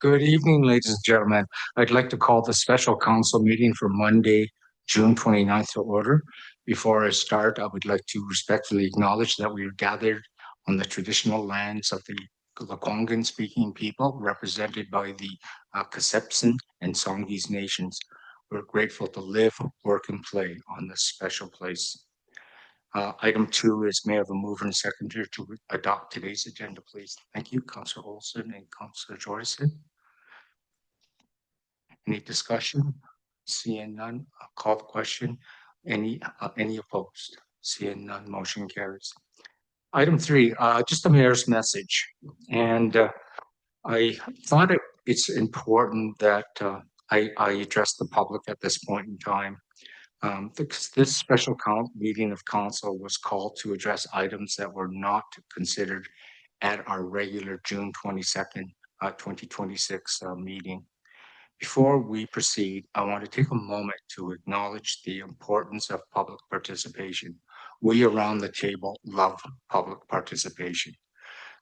Good evening, ladies and gentlemen. I'd like to call the special council meeting for Monday, June 29th to order. Before I start, I would like to respectfully acknowledge that we are gathered on the traditional lands of the Lekwungen speaking people represented by the Kasepsin and Songhees nations. We're grateful to live, work, and play on this special place. Item 2 is may I have a mover and seconder to adopt today's agenda, please. Thank you, Councillor Olson and Councillor Jordison. Any discussion? Seeing none, I'll call the question. Any opposed? Seeing none, motion carries. Item 3, just the mayor's message. And I thought it's important that I address the public at this point in time. This special meeting of council was called to address items that were not considered at our regular June 22nd, 2026 meeting. Before we proceed, I want to take a moment to acknowledge the importance of public participation. We around the table love public participation.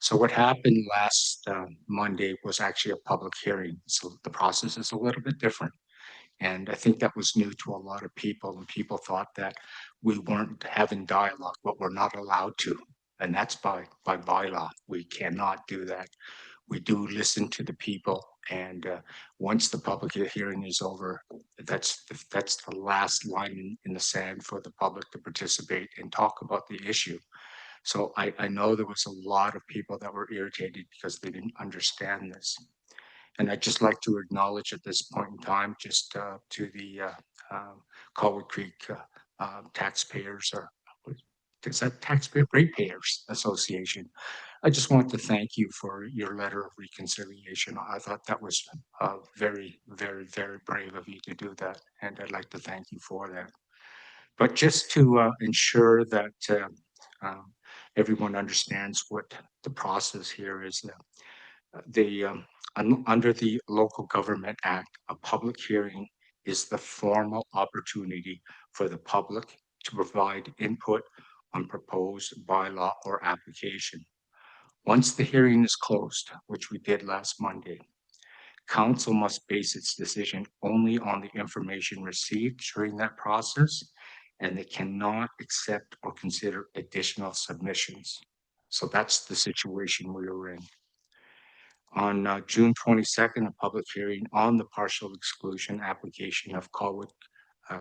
So what happened last Monday was actually a public hearing. So the process is a little bit different. And I think that was new to a lot of people, and people thought that we weren't having dialogue, but we're not allowed to. And that's by bylaw. We cannot do that. We do listen to the people, and once the public hearing is over, that's the last line in the sand for the public to participate and talk about the issue. So I know there was a lot of people that were irritated because they didn't understand this. And I'd just like to acknowledge at this point in time, just to the Colwood Creek taxpayers, or is that taxpayer ratepayers association. I just want to thank you for your letter of reconciliation. I thought that was very, very, very brave of you to do that, and I'd like to thank you for that. But just to ensure that everyone understands what the process here is, under the Local Government Act, a public hearing is the formal opportunity for the public to provide input on proposed bylaw or application. Once the hearing is closed, which we did last Monday, council must base its decision only on the information received during that process, and they cannot accept or consider additional submissions. So that's the situation we were in. On June 22nd, a public hearing on the partial exclusion application of Colwood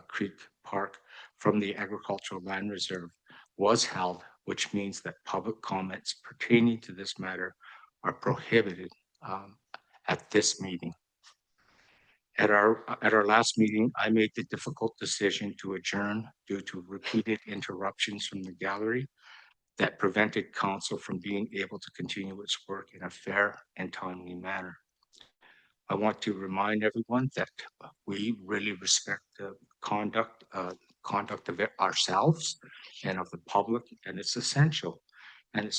Creek Park from the Agricultural Land Reserve was held, which means that public comments pertaining to this matter are prohibited at this meeting. At our last meeting, I made the difficult decision to adjourn due to repeated interruptions from the gallery that prevented council from being able to continue its work in a fair and timely manner. I want to remind everyone that we really respect the conduct of ourselves and of the public, and it's essential. And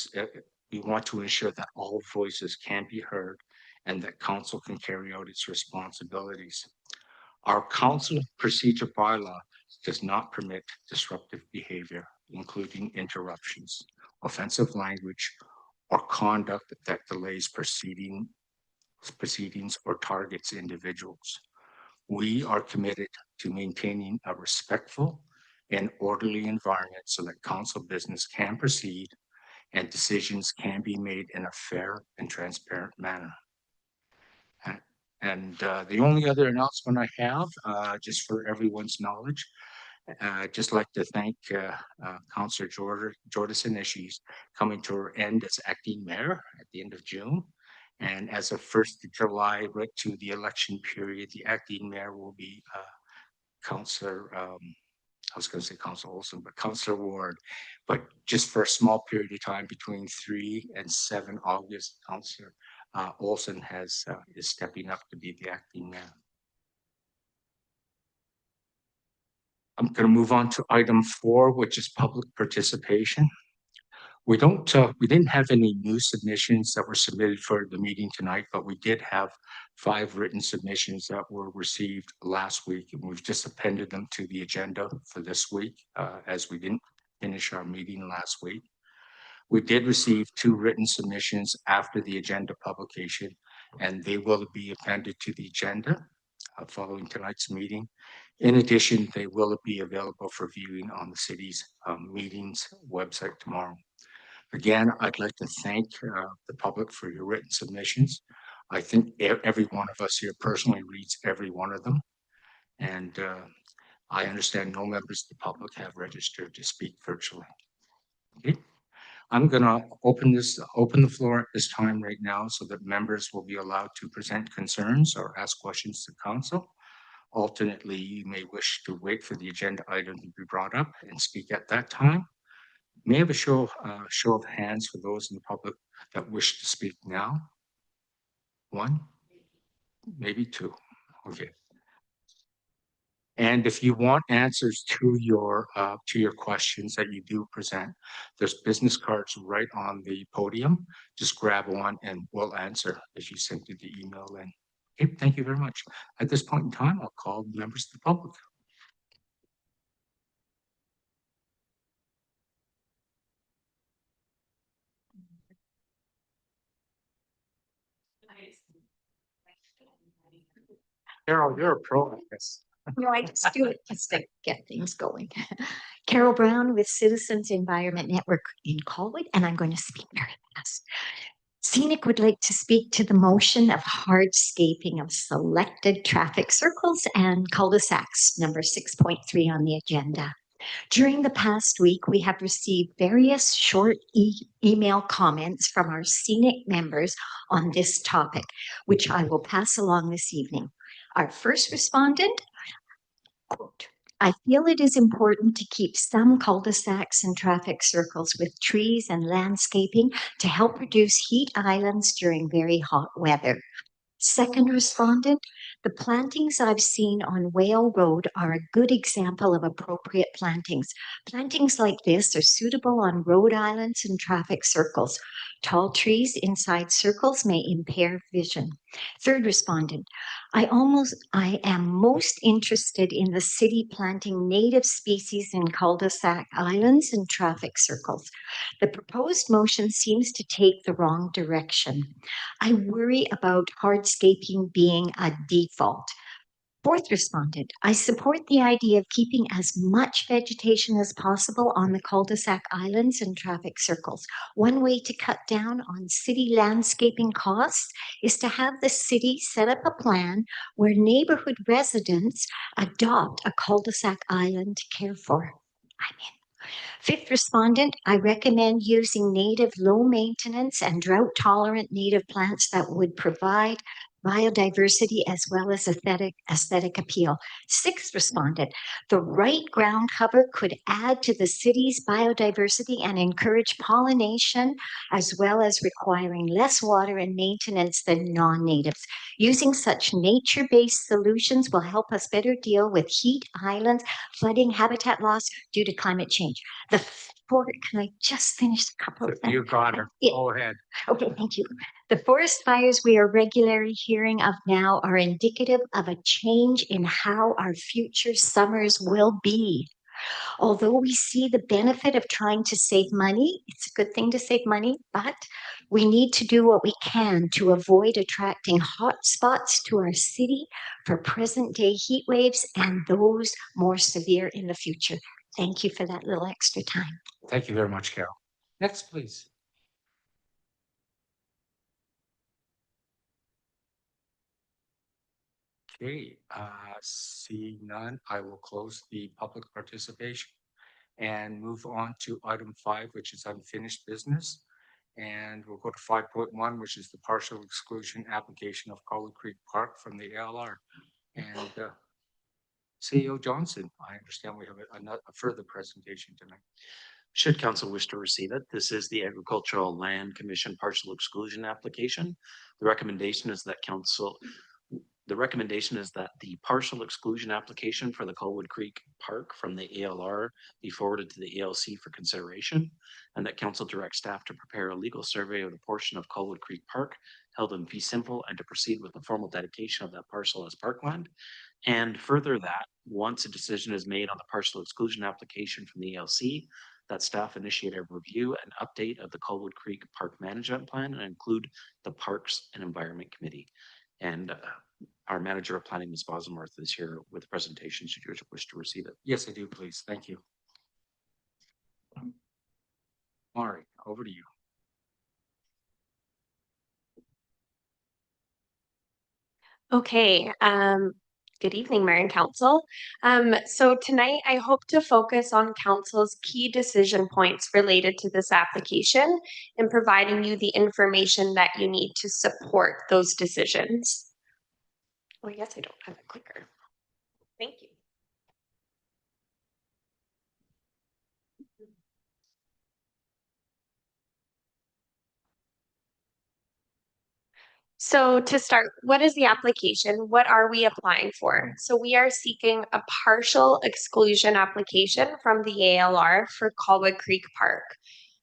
we want to ensure that all voices can be heard and that council can carry out its responsibilities. Our council procedure bylaw does not permit disruptive behavior, including interruptions, offensive language, or conduct that delays proceedings or targets individuals. We are committed to maintaining a respectful and orderly environment so that council business can proceed and decisions can be made in a fair and transparent manner. And the only other announcement I have, just for everyone's knowledge, I'd just like to thank Councillor Jordison as she's coming to her end as acting mayor at the end of June. And as of 1st of July, right to the election period, the acting mayor will be Councillor, I was going to say Councillor Olson, but Councillor Ward. But just for a small period of time between 3 and 7 August, Councillor Olson is stepping up to be the acting mayor. I'm going to move on to item 4, which is public participation. We didn't have any new submissions that were submitted for the meeting tonight, but we did have 5 written submissions that were received last week, and we've just appended them to the agenda for this week as we didn't finish our meeting last week. We did receive 2 written submissions after the agenda publication, and they will be appended to the agenda following tonight's meeting. In addition, they will be available for viewing on the city's meetings website tomorrow. Again, I'd like to thank the public for your written submissions. I think every one of us here personally reads every one of them. And I understand no members of the public have registered to speak virtually. Okay. I'm going to open the floor at this time right now so that members will be allowed to present concerns or ask questions to council. Alternately, you may wish to wait for the agenda item to be brought up and speak at that time. May I have a show of hands for those in the public that wish to speak now? 1, maybe 2. Okay. And if you want answers to your questions that you do present, there's business cards right on the podium. Just grab one and we'll answer if you send the email in. Okay, thank you very much. At this point in time, I'll call members of the public. Carol, you're a pro at this. No, I just do it just to get things going. Carol Brown with Citizens Environment Network in Colwood, and I'm going to speak very fast. Scenic would like to speak to the motion of hardscaping of selected traffic circles and cul-de-sacs, number 6.3 on the agenda. During the past week, we have received various short email comments from our scenic members on this topic, which I will pass along this evening. Our first respondent, quote, I feel it is important to keep some cul-de-sacs and traffic circles with trees and landscaping to help reduce heat islands during very hot weather. Second respondent, the plantings I've seen on Whale Road are a good example of appropriate plantings. Plantings like this are suitable on road islands and traffic circles. Tall trees inside circles may impair vision. Third respondent, I am most interested in the city planting native species in cul-de-sac islands and traffic circles. The proposed motion seems to take the wrong direction. I worry about hardscaping being a default. Fourth respondent, I support the idea of keeping as much vegetation as possible on the cul-de-sac islands and traffic circles. One way to cut down on city landscaping costs is to have the city set up a plan where neighborhood residents adopt a cul-de-sac island to care for. I'm in. Fifth respondent, I recommend using native low maintenance and drought tolerant native plants that would provide biodiversity as well as aesthetic appeal. Sixth respondent, the right ground cover could add to the city's biodiversity and encourage pollination as well as requiring less water and maintenance than non-natives. Using such nature-based solutions will help us better deal with heat islands, flooding, habitat loss due to climate change. Can I just finish a couple of things? You got her. Go ahead. Okay, thank you. The forest fires we are regularly hearing of now are indicative of a change in how our future summers will be. Although we see the benefit of trying to save money, it's a good thing to save money, but we need to do what we can to avoid attracting hot spots to our city for present day heat waves and those more severe in the future. Thank you for that little extra time. Thank you very much, Carol. Next, please. Okay, see none, I will close the public participation and move on to item 5, which is unfinished business. And we'll go to 5.1, which is the partial exclusion application of Colwood Creek Park from the ALR. And CEO Johnson, I understand we have a further presentation tonight. Should council wish to receive it, this is the Agricultural Land Commission partial exclusion application. The recommendation is that the partial exclusion application for the Colwood Creek Park from the ALR be forwarded to the ALC for consideration, and that council direct staff to prepare a legal survey of the portion of Colwood Creek Park held in fee simple and to proceed with the formal dedication of that parcel as parkland. And further that, once a decision is made on the partial exclusion application from the ALC, that staff initiate a review and update of the Colwood Creek Park Management Plan and include the Parks and Environment Committee. And our manager of planning, Ms. Bosmarth, is here with the presentation. Should you wish to receive it? Yes, I do, please. Thank you. Mari, over to you. Okay, good evening, Mayor and Council. So tonight I hope to focus on Council's key decision points related to this application and providing you the information that you need to support those decisions. Oh, yes, I don't have a clicker. Thank you. So to start, what is the application? What are we applying for? So we are seeking a partial exclusion application from the ALR for Colwood Creek Park.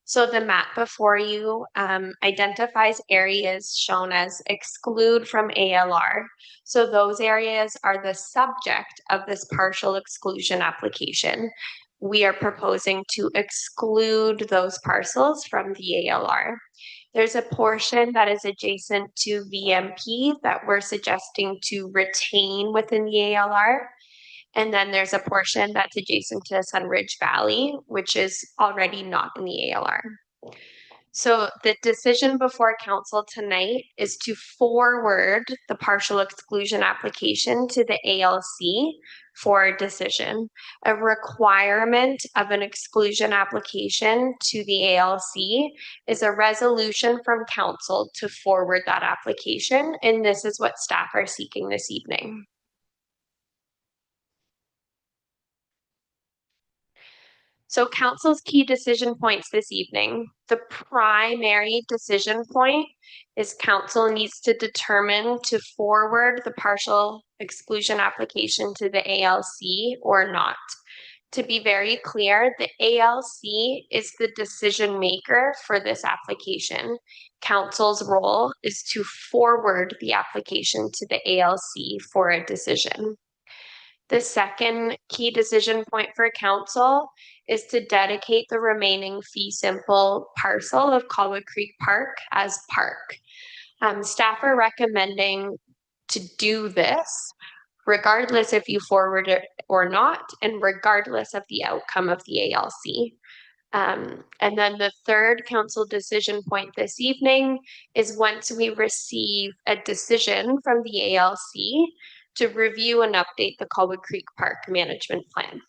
So the map before you identifies areas shown as exclude from ALR. So those areas are the subject of this partial exclusion application. We are proposing to exclude those parcels from the ALR. There's a portion that is adjacent to VMP that we're suggesting to retain within the ALR. And then there's a portion that's adjacent to Sunridge Valley, which is already not in the ALR. So the decision before council tonight is to forward the partial exclusion application to the ALC for a decision. A requirement of an exclusion application to the ALC is a resolution from council to forward that application, and this is what staff are seeking this evening. So council's key decision points this evening. The primary decision point is council needs to determine to forward the partial exclusion application to the ALC or not. To be very clear, the ALC is the decision maker for this application. Council's role is to forward the application to the ALC for a decision. The second key decision point for council is to dedicate the remaining fee simple parcel of Colwood Creek Park as park. Staff are recommending to do this regardless if you forward it or not, and regardless of the outcome of the ALC. And then the third council decision point this evening is once we receive a decision from the ALC to review and update the Colwood Creek Park Management Plan.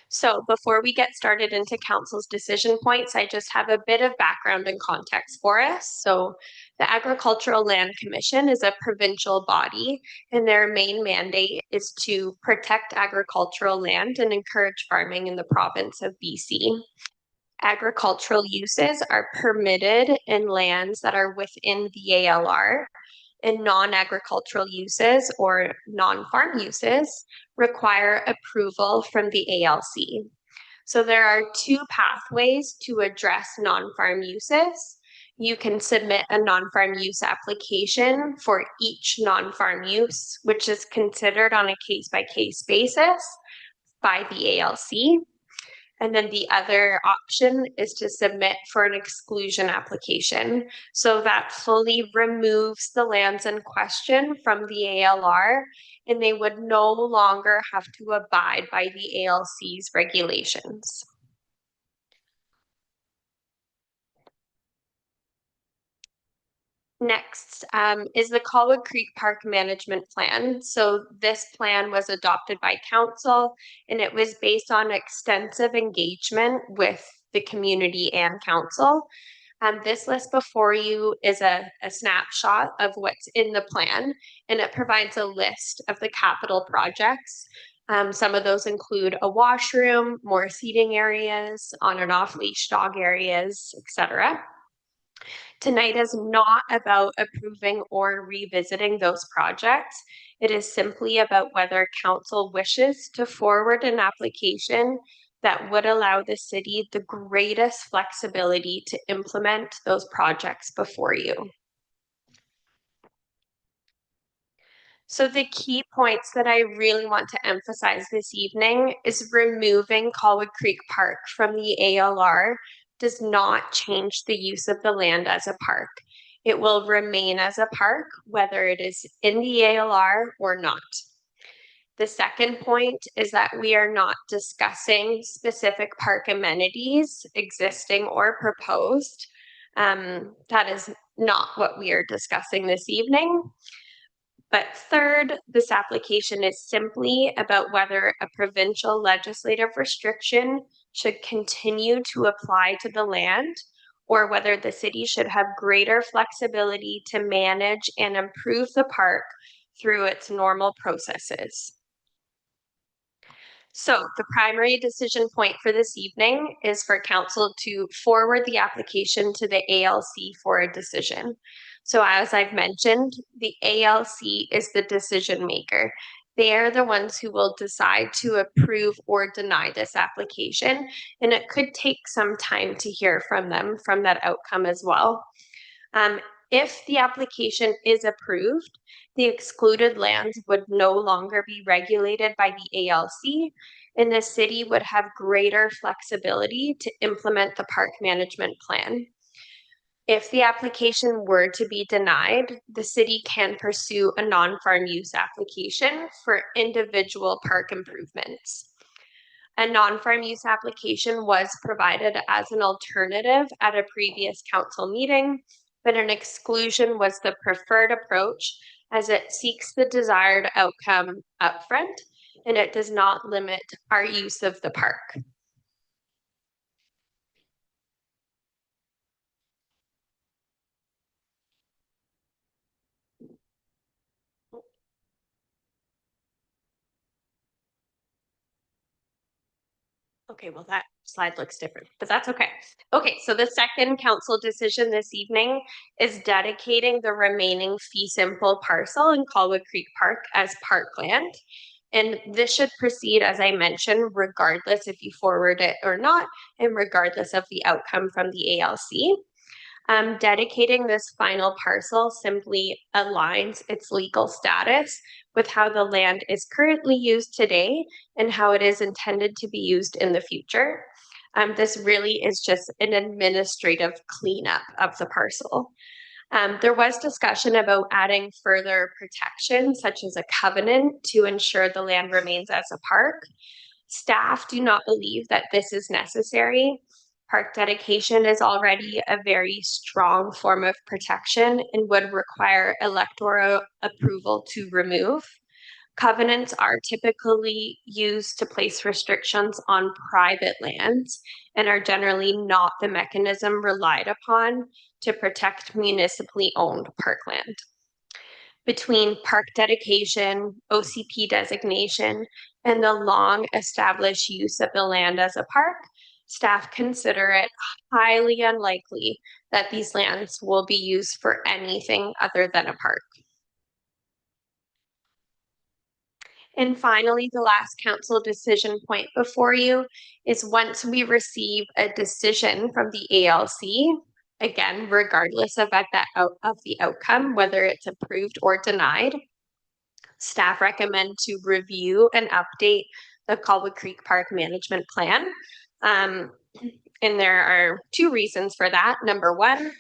So before we get started into council's decision points, I just have a bit of background and context for us. So the Agricultural Land Commission is a provincial body, and their main mandate is to protect agricultural land and encourage farming in the province of BC. Agricultural uses are permitted in lands that are within the ALR, and non-agricultural uses or non-farm uses require approval from the ALC. So there are two pathways to address non-farm uses. You can submit a non-farm use application for each non-farm use, which is considered on a case-by-case basis by the ALC. And then the other option is to submit for an exclusion application. So that fully removes the lands in question from the ALR, and they would no longer have to abide by the ALC's regulations. Next is the Colwood Creek Park Management Plan. So this plan was adopted by council, and it was based on extensive engagement with the community and council. This list before you is a snapshot of what's in the plan, and it provides a list of the capital projects. Some of those include a washroom, more seating areas, on and off leash dog areas, etc. Tonight is not about approving or revisiting those projects. It is simply about whether council wishes to forward an application that would allow the city the greatest flexibility to implement those projects before you. So the key points that I really want to emphasize this evening is removing Colwood Creek Park from the ALR does not change the use of the land as a park. It will remain as a park, whether it is in the ALR or not. The second point is that we are not discussing specific park amenities, existing or proposed. That is not what we are discussing this evening. But third, this application is simply about whether a provincial legislative restriction should continue to apply to the land, or whether the city should have greater flexibility to manage and improve the park through its normal processes. So the primary decision point for this evening is for council to forward the application to the ALC for a decision. So as I've mentioned, the ALC is the decision maker. They are the ones who will decide to approve or deny this application, and it could take some time to hear from them from that outcome as well. If the application is approved, the excluded lands would no longer be regulated by the ALC, and the city would have greater flexibility to implement the park management plan. If the application were to be denied, the city can pursue a non-farm use application for individual park improvements. A non-farm use application was provided as an alternative at a previous council meeting, but an exclusion was the preferred approach as it seeks the desired outcome upfront and it does not limit our use of the park. Okay, well, that slide looks different, but that's okay. Okay, so the second council decision this evening is dedicating the remaining fee simple parcel in Colwood Creek Park as parkland. And this should proceed, as I mentioned, regardless if you forward it or not, and regardless of the outcome from the ALC. Dedicating this final parcel simply aligns its legal status with how the land is currently used today and how it is intended to be used in the future. This really is just an administrative cleanup of the parcel. There was discussion about adding further protection, such as a covenant, to ensure the land remains as a park. Staff do not believe that this is necessary. Park dedication is already a very strong form of protection and would require electoral approval to remove. Covenants are typically used to place restrictions on private lands and are generally not the mechanism relied upon to protect municipally owned parkland. Between park dedication, OCP designation, and the long established use of the land as a park, staff consider it highly unlikely that these lands will be used for anything other than a park. And finally, the last council decision point before you is once we receive a decision from the ALC, again, regardless of the outcome, whether it's approved or denied, staff recommend to review and update the Colwood Creek Park Management Plan. And there are two reasons for that. Number one,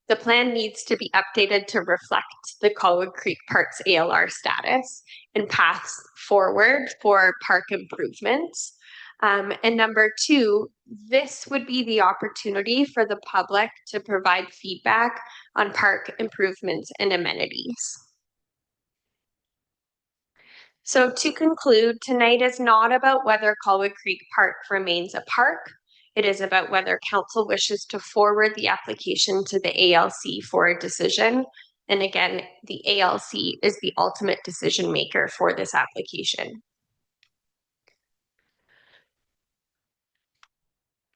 the plan needs to be updated to reflect the Colwood Creek Park's ALR status and paths forward for park improvements. And number two, this would be the opportunity for the public to provide feedback on park improvements and amenities. So to conclude, tonight is not about whether Colwood Creek Park remains a park. It is about whether council wishes to forward the application to the ALC for a decision. And again, the ALC is the ultimate decision maker for this application.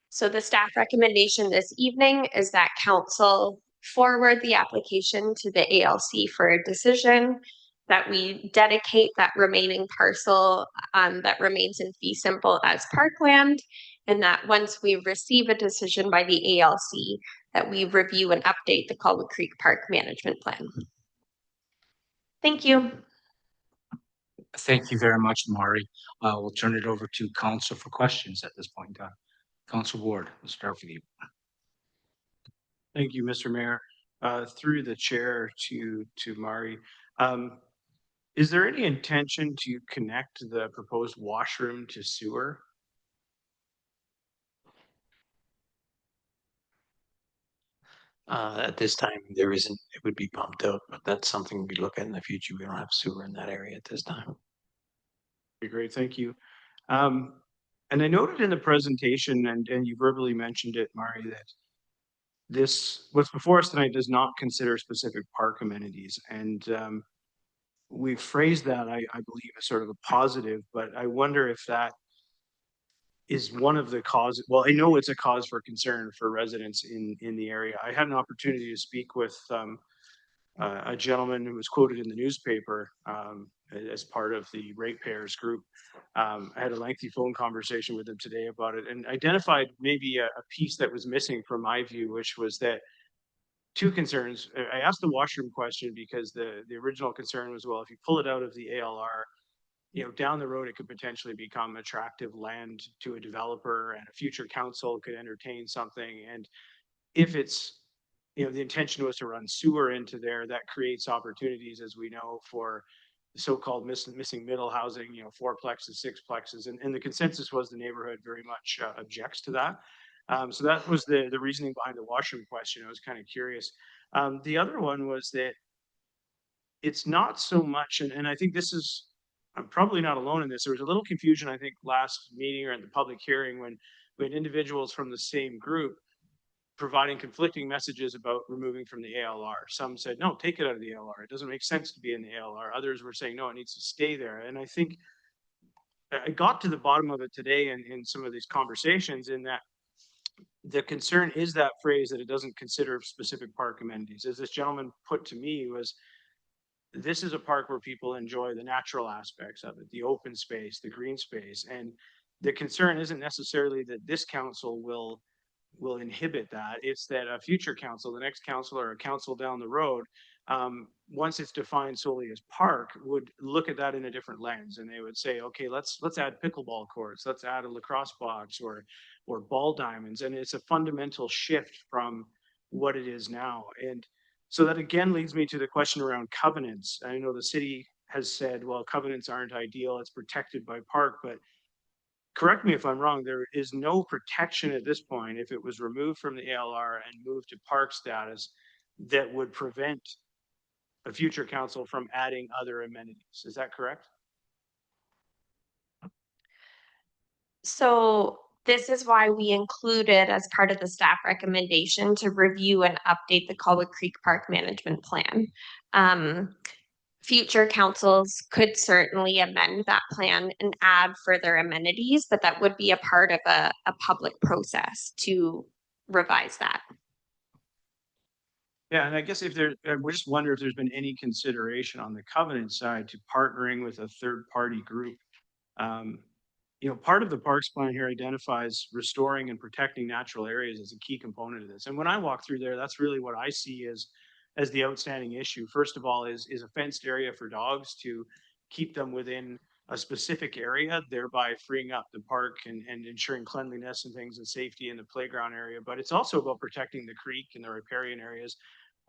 So the staff recommendation this evening is that council forward the application to the ALC for a decision, that we dedicate that remaining parcel that remains in fee simple as parkland, and that once we receive a decision by the ALC, that we review and update the Colwood Creek Park Management Plan. Thank you. Thank you very much, Mari. We'll turn it over to Council for questions at this point in time. Council Ward, we'll start with you. Thank you, Mr. Mayor. Through the chair to Mari. Is there any intention to connect the proposed washroom to sewer? At this time, there isn't, it would be pumped out, but that's something we look at in the future. We don't have sewer in that area at this time. Okay, great, thank you. And I noted in the presentation, and you verbally mentioned it, Mari, that what's before us tonight does not consider specific park amenities. And we've phrased that, I believe, as sort of a positive, but I wonder if that is one of the causes. Well, I know it's a cause for concern for residents in the area. I had an opportunity to speak with a gentleman who was quoted in the newspaper as part of the ratepayers group. I had a lengthy phone conversation with him today about it and identified maybe a piece that was missing from my view, which was that two concerns. I asked the washroom question because the original concern was, well, if you pull it out of the ALR, down the road, it could potentially become attractive land to a developer, and a future council could entertain something. And if it's, the intention was to run sewer into there, that creates opportunities, as we know, for the so-called missing middle housing, 4plexes, 6plexes. And the consensus was the neighborhood very much objects to that. So that was the reasoning behind the washroom question. I was kind of curious. The other one was that it's not so much, and I think I'm probably not alone in this. There was a little confusion, I think, last meeting or at the public hearing when we had individuals from the same group providing conflicting messages about removing from the ALR. Some said, no, take it out of the ALR. It doesn't make sense to be in the ALR. Others were saying, no, it needs to stay there. And I think I got to the bottom of it today in some of these conversations, in that the concern is that phrase that it doesn't consider specific park amenities. As this gentleman put to me, was this is a park where people enjoy the natural aspects of it, the open space, the green space. And the concern isn't necessarily that this council will inhibit that. It's that a future council, the next council or a council down the road, once it's defined solely as park, would look at that in a different lens. And they would say, okay, let's add pickleball courts, let's add a lacrosse box or ball diamonds. And it's a fundamental shift from what it is now. And so that again leads me to the question around covenants. I know the city has said, well, covenants aren't ideal, it's protected by park, but correct me if I'm wrong, there is no protection at this point, if it was removed from the ALR and moved to park status, that would prevent a future council from adding other amenities. Is that correct? So this is why we included, as part of the staff recommendation, to review and update the Colwood Creek Park Management Plan. Future councils could certainly amend that plan and add further amenities, but that would be a part of a public process to revise that. Yeah, and I guess we just wonder if there's been any consideration on the covenant side to partnering with a third-party group. Part of the parks plan here identifies restoring and protecting natural areas as a key component of this. And when I walk through there, that's really what I see as the outstanding issue. First of all, is a fenced area for dogs, to keep them within a specific area, thereby freeing up the park and ensuring cleanliness and things and safety in the playground area. But it's also about protecting the creek and the riparian areas.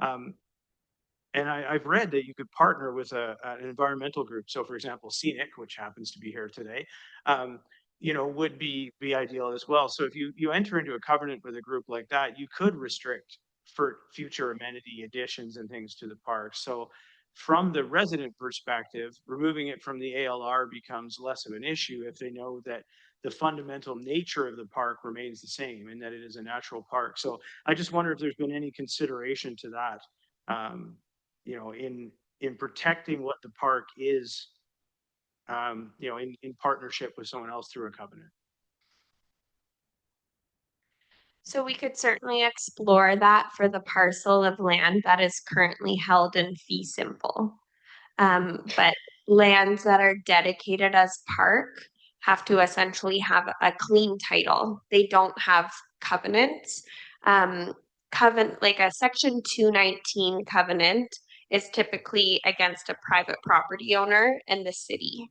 And I've read that you could partner with an environmental group. So for example, Scenic, which happens to be here today, would be ideal as well. So if you enter into a covenant with a group like that, you could restrict for future amenity additions and things to the park. So from the resident perspective, removing it from the ALR becomes less of an issue if they know that the fundamental nature of the park remains the same and that it is a natural park. So I just wonder if there's been any consideration to that, in protecting what the park is, in partnership with someone else through a covenant. So we could certainly explore that for the parcel of land that is currently held in fee simple. But lands that are dedicated as park have to essentially have a clean title. They don't have covenants. Like a section 219 covenant is typically against a private property owner and the city.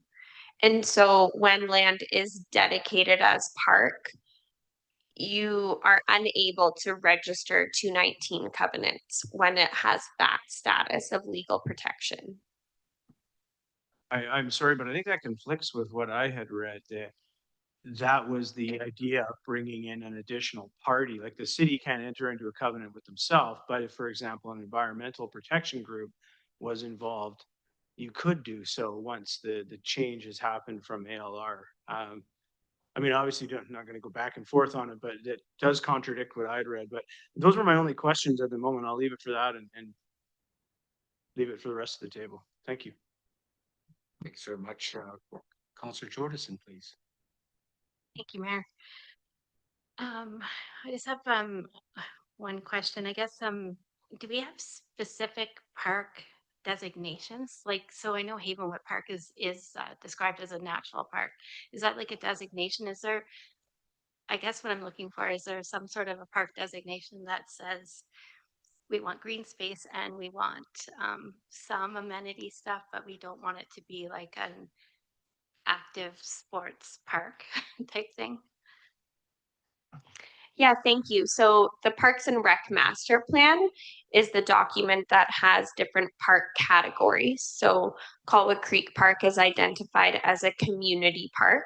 And so when land is dedicated as park, you are unable to register 219 covenants when it has that status of legal protection. I'm sorry, but I think that conflicts with what I had read, that that was the idea of bringing in an additional party. Like the city can't enter into a covenant with themselves, but if, for example, an environmental protection group was involved, you could do so once the change has happened from ALR. I mean, obviously, I'm not going to go back and forth on it, but it does contradict what I'd read. But those were my only questions at the moment. I'll leave it for that and leave it for the rest of the table. Thank you. Thanks very much. Councillor Jordison, please. Thank you, Mayor. I just have one question. I guess do we have specific park designations? Like, so I know Havenwood Park is described as a natural park. Is that like a designation? Is there? I guess what I'm looking for is there some sort of a park designation that says we want green space and we want some amenity stuff, but we don't want it to be like an active sports park type thing? Yeah, thank you. So the Parks and Rec Master Plan is the document that has different park categories. So Colwood Creek Park is identified as a community park.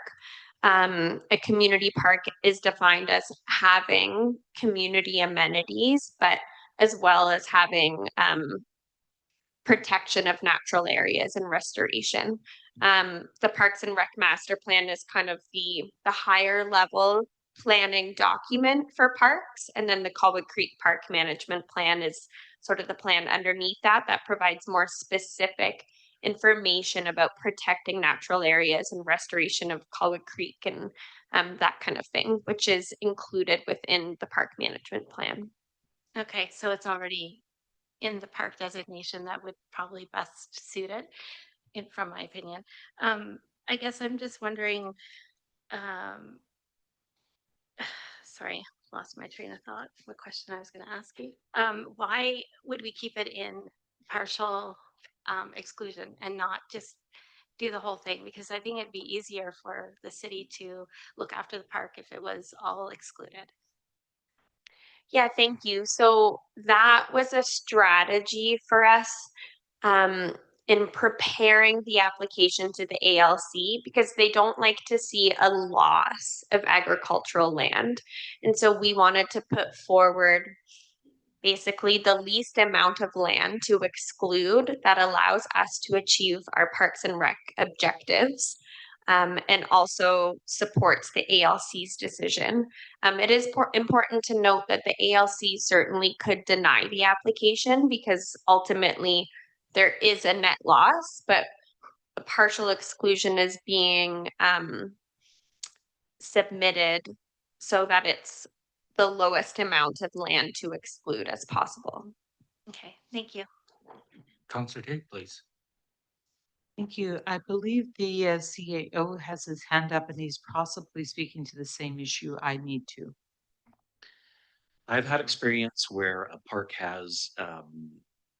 A community park is defined as having community amenities, but as well as having protection of natural areas and restoration. The Parks and Rec Master Plan is kind of the higher level planning document for parks, and then the Colwood Creek Park Management Plan is sort of the plan underneath that provides more specific information about protecting natural areas and restoration of Colwood Creek and that kind of thing, which is included within the park management plan. Okay, so it's already in the park designation that would probably best suit it, from my opinion. I guess I'm just wondering, sorry, lost my train of thought. What question I was going to ask you? Why would we keep it in partial exclusion and not just do the whole thing? Because I think it'd be easier for the city to look after the park if it was all excluded. Yeah, thank you. So that was a strategy for us in preparing the application to the ALC because they don't like to see a loss of agricultural land. And so we wanted to put forward basically the least amount of land to exclude that allows us to achieve our Parks and Rec objectives. And also supports the ALC's decision. It is important to note that the ALC certainly could deny the application because ultimately there is a net loss, but a partial exclusion is being submitted so that it's the lowest amount of land to exclude as possible. Okay, thank you. Councillor Tate, please. Thank you. I believe the CAO has his hand up and he's possibly speaking to the same issue I need to. I've had experience where a park has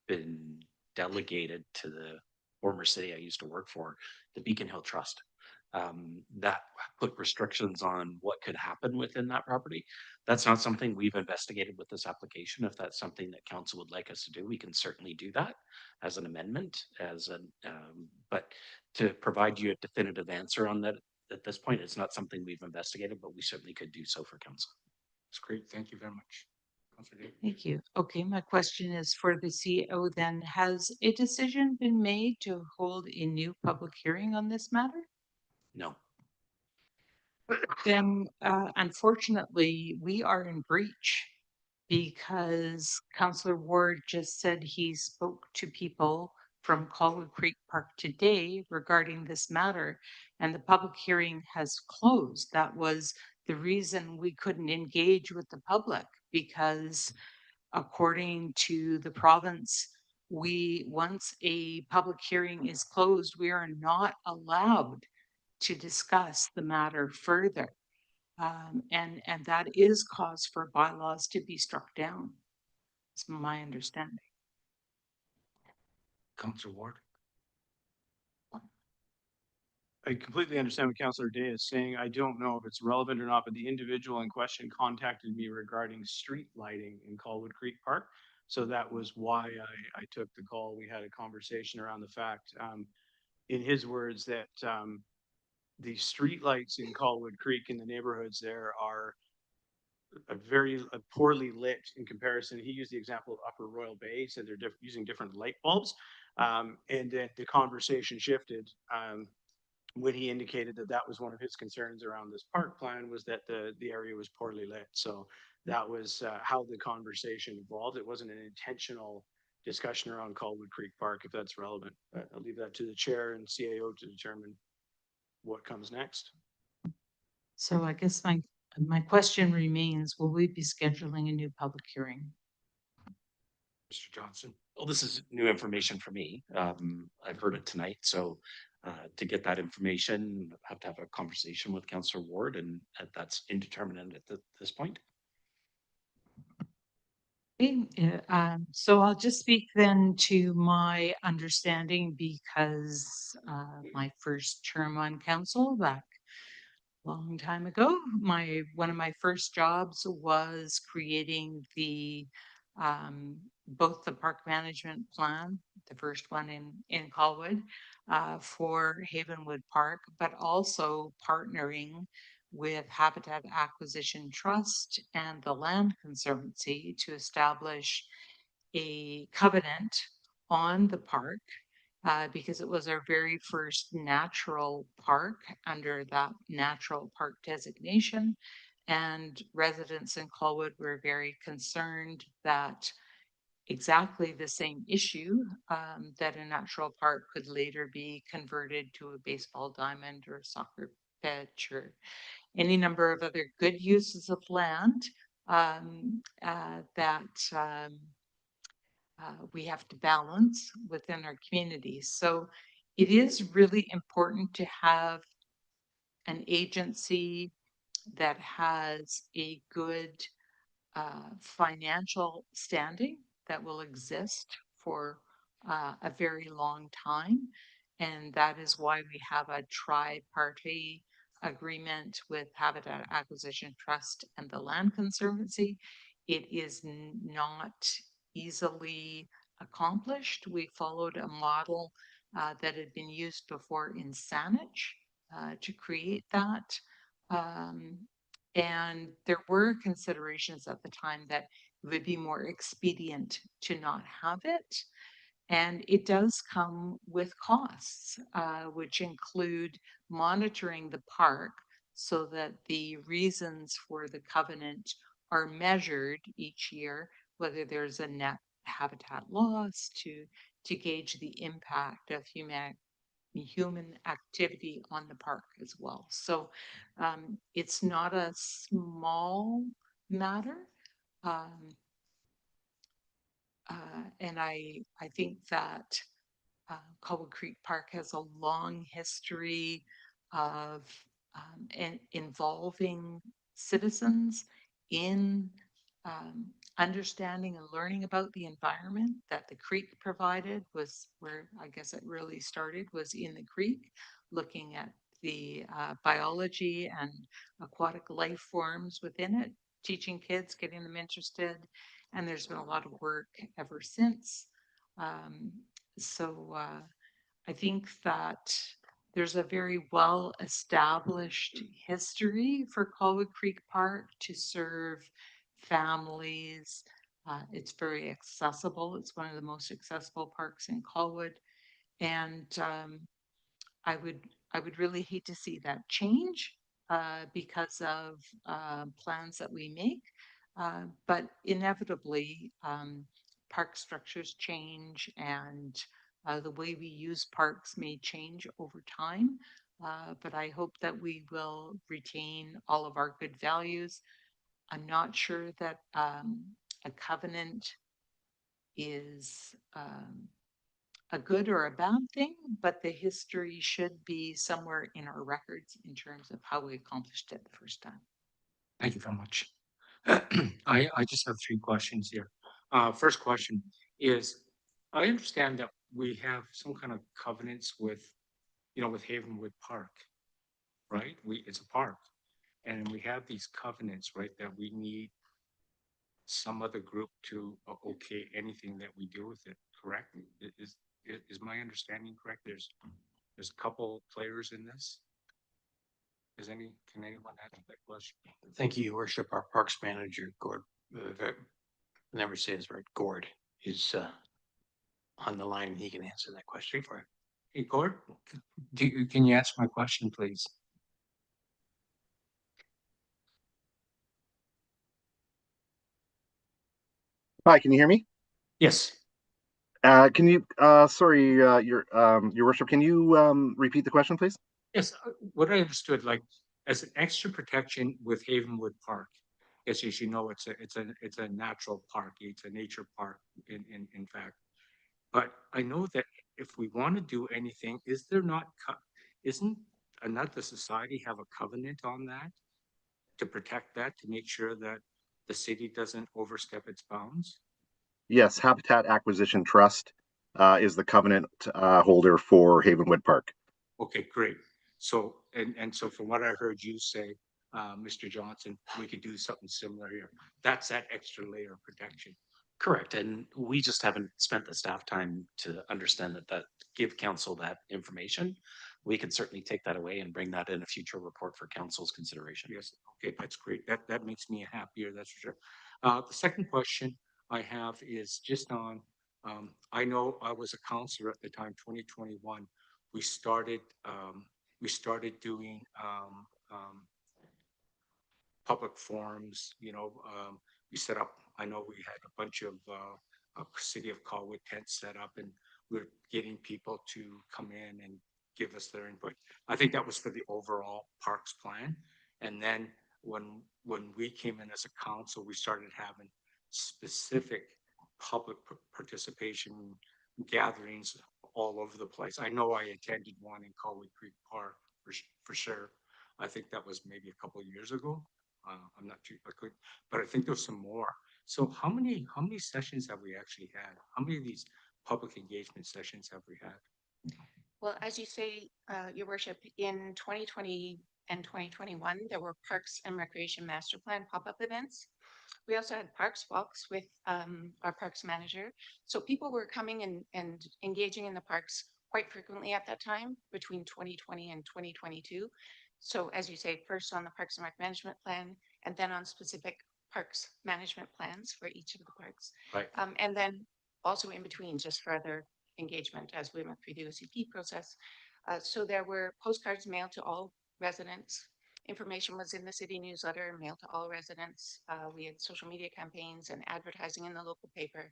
been delegated to the former city I used to work for, the Beacon Hill Trust. That put restrictions on what could happen within that property. That's not something we've investigated with this application. If that's something that council would like us to do, we can certainly do that as an amendment, but to provide you a definitive answer on that at this point, it's not something we've investigated, but we certainly could do so for council. That's great. Thank you very much. Thank you. Okay, my question is for the CEO then. Has a decision been made to hold a new public hearing on this matter? No. Then unfortunately, we are in breach because Councillor Ward just said he spoke to people from Colwood Creek Park today regarding this matter, and the public hearing has closed. That was the reason we couldn't engage with the public, because according to the province, once a public hearing is closed, we are not allowed to discuss the matter further. And that is cause for bylaws to be struck down. It's my understanding. Councillor Ward. I completely understand what Councillor Day is saying. I don't know if it's relevant or not, but the individual in question contacted me regarding street lighting in Colwood Creek Park. So that was why I took the call. We had a conversation around the fact, in his words, that the street lights in Colwood Creek in the neighborhoods there are very poorly lit in comparison. He used the example of Upper Royal Bay, said they're using different light bulbs. And then the conversation shifted when he indicated that that was one of his concerns around this park plan, was that the area was poorly lit. So that was how the conversation evolved. It wasn't an intentional discussion around Colwood Creek Park, if that's relevant. But I'll leave that to the chair and CAO to determine what comes next. So I guess my question remains, will we be scheduling a new public hearing? Mr. Johnson. Well, this is new information for me. I've heard it tonight, so to get that information, I have to have a conversation with Councillor Ward, and that's indeterminate at this point. Okay, so I'll just speak then to my understanding, because my first term on council back a long time ago, one of my first jobs was creating the both the park management plan, the first one in Colwood, for Havenwood Park, but also partnering with Habitat Acquisition Trust and the Land Conservancy to establish a covenant on the park, because it was our very first natural park under that natural park designation. And residents in Colwood were very concerned that exactly the same issue, that a natural park could later be converted to a baseball diamond or a soccer pitch or any number of other good uses of land, that we have to balance within our communities. So it is really important to have an agency that has a good financial standing that will exist for a very long time. And that is why we have a tri-party agreement with Habitat Acquisition Trust and the Land Conservancy. It is not easily accomplished. We followed a model that had been used before in Saanich to create that. And there were considerations at the time that it would be more expedient to not have it. And it does come with costs, which include monitoring the park so that the reasons for the covenant are measured each year, whether there's a net habitat loss, to gauge the impact of human activity on the park as well. So it's not a small matter. And I think that Colwood Creek Park has a long history of involving citizens in understanding and learning about the environment that the creek provided. Was where I guess it really started, was in the creek, looking at the biology and aquatic life forms within it, teaching kids, getting them interested. And there's been a lot of work ever since. So I think that there's a very well established history for Colwood Creek Park to serve families. It's very accessible. It's one of the most accessible parks in Colwood. And I would really hate to see that change because of plans that we make. But inevitably, park structures change, and the way we use parks may change over time. But I hope that we will retain all of our good values. I'm not sure that a covenant is a good or a bad thing, but the history should be somewhere in our records in terms of how we accomplished it the first time. Thank you very much. I just have 3 questions here. First question is, I understand that we have some kind of covenants with, you know, with Havenwood Park, right? It's a park. And we have these covenants, right, that we need some other group to okay anything that we do with it, correct? Is my understanding correct? There's a couple players in this. Can anyone answer that question? Thank you, Your Worship. Our Parks Manager, Gord, never say his right, Gord, is on the line. He can answer that question for you. Hey, Gord, can you answer my question, please? Hi, can you hear me? Yes. Can you, sorry, your worship, can you repeat the question, please? Yes, what I understood, like, as an extra protection with Havenwood Park, as you know, it's a natural park, it's a nature park in fact. But I know that if we want to do anything, isn't another society have a covenant on that to protect that, to make sure that the city doesn't overstep its bounds? Yes, Habitat Acquisition Trust is the covenant holder for Havenwood Park. Okay, great. So, and so from what I heard you say, Mr. Johnson, we could do something similar here. That's that extra layer of protection. Correct, and we just haven't spent the staff time to understand that give council that information. We can certainly take that away and bring that in a future report for council's consideration. Yes, okay, that's great. That makes me happier, that's for sure. The second question I have is just on, I know I was a councillor at the time, 2021. We started doing public forums, you know, we set up, I know we had a bunch of city of Colwood tents set up, and we're getting people to come in and give us their input. I think that was for the overall parks plan. And then when we came in as a council, we started having specific public participation gatherings all over the place. I know I attended one in Colwood Creek Park for sure. I think that was maybe a couple of years ago. I'm not too quick, but I think there's some more. So how many sessions have we actually had? How many of these public engagement sessions have we had? Well, as you say, Your Worship, in 2020 and 2021, there were Parks and Recreation Master Plan pop-up events. We also had Parks Walks with our Parks Manager. So people were coming and engaging in the parks quite frequently at that time, between 2020 and 2022. So as you say, first on the Parks and Rec Management Plan, and then on specific parks management plans for each of the parks. Right. And then also in between, just further engagement as we went through the OCP process. So there were postcards mailed to all residents. Information was in the city newsletter, mailed to all residents. We had social media campaigns and advertising in the local paper.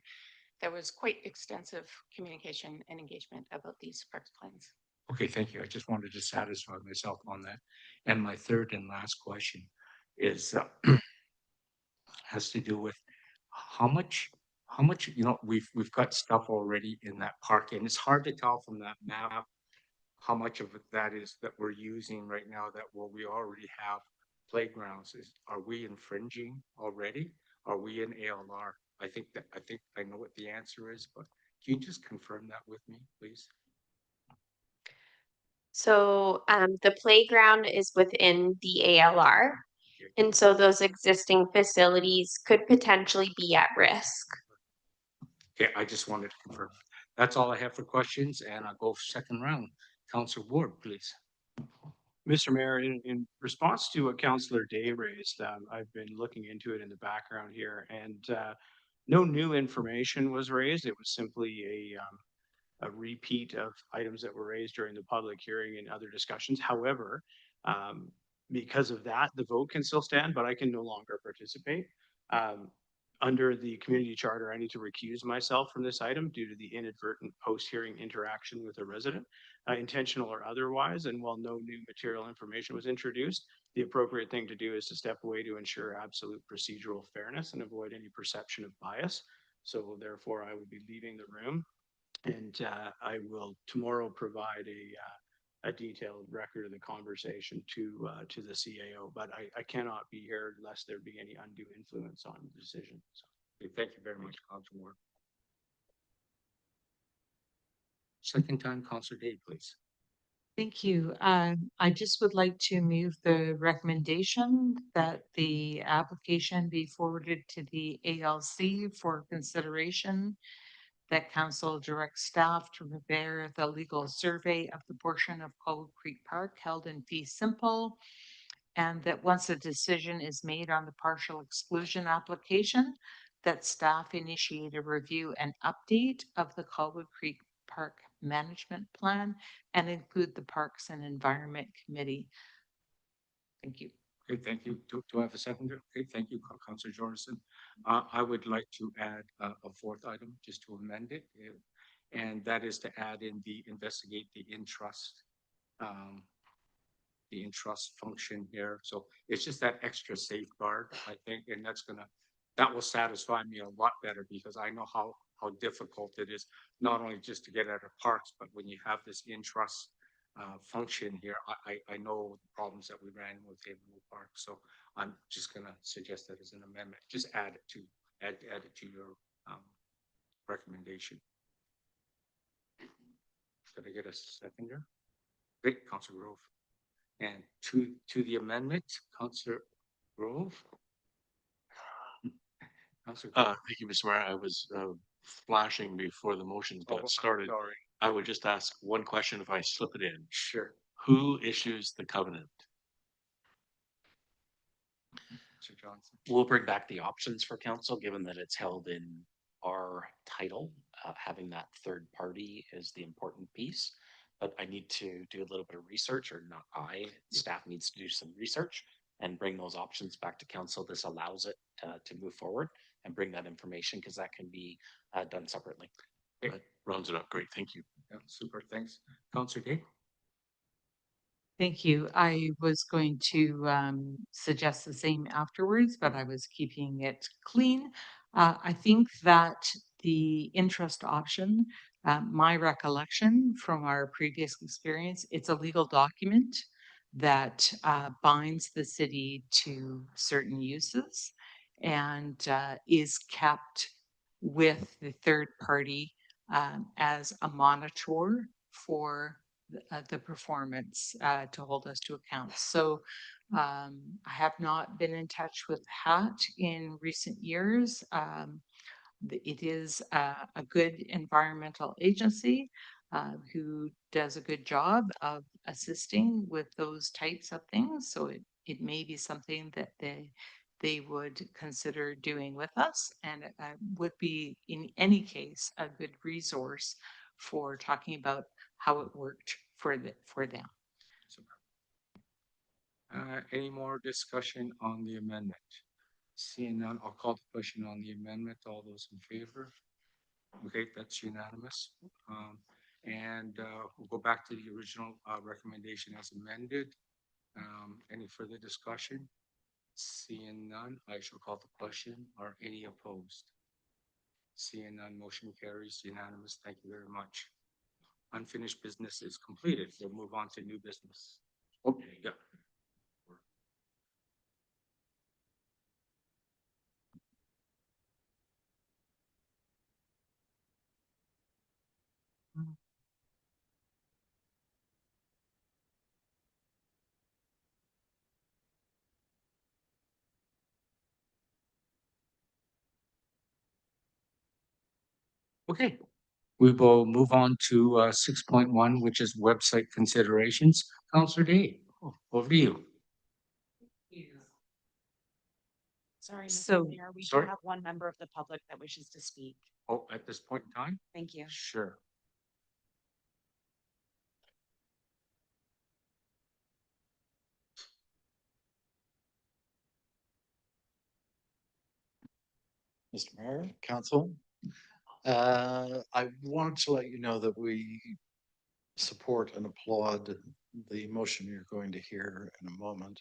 There was quite extensive communication and engagement about these parks plans. Okay, thank you. I just wanted to satisfy myself on that. And my third and last question is has to do with how much, you know, we've got stuff already in that park, and it's hard to tell from that map how much of that is that we're using right now that we already have playgrounds. Are we infringing already? Are we in ALR? I think I know what the answer is, but can you just confirm that with me, please? So the playground is within the ALR. And so those existing facilities could potentially be at risk. Okay, I just wanted to confirm. That's all I have for questions, and I'll go second round. Councillor Ward, please. Mr. Mayor, in response to what Councillor Day raised, I've been looking into it in the background here, and no new information was raised. It was simply a repeat of items that were raised during the public hearing and other discussions. However, because of that, the vote can still stand, but I can no longer participate. Under the community charter, I need to recuse myself from this item due to the inadvertent post-hearing interaction with a resident, intentional or otherwise. And while no new material information was introduced, the appropriate thing to do is to step away to ensure absolute procedural fairness and avoid any perception of bias. So therefore, I will be leaving the room, and I will tomorrow provide a detailed record of the conversation to the CAO, but I cannot be here unless there be any undue influence on the decision. So. Okay, thank you very much, Councillor Ward. Second time, Councillor Day, please. Thank you. I just would like to move the recommendation that the application be forwarded to the ALC for consideration, that council directs staff to prepare the legal survey of the portion of Colwood Creek Park held in fee simple, and that once a decision is made on the partial exclusion application, that staff initiate a review and update of the Colwood Creek Park Management Plan and include the Parks and Environment Committee. Thank you. Okay, thank you. Do I have a seconder? Okay, thank you, Councillor Jorgensen. I would like to add a fourth item, just to amend it. And that is to add in the investigate the in-trust function here. So it's just that extra safeguard, I think, and that will satisfy me a lot better, because I know how difficult it is, not only just to get out of parks, but when you have this in-trust function here, I know the problems that we ran with Havenwood Park. So I'm just gonna suggest that as an amendment. Just add it to your recommendation. Did I get a seconder? Great, Councillor Grove. And to the amendment, Councillor Grove. Councillor Grove. Thank you, Mr. Mayor. I was flashing before the motions got started. Sorry. I would just ask one question if I slip it in. Sure. Who issues the covenant? Mr. Johnson. We'll bring back the options for council, given that it's held in our title. Having that third party is the important piece. But I need to do a little bit of research, or not staff needs to do some research and bring those options back to council. This allows it to move forward and bring that information, because that can be done separately. But rounds it up. Great. Thank you. Yeah, super. Thanks. Councillor Day. Thank you. I was going to suggest the same afterwards, but I was keeping it clean. I think that the interest option, my recollection from our previous experience, it's a legal document that binds the city to certain uses and is kept with the third party as a monitor for the performance to hold us to account. So I have not been in touch with HAT in recent years. It is a good environmental agency who does a good job of assisting with those types of things. So it may be something that they would consider doing with us, and would be in any case a good resource for talking about how it worked for them. Any more discussion on the amendment? Seeing none, I'll call the question on the amendment. All those in favor? Okay, that's unanimous. And we'll go back to the original recommendation as amended. Any further discussion? Seeing none, I shall call the question. Are any opposed? Seeing none, motion carries unanimous. Thank you very much. Unfinished business is completed. We'll move on to new business. Okay, yeah. Okay, we will move on to 6.1, which is website considerations. Councillor Day, over to you. Sorry, So- Mr. Mayor, we do Sorry? have one member of the public that wishes to speak. Oh, at this point in time? Thank you. Sure. Mr. Mayor, Council. I wanted to let you know that we support and applaud the motion you're going to hear in a moment.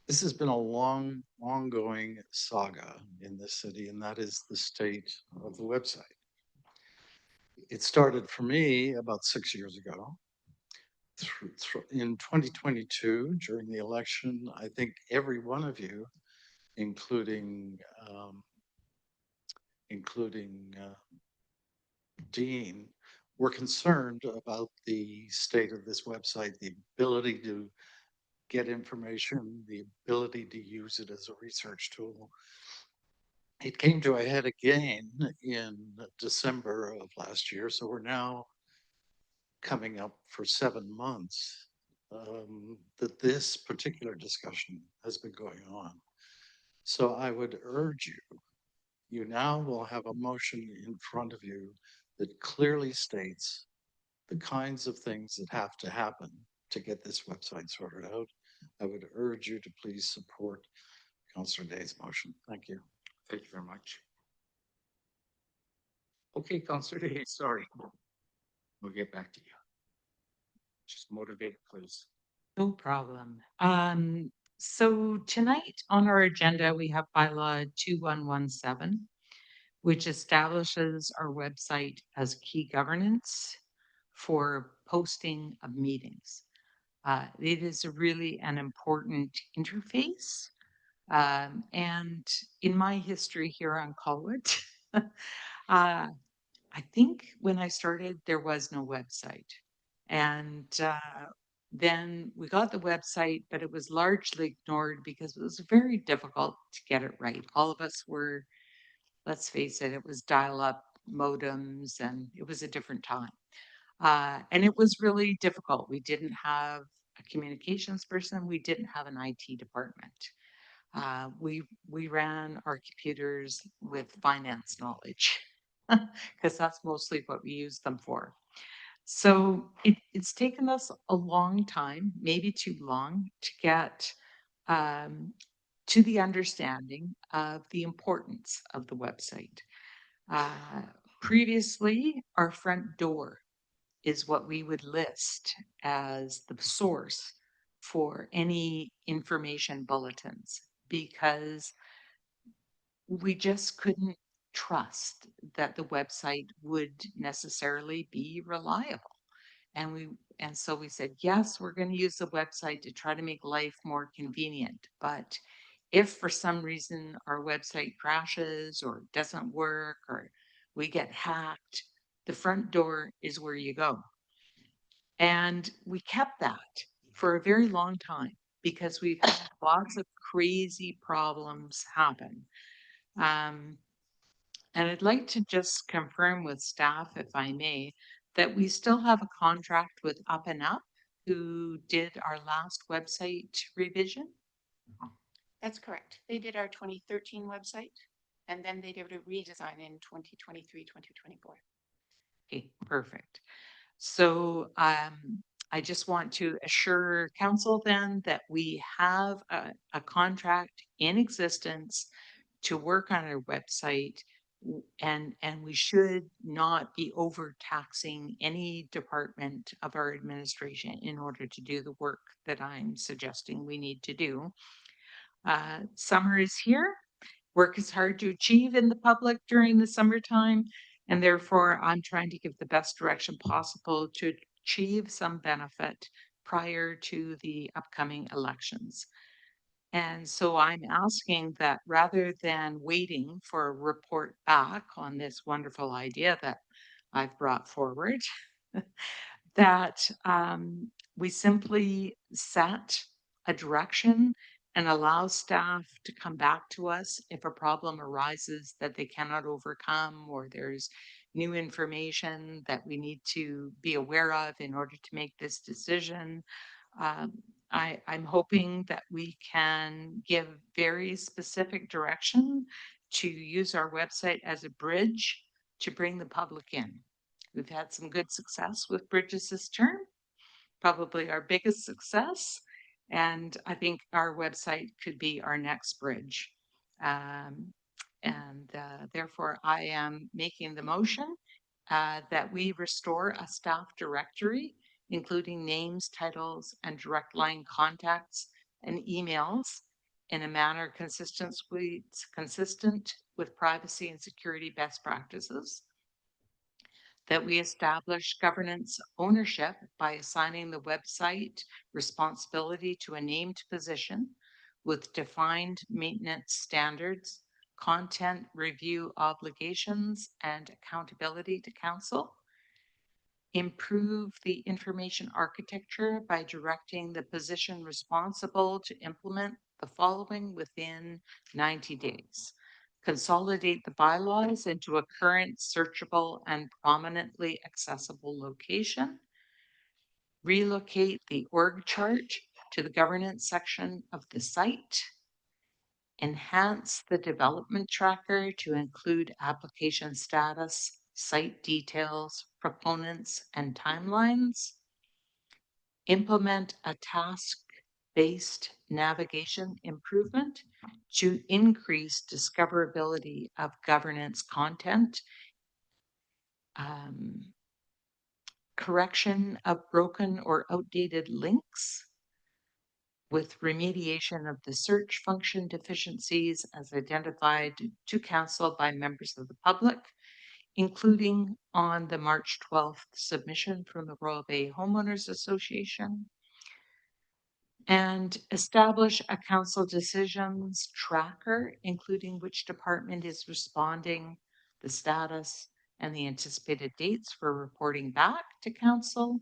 This has been a long, ongoing saga in this city, and that is the state of the website. It started for me about 6 years ago. In 2022, during the election, I think every one of you, including Dean, we're concerned about the state of this website, the ability to get information, the ability to use it as a research tool. It came to a head again in December of last year, so we're now coming up for 7 months that this particular discussion has been going on. So I would urge you, you now will have a motion in front of you that clearly states the kinds of things that have to happen to get this website sorted out. I would urge you to please support Councillor Day's motion. Thank you. Thank you very much. Okay, Councillor Day, sorry. We'll get back to you. Just motivate, please. No problem. So tonight on our agenda, we have bylaw 2117, which establishes our website as key governance for posting of meetings. It is really an important interface. And in my history here on Colwood, I think when I started, there was no website. And then we got the website, but it was largely ignored because it was very difficult to get it right. All of us were, let's face it, it was dial-up modems and it was a different time. And it was really difficult. We didn't have a communications person. We didn't have an IT department. We ran our computers with finance knowledge because that's mostly what we use them for. So it's taken us a long time, maybe too long, to get to the understanding of the importance of the website. Previously, our front door is what we would list as the source for any information bulletins because we just couldn't trust that the website would necessarily be reliable. And so we said, yes, we're going to use the website to try to make life more convenient. But if for some reason our website crashes or doesn't work or we get hacked, the front door is where you go. And we kept that for a very long time because we've had lots of crazy problems happen. And I'd like to just confirm with staff, if I may, that we still have a contract with Up and Up, who did our last website revision. That's correct. They did our 2013 website, and then they did a redesign in 2023, 2024. Okay, perfect. So I just want to assure council then that we have a contract in existence to work on our website, and we should not be overtaxing any department of our administration in order to do the work that I'm suggesting we need to do. Summer is here. Work is hard to achieve in the public during the summertime, and therefore I'm trying to give the best direction possible to achieve some benefit prior to the upcoming elections. And so I'm asking that rather than waiting for a report back on this wonderful idea that I've brought forward, that we simply set a direction and allow staff to come back to us if a problem arises that they cannot overcome or there's new information that we need to be aware of in order to make this decision. I'm hoping that we can give very specific direction to use our website as a bridge to bring the public in. We've had some good success with bridges this term, probably our biggest success. And I think our website could be our next bridge. Therefore, I am making the motion that we restore a staff directory, including names, titles, and direct line contacts and emails in a manner consistent with privacy and security best practices. That we establish governance ownership by assigning the website responsibility to a named position with defined maintenance standards, content review obligations, and accountability to council. improve the information architecture by directing the position responsible to implement the following within 90 days. Consolidate the bylaws into a current searchable and prominently accessible location. Relocate the org chart to the governance section of the site. Enhance the development tracker to include application status, site details, proponents, and timelines. Implement a task-based navigation improvement to increase discoverability of governance content. Correction of broken or outdated links with remediation of the search function deficiencies as identified to council by members of the public, including on the March 12th submission from the Royal Bay Homeowners Association, and establish a council decisions tracker, including which department is responding, the status, and the anticipated dates for reporting back to council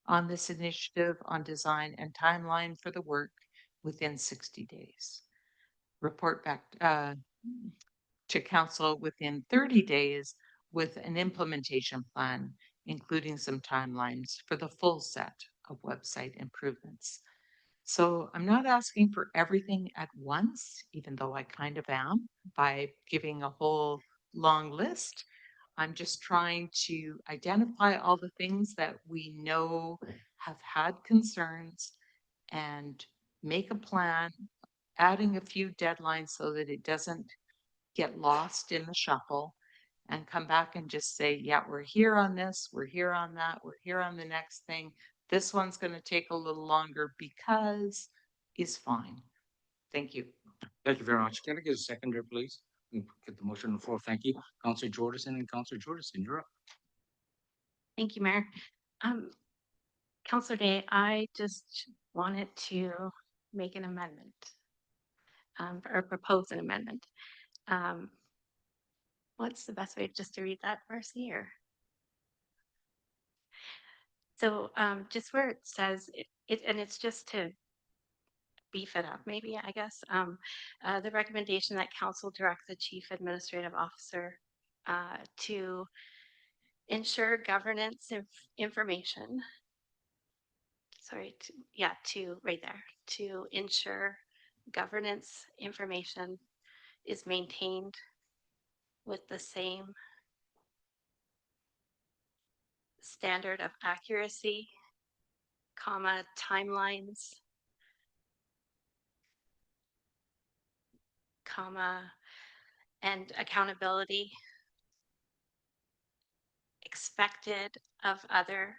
on this initiative on design and timeline for the work within 60 days. Report back to council within 30 days with an implementation plan, including some timelines for the full set of website improvements. So I'm not asking for everything at once, even though I kind of am by giving a whole long list. I'm just trying to identify all the things that we know have had concerns and make a plan, adding a few deadlines so that it doesn't get lost in the shuffle, and come back and just say, yeah, we're here on this, we're here on that, we're here on the next thing. This one's going to take a little longer because is fine. Thank you. Thank you very much. Can I get a seconder, please? Get the motion on the floor. Thank you. Councillor Jordison and Councillor Jordison, you're up. Thank you, Mayor. Councillor Day, I just wanted to make an amendment or propose an amendment. What's the best way just to read that verse here? So just where it says it, and it's just to beef it up, maybe, I guess. The recommendation that council direct the chief administrative officer to ensure governance information. Sorry, to right there, to ensure governance information is maintained with the same standard of accuracy, comma, timelines, comma, and accountability expected of other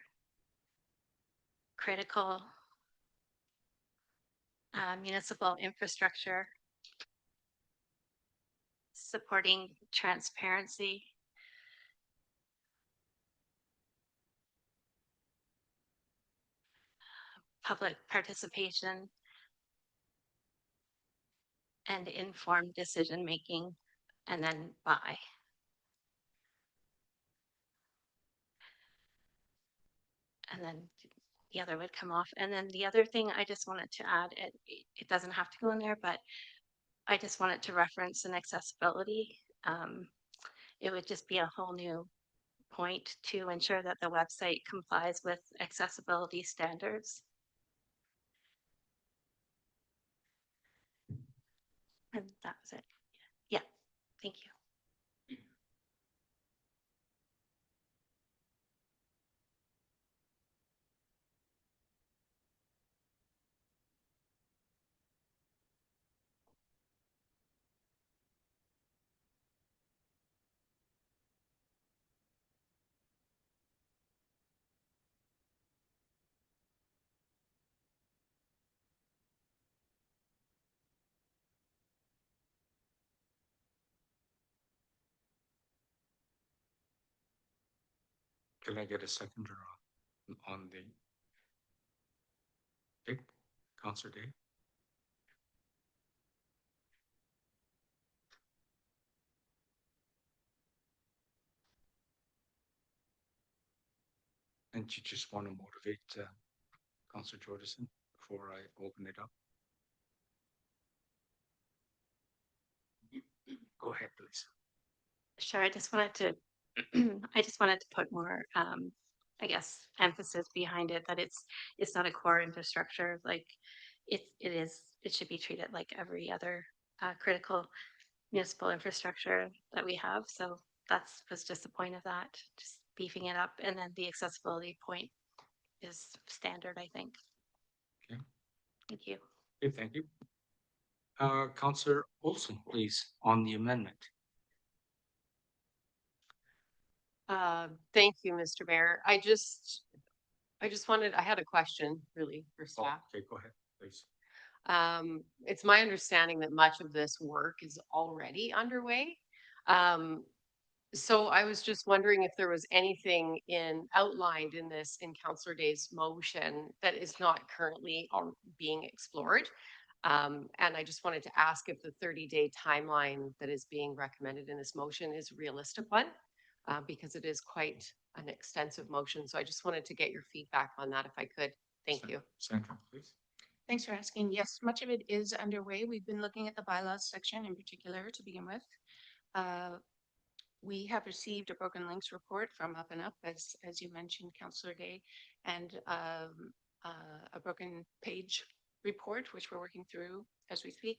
critical municipal infrastructure, supporting transparency, public participation, and informed decision making, and then by. And then the other would come off. And then the other thing I just wanted to add, it doesn't have to go in there, but I just wanted to reference an accessibility. It would just be a whole new point to ensure that the website complies with accessibility standards. And that was it. Yeah, thank you. Can I get a seconder on the Day? Councillor Day? And you just want to motivate Councillor Jordison before I open it up? Go ahead, please. Sure, I just wanted to, I just wanted to put more, I guess, emphasis behind it, that it's not a core infrastructure, like it should be treated like every other critical municipal infrastructure that we have. So was just the point of that, just beefing it up. And then the accessibility point is standard, I think. Okay. Thank you. Okay, thank you. Councillor Olson, please, on the amendment. Thank you, Mr. Mayor. I just wanted, I had a question really for Oh, staff. okay, go ahead, please. It's my understanding that much of this work is already underway. So I was just wondering if there was anything outlined in Councillor Day's motion that is not currently being explored. And I just wanted to ask if the 30-day timeline that is being recommended in this motion is a realistic one, because it is quite an extensive motion. So I just wanted to get your feedback on that if I could. Thank you. Sandra, please. Thanks for asking. Yes, much of it is underway. We've been looking at the bylaws section in particular to begin with. We have received a broken links report from Up and Up, as you mentioned, Councillor Day, and a broken page report, which we're working through as we speak.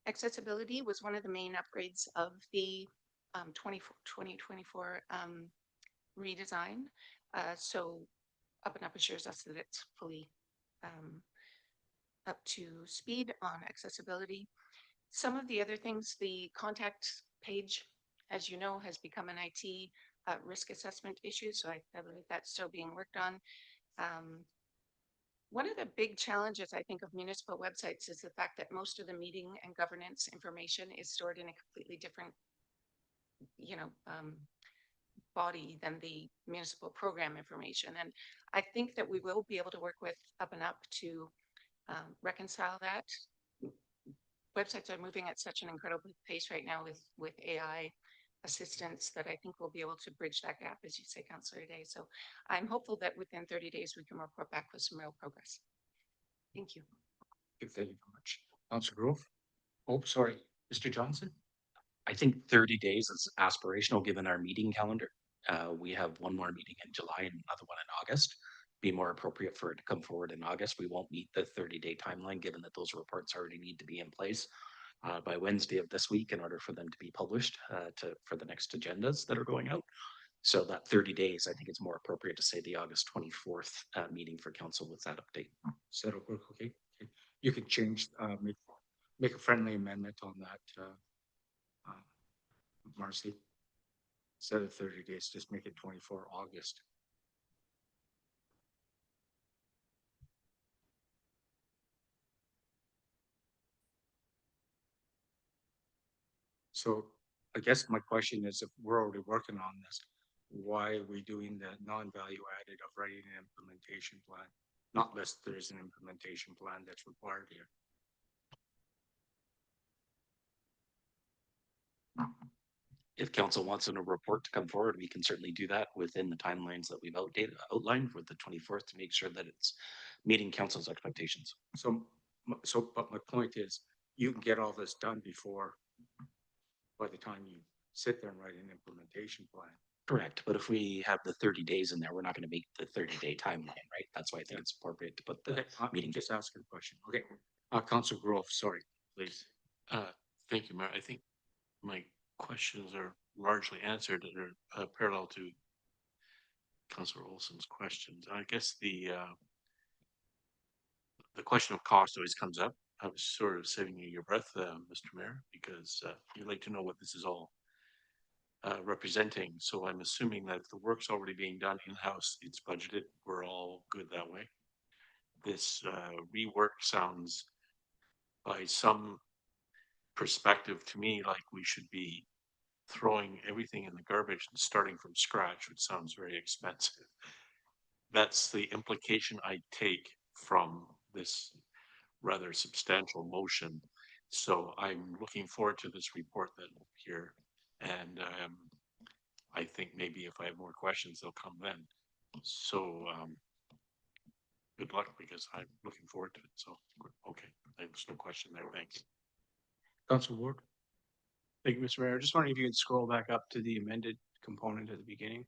Accessibility was one of the main upgrades of the 2024 redesign. So Up and Up assures us that it's fully up to speed on accessibility. Some of the other things, the contact page, as you know, has become an IT risk assessment issue. So I believe that's still being worked on. One of the big challenges, I think, of municipal websites is the fact that most of the meeting and governance information is stored in a completely different, body than the municipal program information. And I think that we will be able to work with Up and Up to reconcile that. Websites are moving at such an incredible pace right now with AI assistance that I think we'll be able to bridge that gap, as you say, Councillor Day. So I'm hopeful that within 30 days we can report back with some real progress. Thank you. Thank you very much. Councillor Grove. Oh, sorry, Mr. Johnson. I think 30 days is aspirational given our meeting calendar. We have one more meeting in July and another one in August. Be more appropriate for it to come forward in August. We won't meet the 30-day timeline given that those reports already need to be in place by Wednesday of this week in order for them to be published for the next agendas that are going out. So that 30 days, I think it's more appropriate to say the August 24th meeting for council with that update. Is that okay? You can change, make a friendly amendment on that, Marcy. Instead of 30 days, just make it 24 August. So I guess my question is, if we're already working on this, why are we doing the non-value added of writing an implementation plan? Not unless there's an implementation plan that's required here. If council wants in a report to come forward, we can certainly do that within the timelines that we've outlined for the 24th to make sure that it's meeting council's expectations. But my point is, you can get all this done before, by the time you sit there and write an implementation plan. Correct, but if we have the 30 days in there, we're not going to make the 30-day timeline, right? That's why I think it's appropriate to put the meeting. Just asking a question. Okay, Councillor Grove, sorry, please. Thank you, Mayor. I think my questions are largely answered and are parallel to Councillor Olson's questions. I guess the question of cost always comes up. I was sort of saving you your breath, Mr. Mayor, because you'd like to know what this is all representing. So I'm assuming that if the work's already being done in-house, it's budgeted, we're all good that way. This rework sounds, by some perspective to me, like we should be throwing everything in the garbage and starting from scratch, which sounds very expensive. That's the implication I take from this rather substantial motion. So I'm looking forward to this report that will appear. And I think maybe if I have more questions, they'll come then. So, good luck because I'm looking forward to it. So, okay, there's no question there. Thanks. Councillor Ward? Thank you, Mr. Mayor. Just wondering if you could scroll back up to the amended component at the beginning.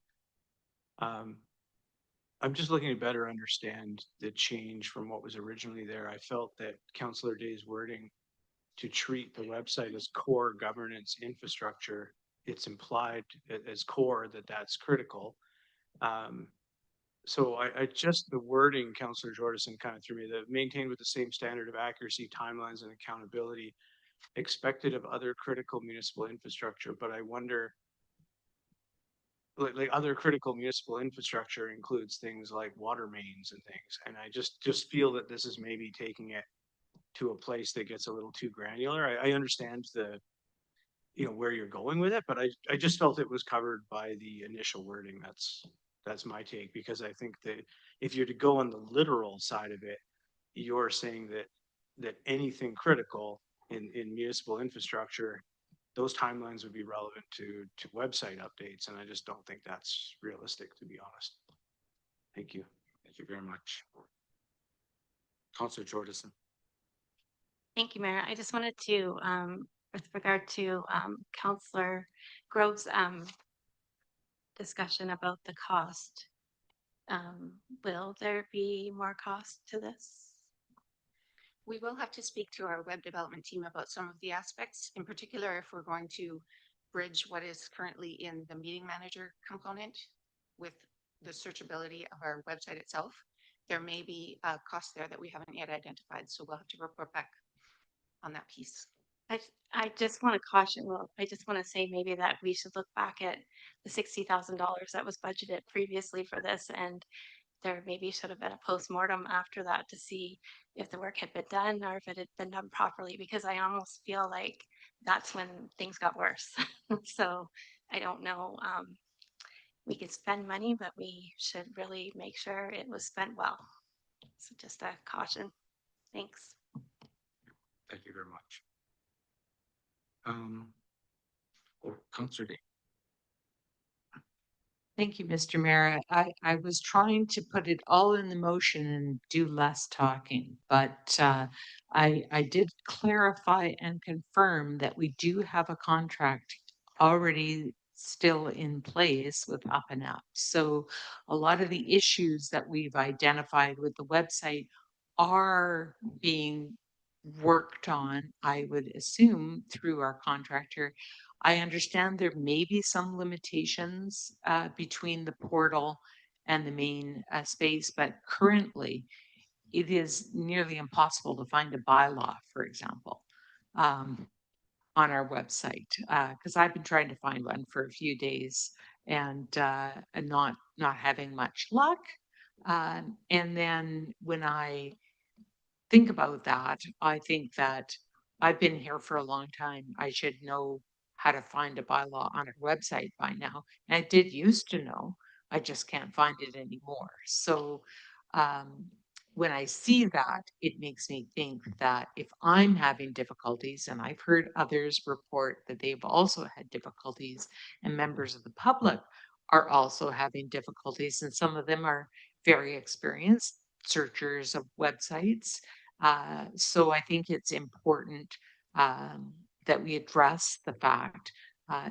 I'm just looking to better understand the change from what was originally there. I felt that Councillor Day's wording to treat the website as core governance infrastructure, it's implied as core that that's critical. So I just, the wording, Councillor Jordison kind of threw me, that maintained with the same standard of accuracy, timelines and accountability expected of other critical municipal infrastructure, but I wonder, like other critical municipal infrastructure includes things like water mains and things. And I just feel that this is maybe taking it to a place that gets a little too granular. I understand the, you know, where you're going with it, but I just felt it was covered by the initial wording. That's my take, because I think that if you're to go on the literal side of it, you're saying that anything critical in municipal infrastructure, those timelines would be relevant to website updates, and I just don't think that's realistic, to be honest. Thank you. Thank you very much. Councillor Jordison? Thank you, Mayor. I just wanted to, with regard to Councillor Grove's discussion about the cost, will there be more cost to this? We will have to speak to our web development team about some of the aspects, in particular, if we're going to bridge what is currently in the meeting manager component with the searchability of our website itself. There may be a cost there that we haven't yet identified, so we'll have to report back on that piece. I just want to caution, well, I just want to say maybe that we should look back at the $60,000 that was budgeted previously for this, and there maybe should have been a postmortem after that to see if the work had been done or if it had been done properly, because I almost feel like that's when things got worse. So I don't know. We could spend money, but we should really make sure it was spent well. So just a caution. Thanks. Thank you very much. Councillor Day? Thank you, Mr. Mayor. I was trying to put it all in the motion and do less talking, but I did clarify and confirm that we do have a contract already still in place with Up and Up. So a lot of the issues that we've identified with the website are being worked on, I would assume, through our contractor. I understand there may be some limitations between the portal and the main space, but currently it is nearly impossible to find a bylaw, for example, on our website, because I've been trying to find one for a few days and not having much luck. And then when I think about that, I think that I've been here for a long time. I should know how to find a bylaw on our website by now. And I did used to know, I just can't find it anymore. So when I see that, it makes me think that if I'm having difficulties, and I've heard others report that they've also had difficulties, and members of the public are also having difficulties, and some of them are very experienced searchers of websites. So I think it's important that we address the fact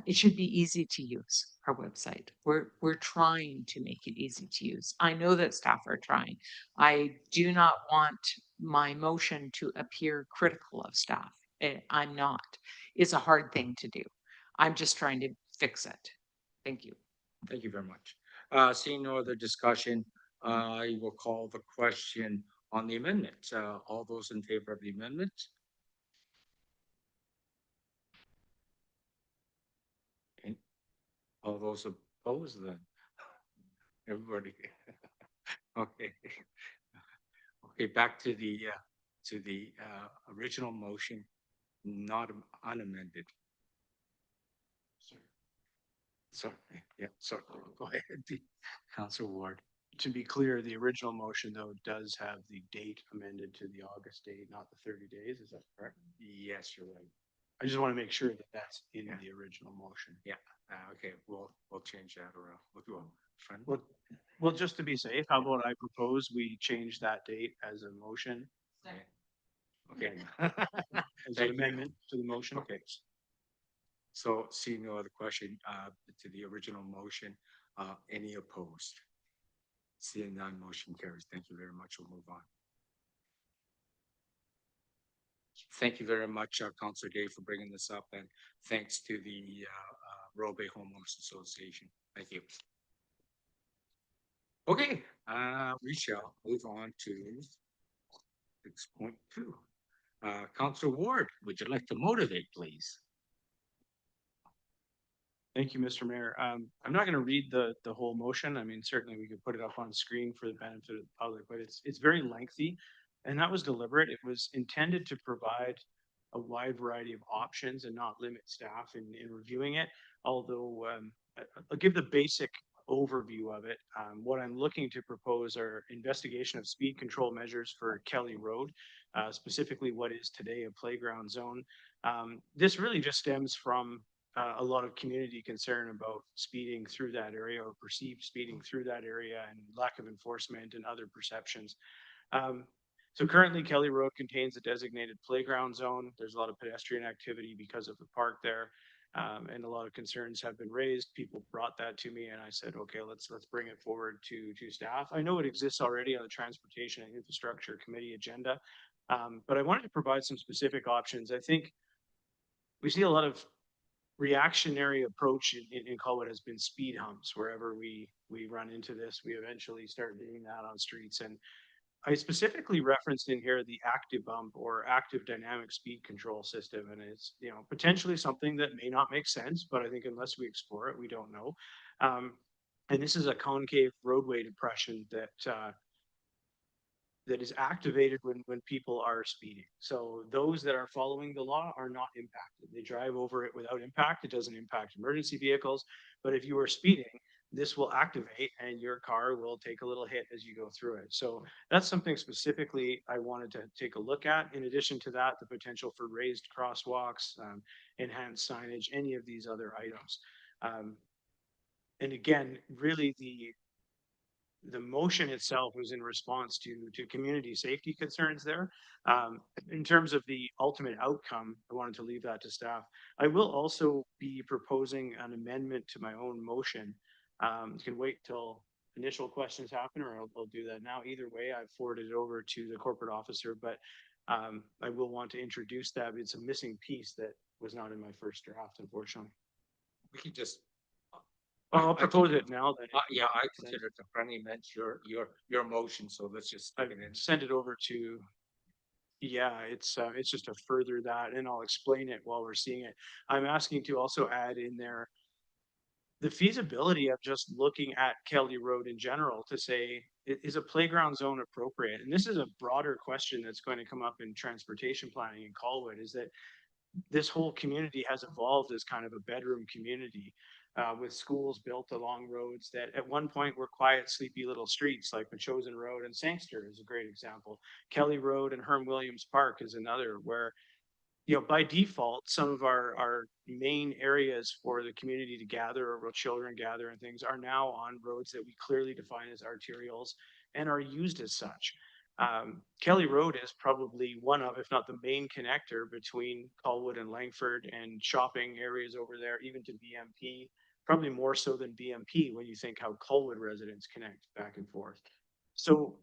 it should be easy to use our website. We're trying to make it easy to use. I know that staff are trying. I do not want my motion to appear critical of staff. I'm not. It's a hard thing to do. I'm just trying to fix it. Thank you. Thank you very much. Seeing no other discussion, I will call the question on the amendment. All those in favor of the amendment? Okay. All those opposed then? Everybody. Okay. Okay, back to the original motion, not unamended. Sorry, yeah, sorry, go ahead, Councillor Ward. To be clear, the original motion, though, does have the date amended to the August date, not the 30 days. Is that correct? Yes, you're right. I just want to make sure that that's in the original motion. Yeah. Okay, we'll change that around. We'll do a friend. Well, just to be safe, how about I propose we change that date as a motion, Okay. as Thank an you. amendment to the motion? Okay. So seeing no other question, to the original motion, any opposed? Seeing none, motion carries. Thank you very much. We'll move on. Thank you very much, Councillor Day, for bringing this up, and thanks to the Rural Bay Homeowners Association. Thank you. Okay, we shall move on to 6.2. Councillor Ward, would you like to motivate, please? Thank you, Mr. Mayor. I'm not going to read the whole motion. I mean, certainly we could put it up on screen for the benefit of the public, but it's very lengthy, and that was deliberate. It was intended to provide a wide variety of options and not limit staff in reviewing it. Although I'll give the basic overview of it. What I'm looking to propose are investigation of speed control measures for Kelly Road, specifically what is today a playground zone. This really just stems from a lot of community concern about speeding through that area or perceived speeding through that area and lack of enforcement and other perceptions. So currently Kelly Road contains a designated playground zone. There's a lot of pedestrian activity because of the park there. And a lot of concerns have been raised. People brought that to me and I said, okay, let's bring it forward to staff. I know it exists already on the Transportation and Infrastructure Committee agenda, but I wanted to provide some specific options. I think we see a lot of reactionary approach in Colwood has been speed humps. Wherever we run into this, we eventually start doing that on streets. And I specifically referenced in here the active bump or active dynamic speed control system. And it's, you know, potentially something that may not make sense, but I think unless we explore it, we don't know. And this is a concave roadway depression that is activated when people are speeding. So those that are following the law are not impacted. They drive over it without impact. It doesn't impact emergency vehicles. But if you are speeding, this will activate and your car will take a little hit as you go through it. So that's something specifically I wanted to take a look at. In addition to that, the potential for raised crosswalks, enhanced signage, any of these other items. And again, really the motion itself was in response to community safety concerns there. In terms of the ultimate outcome, I wanted to leave that to staff. I will also be proposing an amendment to my own motion. You can wait till initial questions happen, or I'll do that now. Either way, I've forwarded it over to the corporate officer, but I will want to introduce that. It's a missing piece that was not in my first draft, unfortunately. We can just. I'll propose it now. Then yeah, I consider it a friendly amendment, your motion. So let's just send it over to. Yeah, it's just to further that, and I'll explain it while we're seeing it. I'm asking to also add in there the feasibility of just looking at Kelly Road in general to say, is a playground zone appropriate? And this is a broader question that's going to come up in transportation planning in Colwood, is that this whole community has evolved as kind of a bedroom community. With schools built along roads that at one point were quiet, sleepy little streets like Machosen Road and Sangster is a great example. Kelly Road and Herm Williams Park is another where, you know, by default, some of our main areas for the community to gather or where children gather and things are now on roads that we clearly define as arterials and are used as such. Kelly Road is probably one of, if not the main connector between Colwood and Langford and shopping areas over there, even to BMP, probably more so than BMP when you think how Colwood residents connect back and forth. So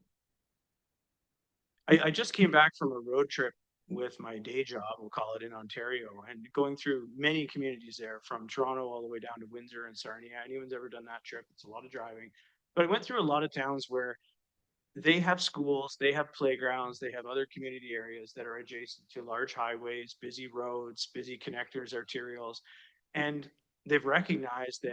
I just came back from a road trip with my day job, we'll call it, in Ontario, and going through many communities there from Toronto all the way down to Windsor and Sarnia. Anyone's ever done that trip? It's a lot of driving. But I went through a lot of towns where they have schools, they have playgrounds, they have other community areas that are adjacent to large highways, busy roads, busy connectors, arterials, and they've recognized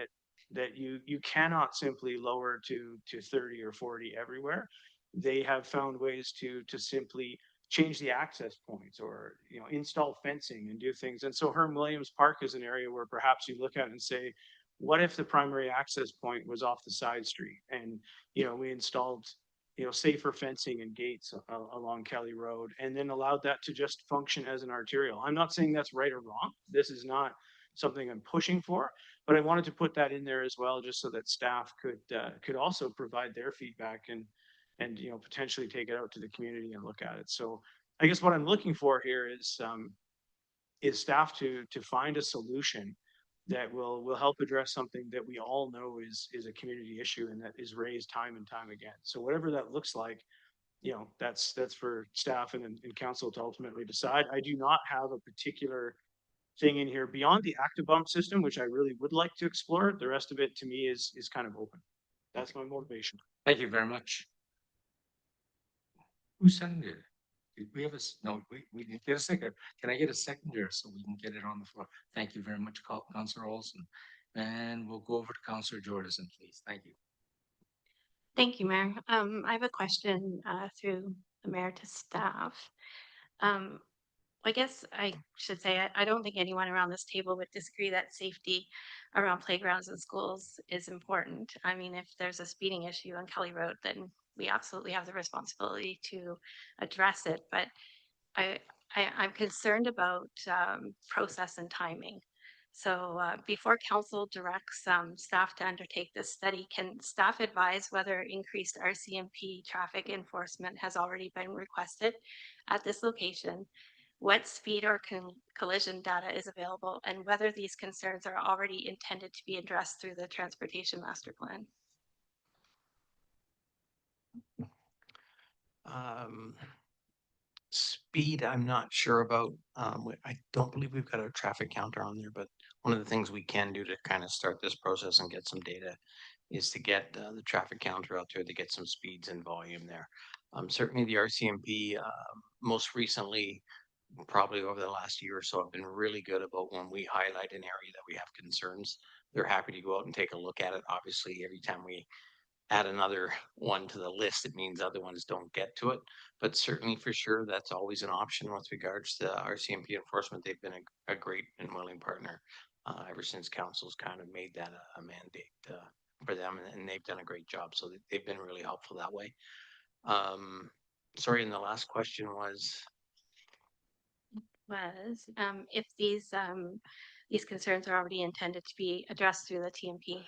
that you cannot simply lower to 30 or 40 everywhere. They have found ways to simply change the access points or, you know, install fencing and do things. And so Herm Williams Park is an area where perhaps you look at and say, what if the primary access point was off the side street? And, you know, we installed, you know, safer fencing and gates along Kelly Road, and then allowed that to just function as an arterial. I'm not saying that's right or wrong. This is not something I'm pushing for, But I wanted to put that in there as well, just so that staff could also provide their feedback and you know, potentially take it out to the community and look at it. So I guess what I'm looking for here is staff to find a solution that will help address something that we all know is a community issue and that is raised time and time again. So whatever that looks like, you know, that's for staff and council to ultimately decide. I do not have a particular thing in here beyond the active bump system, which I really would like to explore. The rest of it to me is kind of open. That's my motivation. Thank you very much. Who seconded it? Did we have no, we didn't get a second. Can I get a seconder so we can get it on the floor? Thank you very much, Councillor Olson. And we'll go over to Councillor Jordison, please. Thank you. Thank you, Mayor. I have a question through the mayor to staff. I guess I should say I don't think anyone around this table would disagree that safety around playgrounds and schools is important. I mean, if there's a speeding issue on Kelly Road, then we absolutely have the responsibility to address it. But I'm concerned about process and timing. So before council directs staff to undertake this study, can staff advise whether increased RCMP traffic enforcement has already been requested at this location, what speed or collision data is available, and whether these concerns are already intended to be addressed through the transportation master plan? Speed, I'm not sure about. I don't believe we've got a traffic counter on there, but one of the things we can do to kind of start this process and get some data is to get the traffic counter out there to get some speeds and volume there. Certainly the RCMP most recently, probably over the last year or so, have been really good about when we highlight an area that we have concerns. They're happy to go out and take a look at it. Obviously, every time we add another one to the list, it means other ones don't get to it. But certainly for sure, that's always an option with regards to RCMP enforcement. They've been a great and willing partner ever since council's kind of made that a mandate for them, and they've done a great job. So they've been really helpful that way. Sorry, and the last question was? If these concerns are already intended to be addressed through the TMP.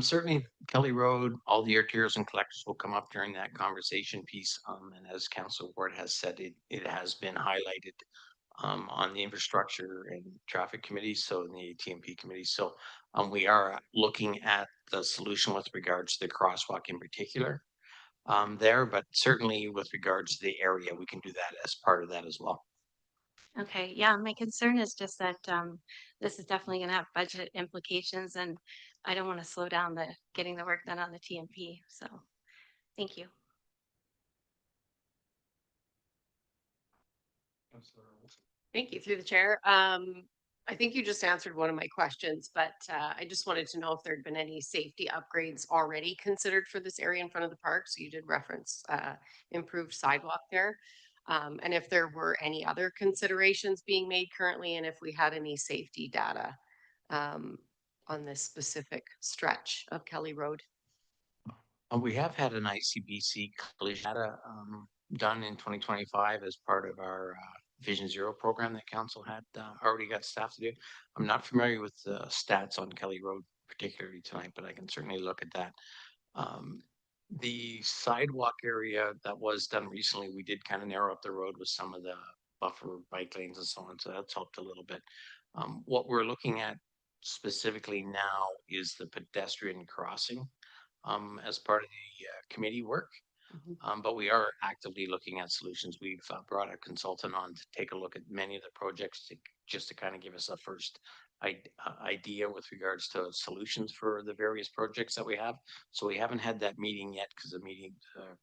Certainly Kelly Road, all the arterials and collectors will come up during that conversation piece. And as Councillor Ward has said, it has been highlighted on the infrastructure and traffic committees, so in the TMP committee. So we are looking at the solution with regards to the crosswalk in particular there, but certainly with regards to the area, we can do that as part of that as well. Okay, yeah, my concern is just that this is definitely going to have budget implications, and I don't want to slow down getting the work done on the TMP. So, thank you. Thank you, through the chair. I think you just answered one of my questions, but I just wanted to know if there had been any safety upgrades already considered for this area in front of the park. So you did reference improved sidewalk there. And if there were any other considerations being made currently, and if we had any safety data on this specific stretch of Kelly Road. We have had an ICBC collision data done in 2025 as part of our Vision Zero program that council had already got staff to do. I'm not familiar with the stats on Kelly Road particularly tonight, but I can certainly look at that. The sidewalk area that was done recently, we did kind of narrow up the road with some of the buffer bike lanes and so on, so that's helped a little bit. What we're looking at specifically now is the pedestrian crossing as part of the committee work. But we are actively looking at solutions. We've brought a consultant on to take a look at many of the projects just to kind of give us a first idea with regards to solutions for the various projects that we have. So we haven't had that meeting yet because the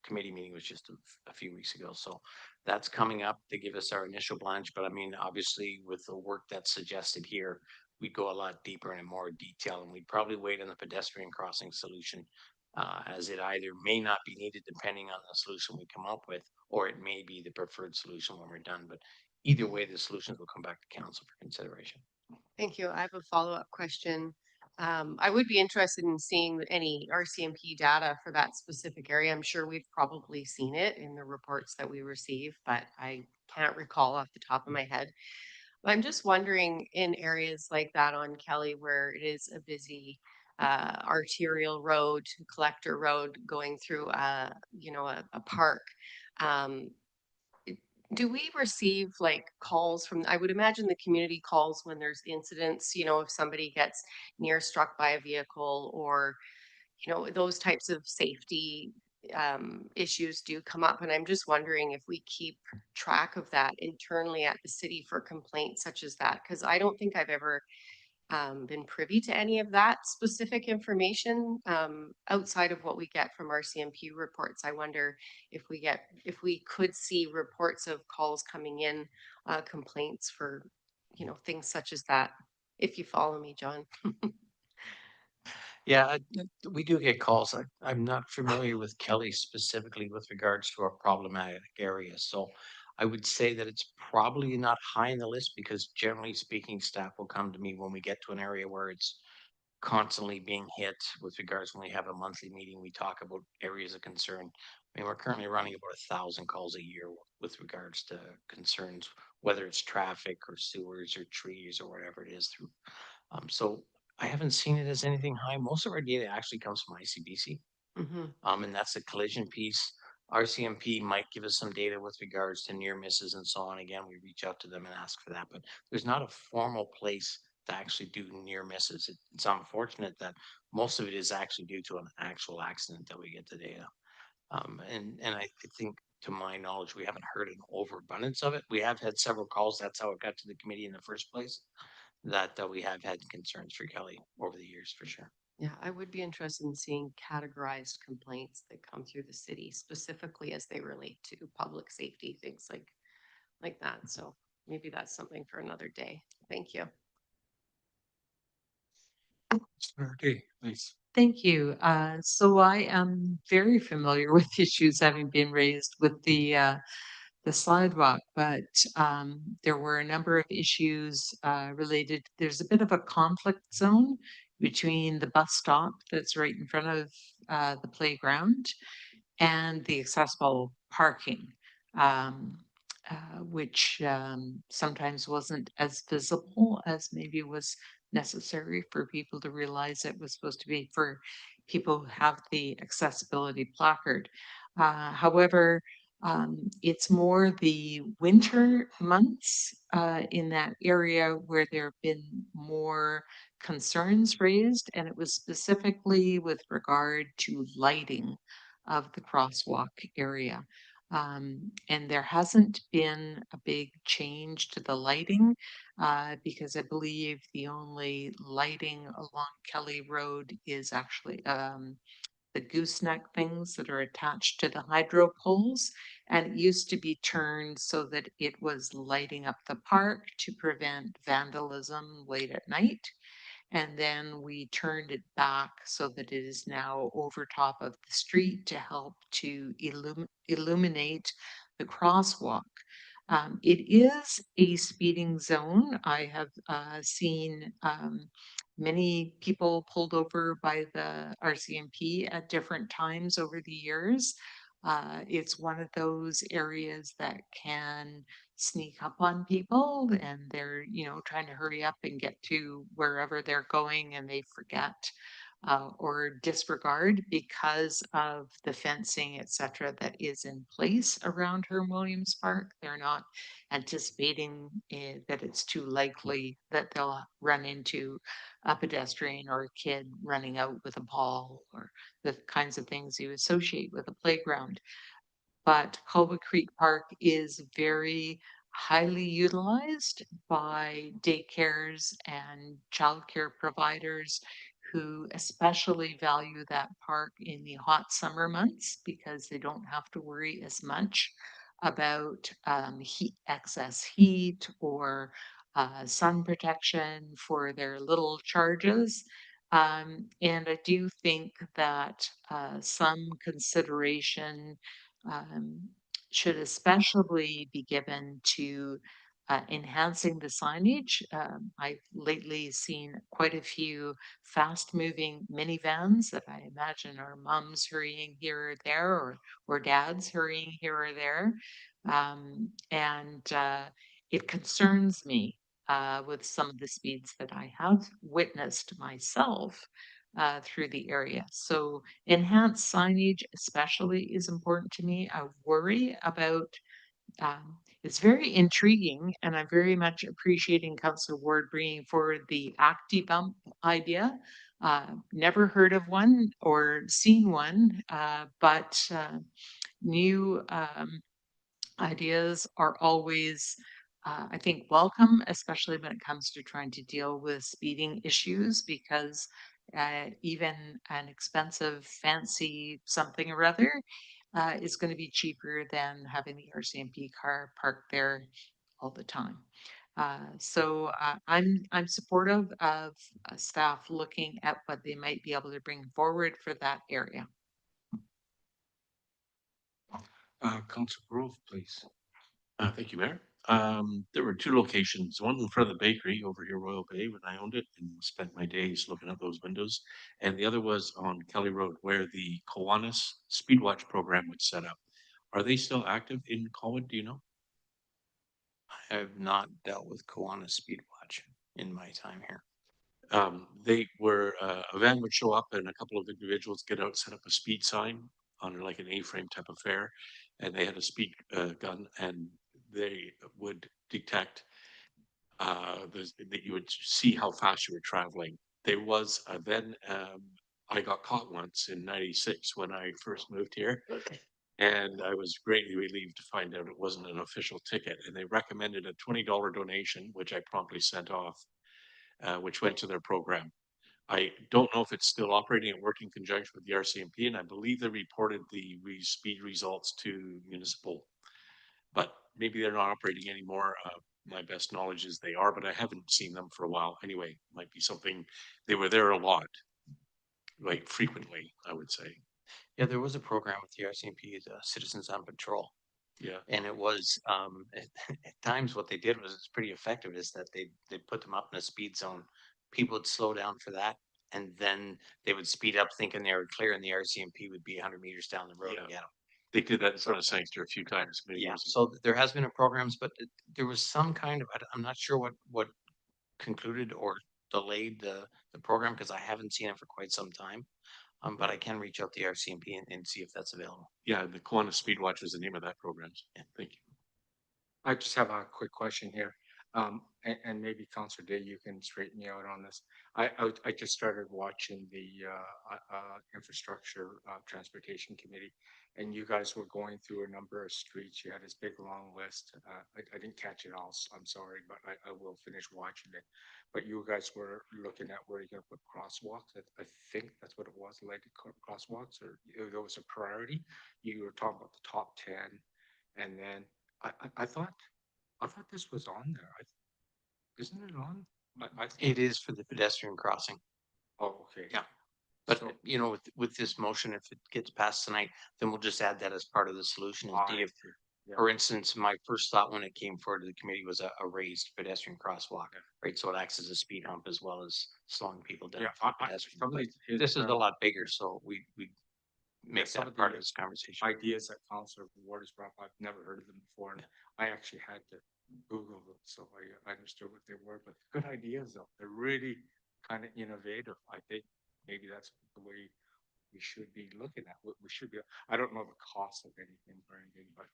committee meeting was just a few weeks ago. So that's coming up to give us our initial blanch. But I mean, obviously with the work that's suggested here, we'd go a lot deeper and in more detail, and we'd probably wait on the pedestrian crossing solution as it either may not be needed depending on the solution we come up with, or it may be the preferred solution when we're done. But either way, the solutions will come back to council for consideration. Thank you. I have a follow-up question. I would be interested in seeing any RCMP data for that specific area. I'm sure we've probably seen it in the reports that we receive, but I can't recall off the top of my head. I'm just wondering in areas like that on Kelly where it is a busy arterial road, collector road going through a park. Um, do we receive like calls from, I would imagine the community calls when there's incidents, if somebody gets near struck by a vehicle or, those types of safety issues do come up. And I'm just wondering if we keep track of that internally at the city for complaints such as that, because I don't think I've ever been privy to any of that specific information outside of what we get from our CMP reports. I wonder if we could see reports of calls coming in, complaints for, things such as that. If you follow me, John. Yeah, we do get calls. I'm not familiar with Kelly specifically with regards to a problematic area. So I would say that it's probably not high in the list because generally speaking, staff will come to me when we get to an area where it's constantly being hit with regards when we have a monthly meeting, we talk about areas of concern. I mean, we're currently running about 1,000 calls a year with regards to concerns, whether it's traffic or sewers or trees or whatever it is through. So I haven't seen it as anything high. Most of our data actually comes from ICBC. Mm-hmm. And that's the collision piece. RCMP might give us some data with regards to near misses and so on. Again, we reach out to them and ask for that, but there's not a formal place to actually do near misses. It's unfortunate that most of it is actually due to an actual accident that we get the data. And I think, to my knowledge, we haven't heard an overabundance of it. We have had several calls. That's how it got to the committee in the first place. That we have had concerns for Kelly over the years, for sure. Yeah, I would be interested in seeing categorized complaints that come through the city, specifically as they relate to public safety, things like that. So maybe that's something for another day. Thank you. Okay, thanks. Thank you. So I am very familiar with issues having been raised with the sidewalk, but there were a number of issues related. There's a bit of a conflict zone between the bus stop that's right in front of the playground and the accessible parking, which sometimes wasn't as visible as maybe was necessary for people to realize it was supposed to be for people who have the accessibility placard. However, it's more the winter months in that area where there have been more concerns raised, and it was specifically with regard to lighting of the crosswalk area. And there hasn't been a big change to the lighting because I believe the only lighting along Kelly Road is actually the gooseneck things that are attached to the hydro poles. And it used to be turned so that it was lighting up the park to prevent vandalism late at night. And then we turned it back so that it is now over top of the street to help to illuminate the crosswalk. It is a speeding zone. I have seen many people pulled over by the RCMP at different times over the years. It's one of those areas that can sneak up on people and they're, trying to hurry up and get to wherever they're going and they forget or disregard because of the fencing, etc., that is in place around Herm Williams Park. They're not anticipating that it's too likely that they'll run into a pedestrian or a kid running out with a ball or the kinds of things you associate with a playground. But Colwood Creek Park is very highly utilized by daycares and childcare providers who especially value that park in the hot summer months because they don't have to worry as much about excess heat or sun protection for their little charges. And I do think that some consideration um, should especially be given to enhancing the signage. I've lately seen quite a few fast moving minivans that I imagine are moms hurrying here or there or dads hurrying here or there. And it concerns me with some of the speeds that I have witnessed myself through the area. So enhanced signage especially is important to me. I worry about it's very intriguing, and I'm very much appreciating Councillor Ward bringing forward the ActiBump idea. Never heard of one or seen one, but new ideas are always, I think, welcome, especially when it comes to trying to deal with speeding issues, because even an expensive, fancy something or other is going to be cheaper than having the RCMP car parked there all the time. I'm supportive of staff looking at what they might be able to bring forward for that area. Councillor Grove, please. Thank you, Mayor. There were two locations, one in front of the bakery over here, Royal Bay, when I owned it and spent my days looking at those windows. And the other was on Kelly Road, where the Kiwanis Speedwatch program was set up. Are they still active in Colwood? Do you know? I have not dealt with Kiwanis Speedwatch in my time here. They were, a van would show up and a couple of individuals get out, set up a speed sign on like an A-frame type of fare. And they had a speed gun, and they would detect that you would see how fast you were traveling. There was then I got caught once in '96 when I first moved here. Okay. And I was greatly relieved to find out it wasn't an official ticket. And they recommended a $20 donation, which I promptly sent off, which went to their program. I don't know if it's still operating and working in conjunction with the RCMP, and I believe they reported the speed results to municipal, but maybe they're not operating anymore. My best knowledge is they are, but I haven't seen them for a while. Anyway, might be something, they were there a lot, like frequently, I would say. Yeah, there was a program with the RCMP, Citizens on Patrol. Yeah. And it was, at times what they did was, it's pretty effective, is that they put them up in a speed zone. People would slow down for that, and then they would speed up thinking they were clear, and the RCMP would be 100 meters down the road and get them. They did that in front of Sanctuary a few times. Yeah, so there has been a programs, but there was some kind of, I'm not sure what concluded or delayed the program, because I haven't seen it for quite some time. But I can reach out to the RCMP and see if that's available. Yeah, the Kiwanis Speedwatch is the name of that program. Yeah, thank you. I just have a quick question here. And maybe Councillor Day, you can straighten me out on this. I just started watching the Infrastructure Transportation Committee, and you guys were going through a number of streets. You had this big long list. I didn't catch it all, so I'm sorry, but I will finish watching it. But you guys were looking at where you're going to put crosswalks. I think that's what it was, lighted crosswalks, or there was a priority. You were talking about the top 10, and then I thought this was on there. Isn't it on? It is for the pedestrian crossing. Oh, okay. Yeah. But So- you know, with this motion, if it gets passed tonight, then we'll just add that as part of the solution. Yeah. For instance, my first thought when it came forward to the committee was a raised pedestrian crosswalk, right? So it acts as a speed hump as well as slowing people down. Yeah, for pedestrians. But this is a lot bigger, so we make some that of part the of this conversation. ideas that Councillor Ward has brought up, I've never heard of them before. And I actually had to Google them, so I understood what they were. But good ideas, though. They're really kind of innovative. I think maybe that's the way we should be looking at. We should be. I don't know the cost of anything or anything, but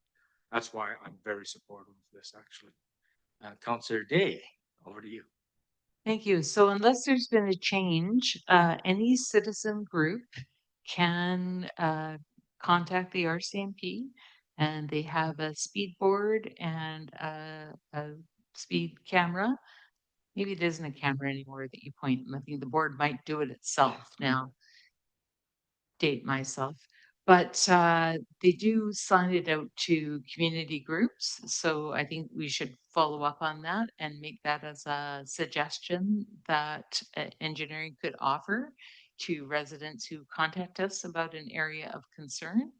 that's why I'm very supportive of this. Actually, Councillor Day, over to you. Thank you. So unless there's been a change, any citizen group can contact the RCMP, and they have a speed board and a speed camera. Maybe it isn't a camera anymore that you point. I think the board might do it itself now. Date myself. But they do sign it out to community groups. So I think we should follow up on that and make that as a suggestion that engineering could offer to residents who contact us about an area of concern.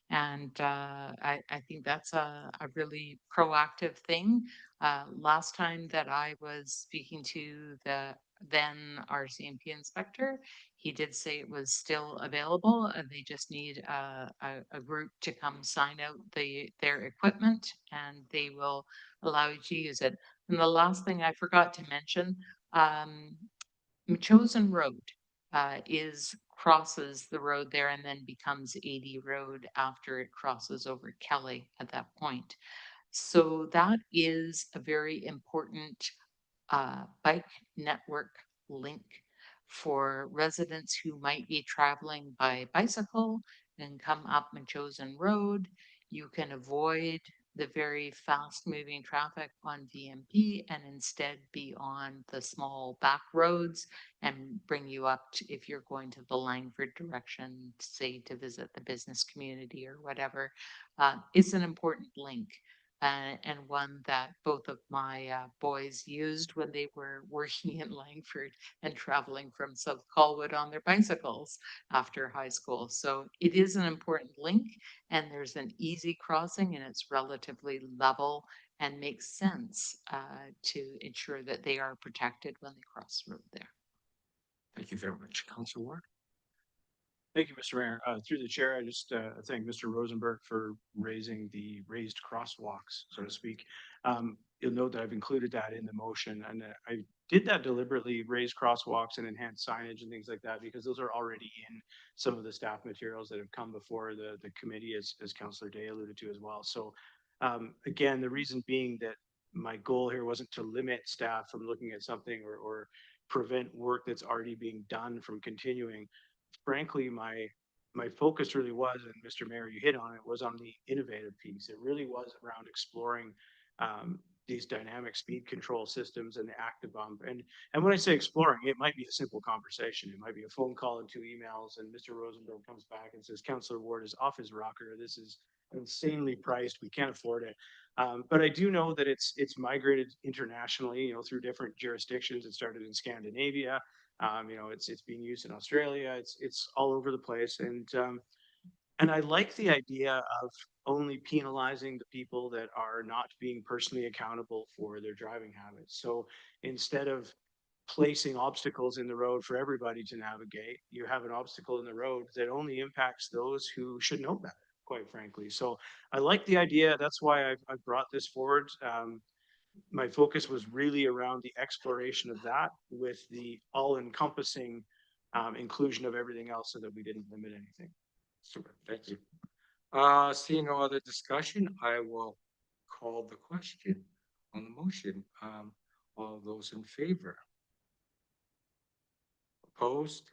And I think that's a really proactive thing. Last time that I was speaking to the then RCMP inspector, he did say it was still available, and they just need a group to come sign out their equipment, and they will allow you to use it. And the last thing I forgot to mention, Chosen Road crosses the road there and then becomes 80 Road after it crosses over Kelly at that point. So that is a very important bike network link for residents who might be traveling by bicycle and come up Chosen Road. You can avoid the very fast moving traffic on VMP and instead be on the small back roads and bring you up to, if you're going to the Langford direction, say to visit the business community or whatever. It's an important link. And one that both of my boys used when they were working in Langford and traveling from South Colwood on their bicycles after high school. So it is an important link, and there's an easy crossing, and it's relatively level and makes sense to ensure that they are protected when they cross the road there. Thank you very much, Councillor Ward. Thank you, Mr. Mayor. Through the chair, I just thank Mr. Rosenberg for raising the raised crosswalks, so to speak. You'll note that I've included that in the motion, and I did that deliberately, raise crosswalks and enhance signage and things like that, because those are already in some of the staff materials that have come before the committee, as Councillor Day alluded to as well. So again, the reason being that my goal here wasn't to limit staff from looking at something or prevent work that's already being done from continuing. Frankly, my focus really was, and Mr. Mayor, you hit on it, was on the innovative piece. It really was around exploring these dynamic speed control systems and the active bump. And when I say exploring, it might be a simple conversation. It might be a phone call and 2 emails, and Mr. Rosenberg comes back and says, Councillor Ward is off his rocker. This is insanely priced. We can't afford it. But I do know that it's migrated internationally, you know, through different jurisdictions. It started in Scandinavia. You know, it's being used in Australia. It's all over the place, and I like the idea of only penalizing the people that are not being personally accountable for their driving habits. So instead of placing obstacles in the road for everybody to navigate, you have an obstacle in the road that only impacts those who should know better, quite frankly. So I like the idea. That's why I've brought this forward. My focus was really around the exploration of that with the all-encompassing inclusion of everything else so that we didn't limit anything. Super, thank you. Seeing no other discussion, I will call the question on the motion. All those in favor? Opposed?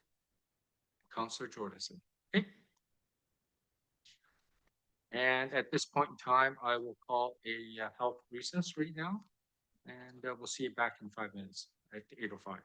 Councillor Jordison. Okay. And at this point in time, I will call a health recess right now, and we'll see you back in 5 minutes at 8:05.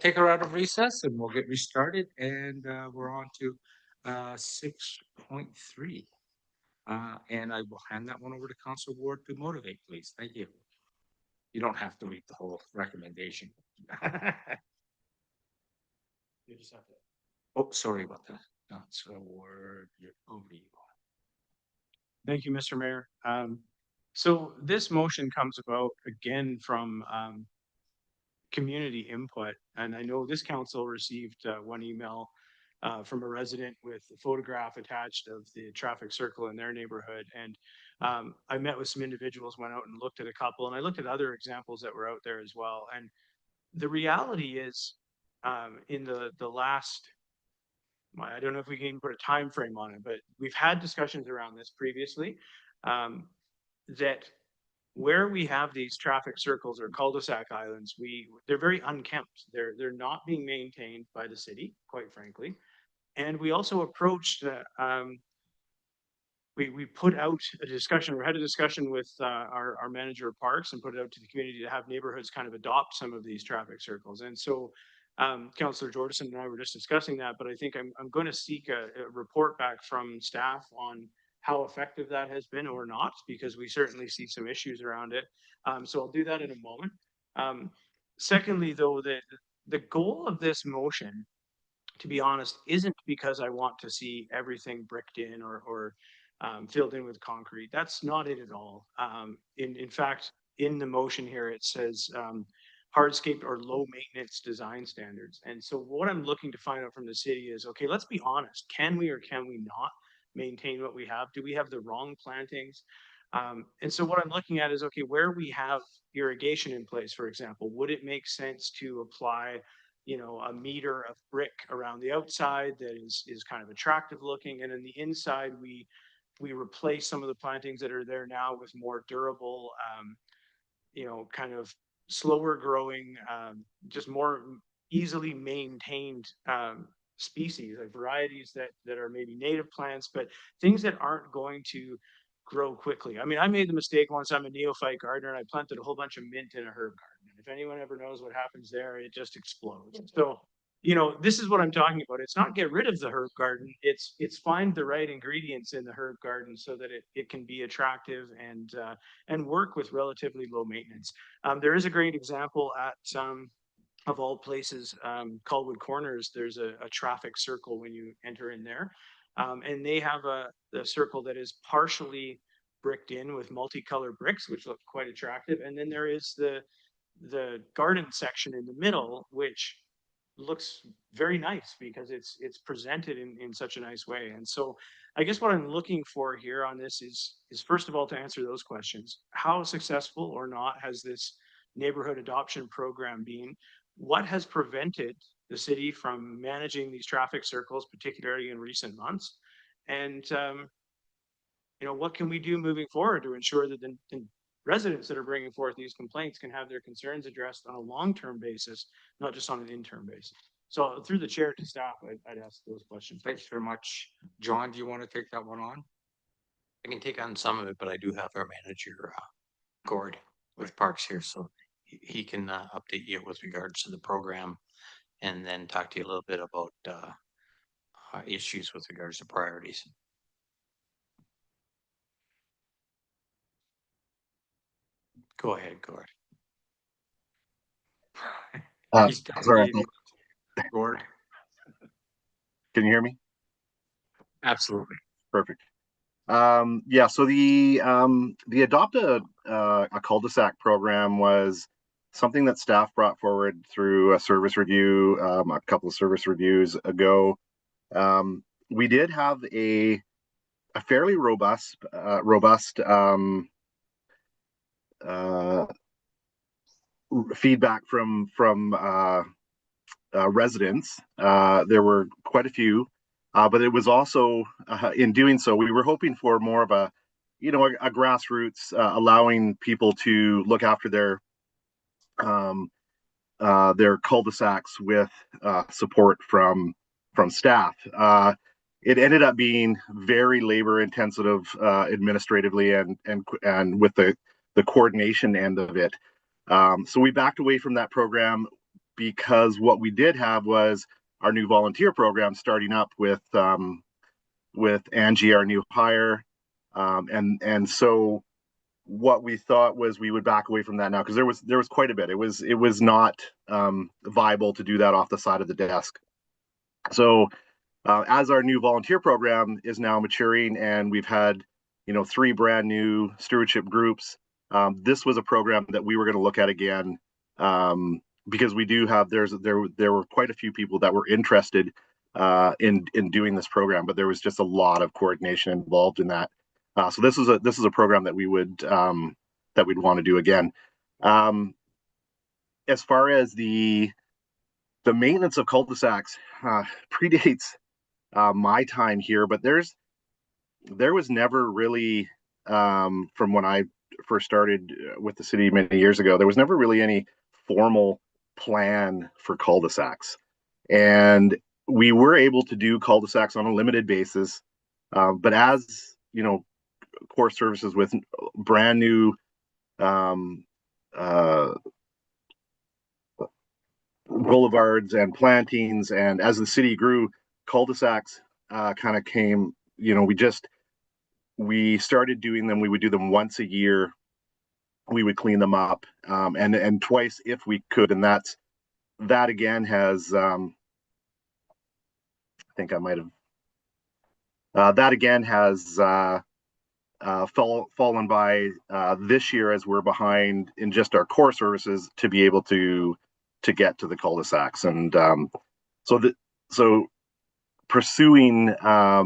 take her out of recess and we'll get restarted, and we're on to 6.3. And I will hand that one over to Councillor Ward to motivate, please. Thank you. You don't have to read the whole recommendation. You just have to. Oh, sorry about that. Councillor Ward, you're over to you. Thank you, Mr. Mayor. So this motion comes about again from community input. And I know this council received one email from a resident with a photograph attached of the traffic circle in their neighborhood. And I met with some individuals, went out and looked at a couple, and I looked at other examples that were out there as well. And the reality is in the last, I don't know if we can put a time frame on it, but we've had discussions around this previously, that where we have these traffic circles or cul-de-sac islands, they're very unkempt. They're not being maintained by the city, quite frankly. And we also approached, we put out a discussion, or had a discussion with our manager of parks and put it out to the community to have neighborhoods kind of adopt some of these traffic circles. And so Councillor Jordison and I were just discussing that, but I think I'm going to seek a report back from staff on how effective that has been or not, because we certainly see some issues around it. So I'll do that in a moment. Secondly, though, the goal of this motion, to be honest, isn't because I want to see everything bricked in or filled in with concrete. That's not it at all. In fact, in the motion here, it says hardscape or low maintenance design standards. And so what I'm looking to find out from the city is, okay, let's be honest. Can we or can we not maintain what we have? Do we have the wrong plantings? And so what I'm looking at is, okay, where we have irrigation in place, for example, would it make sense to apply, a meter of brick around the outside that is kind of attractive looking, and in the inside we replace some of the plantings that are there now with more durable, kind of slower growing, just more easily maintained species, like varieties that are maybe native plants, but things that aren't going to grow quickly. I mean, I made the mistake once. I'm a neophyte gardener, and I planted a whole bunch of mint in a herb garden. And if anyone ever knows what happens there, it just explodes. So, this is what I'm talking about. It's not get rid of the herb garden. It's find the right ingredients in the herb garden so that it can be attractive and work with relatively low maintenance. There is a great example at of all places, Colwood Corners. There's a traffic circle when you enter in there. And they have the circle that is partially bricked in with multicolored bricks, which look quite attractive. And then there is the garden section in the middle, which looks very nice because it's presented in such a nice way. And so I guess what I'm looking for here on this is first of all, to answer those questions. How successful or not has this neighborhood adoption program been? What has prevented the city from managing these traffic circles, particularly in recent months? And, what can we do moving forward to ensure that the residents that are bringing forth these complaints can have their concerns addressed on a long-term basis, not just on an interim basis? So through the chair to staff, I'd ask those questions. Thanks very much. John, do you want to take that one on? I can take on some of it, but I do have our manager, Gord, with Parks here, so he can update you with regards to the program, and then talk to you a little bit about issues with regards to priorities. Go ahead, Gord. Sorry. Gord. Can you hear me? Absolutely. Perfect. Yeah, so the Adopt a Cul-de-Sac program was something that staff brought forward through a service review, a couple of service reviews ago. We did have a fairly robust feedback from residents. There were quite a few, but it was also in doing so, we were hoping for more of a grassroots, allowing people to look after their cul-de-sacs with support from staff. It ended up being very labor intensive administratively and with the coordination end of it. So we backed away from that program. because what we did have was our new volunteer program starting up with Angie, our new hire. And so what we thought was we would back away from that now because there was quite a bit. It was not viable to do that off the side of the desk. So as our new volunteer program is now maturing and we've had 3 brand new stewardship groups, this was a program that we were going to look at again, because we do have there were quite a few people that were interested in doing this program, but there was just a lot of coordination involved in that. So this is a program that we'd want to do again. As far as the maintenance of cul-de-sacs predates my time here, but there was never really, from when I first started with the city many years ago, there was never really any formal plan for cul-de-sacs. And we were able to do cul-de-sacs on a limited basis. But as, core services with brand new boulevards and plantings, and as the city grew, cul-de-sacs kind of came, we started doing them. We would do them once a year. We would clean them up, and twice if we could. And that again has, I think I might have, that again has fallen by this year, as we're behind in just our core services to be able to get to the cul-de-sacs. And so pursuing a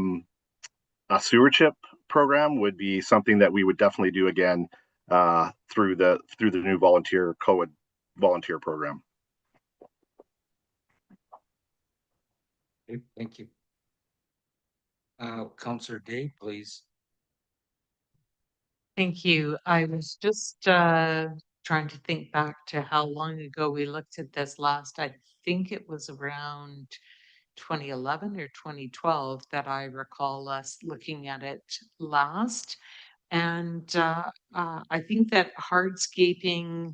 stewardship program would be something that we would definitely do again through the new Colwood volunteer program. Okay, thank you. Councillor Day, please. Thank you. I was just trying to think back to how long ago we looked at this last. I think it was around 2011 or 2012 that I recall us looking at it last. And I think that hardscaping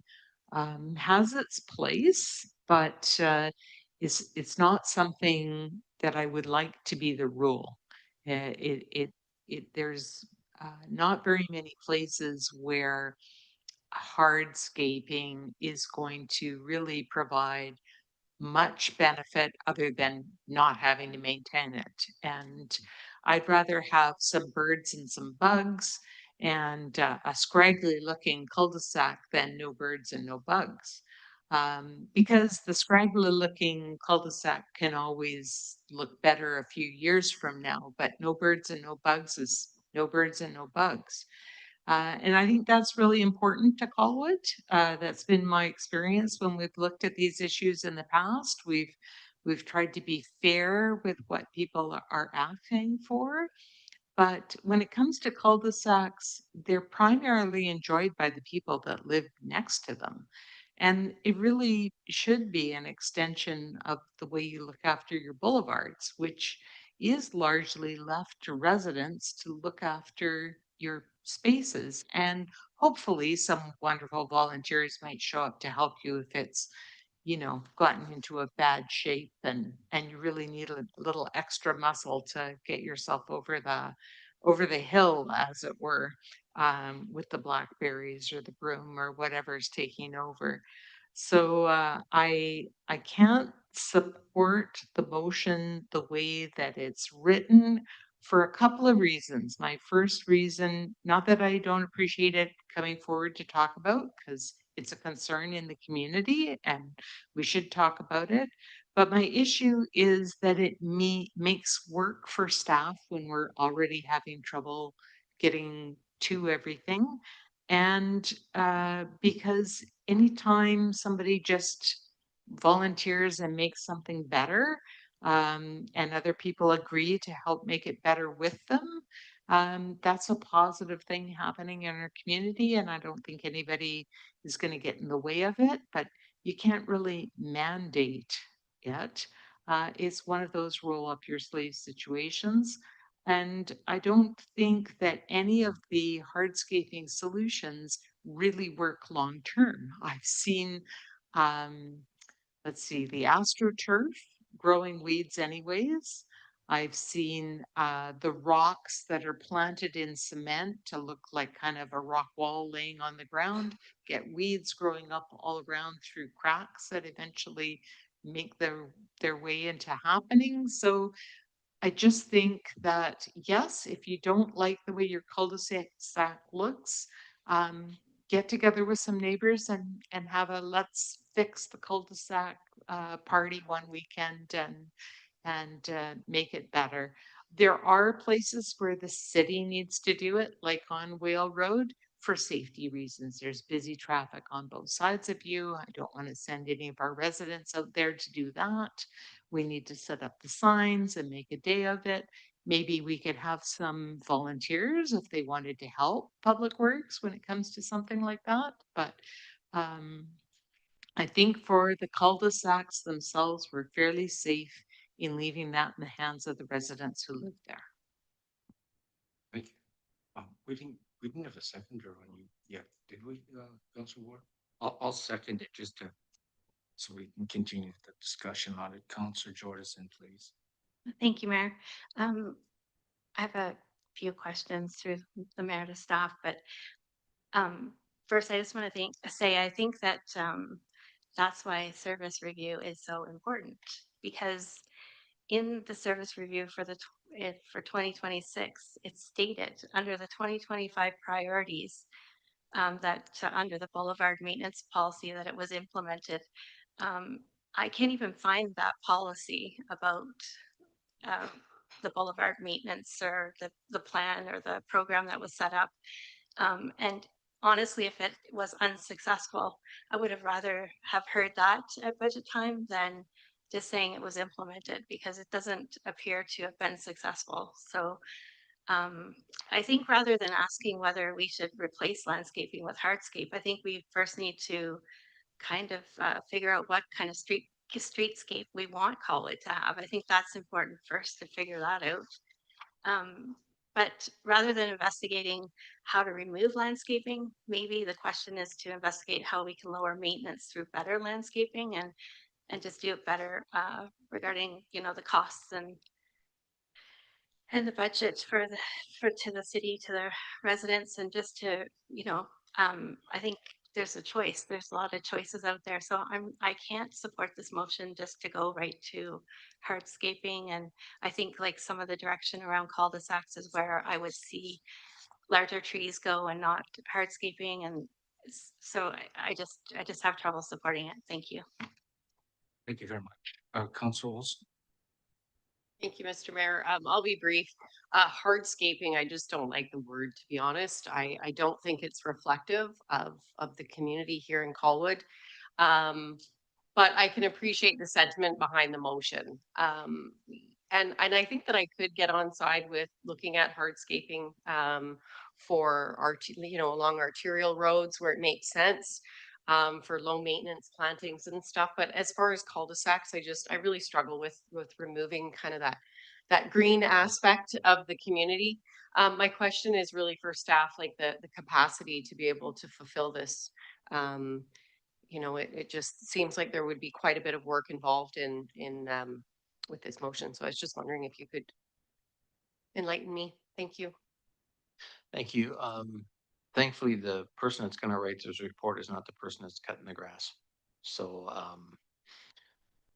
has its place, but it's not something that I would like to be the rule. There's not very many places where hardscaping is going to really provide much benefit other than not having to maintain it. And I'd rather have some birds and some bugs and a scraggly looking cul-de-sac than no birds and no bugs. Because the scraggly looking cul-de-sac can always look better a few years from now, but no birds and no bugs is no birds and no bugs. And I think that's really important to Colwood. That's been my experience when we've looked at these issues in the past. We've tried to be fair with what people are asking for. But when it comes to cul-de-sacs, they're primarily enjoyed by the people that live next to them. And it really should be an extension of the way you look after your boulevards, which is largely left to residents to look after your spaces. And hopefully some wonderful volunteers might show up to help you if it's, gotten into a bad shape and you really need a little extra muscle to get yourself over the hill, as it were, with the blackberries or the broom or whatever's taking over. So I can't support the motion the way that it's written for a couple of reasons. My first reason, not that I don't appreciate it coming forward to talk about, because it's a concern in the community and we should talk about it. But my issue is that it makes work for staff when we're already having trouble getting to everything. And because anytime somebody just volunteers and makes something better, and other people agree to help make it better with them, that's a positive thing happening in our community. And I don't think anybody is going to get in the way of it, but you can't really mandate it. It's one of those roll up your sleeve situations. And I don't think that any of the hardscaping solutions really work long term. I've seen let's see, the AstroTurf, growing weeds anyways. I've seen the rocks that are planted in cement to look like kind of a rock wall laying on the ground, get weeds growing up all around through cracks that eventually make their way into happening. So I just think that, yes, if you don't like the way your cul-de-sac looks, get together with some neighbors and have a let's fix the cul-de-sac party one weekend and make it better. There are places where the city needs to do it, like on Whale Road, for safety reasons. There's busy traffic on both sides of you. I don't want to send any of our residents out there to do that. We need to set up the signs and make a day of it. Maybe we could have some volunteers if they wanted to help Public Works when it comes to something like that. But I think for the cul-de-sacs themselves, we're fairly safe in leaving that in the hands of the residents who live there. Thank you. We didn't have a seconder on you yet, did we, Councillor Ward? I'll second it just to, so we can continue the discussion on it. Councillor Jordison, please. Thank you, Mayor. I have a few questions through the mayor to staff, but first, I just want to say I think that that's why service review is so important, because in the service review for for 2026, it's stated under the 2025 priorities that under the boulevard maintenance policy that it was implemented. I can't even find that policy about uh, the boulevard maintenance or the plan or the program that was set up. And honestly, if it was unsuccessful, I would have rather have heard that at budget time than just saying it was implemented, because it doesn't appear to have been successful. So I think rather than asking whether we should replace landscaping with hardscape, I think we first need to kind of figure out what kind of streetscape we want Colwood to have. I think that's important first to figure that out. But rather than investigating how to remove landscaping, maybe the question is to investigate how we can lower maintenance through better landscaping and just do it better regarding, you know, the costs and the budget for to the city, to the residents, and just to, you know, I think there's a choice. There's a lot of choices out there. So I can't support this motion just to go right to hardscaping. And I think like some of the direction around cul-de-sacs is where I would see larger trees go and not hardscaping. And so I just have trouble supporting it. Thank you. Thank you very much. Councillor Olson? Thank you, Mr. Mayor. I'll be brief. Hardscaping, I just don't like the word, to be honest. I don't think it's reflective of the community here in Colwood. But I can appreciate the sentiment behind the motion. And I think that I could get on side with looking at hardscaping for along arterial roads where it makes sense. For low maintenance plantings and stuff. But as far as cul-de-sacs, I really struggle with removing kind of that green aspect of the community. My question is really for staff, like the capacity to be able to fulfill this. It just seems like there would be quite a bit of work involved in with this motion. So I was just wondering if you could enlighten me. Thank you. Thank you. Thankfully, the person that's going to write this report is not the person that's cutting the grass. So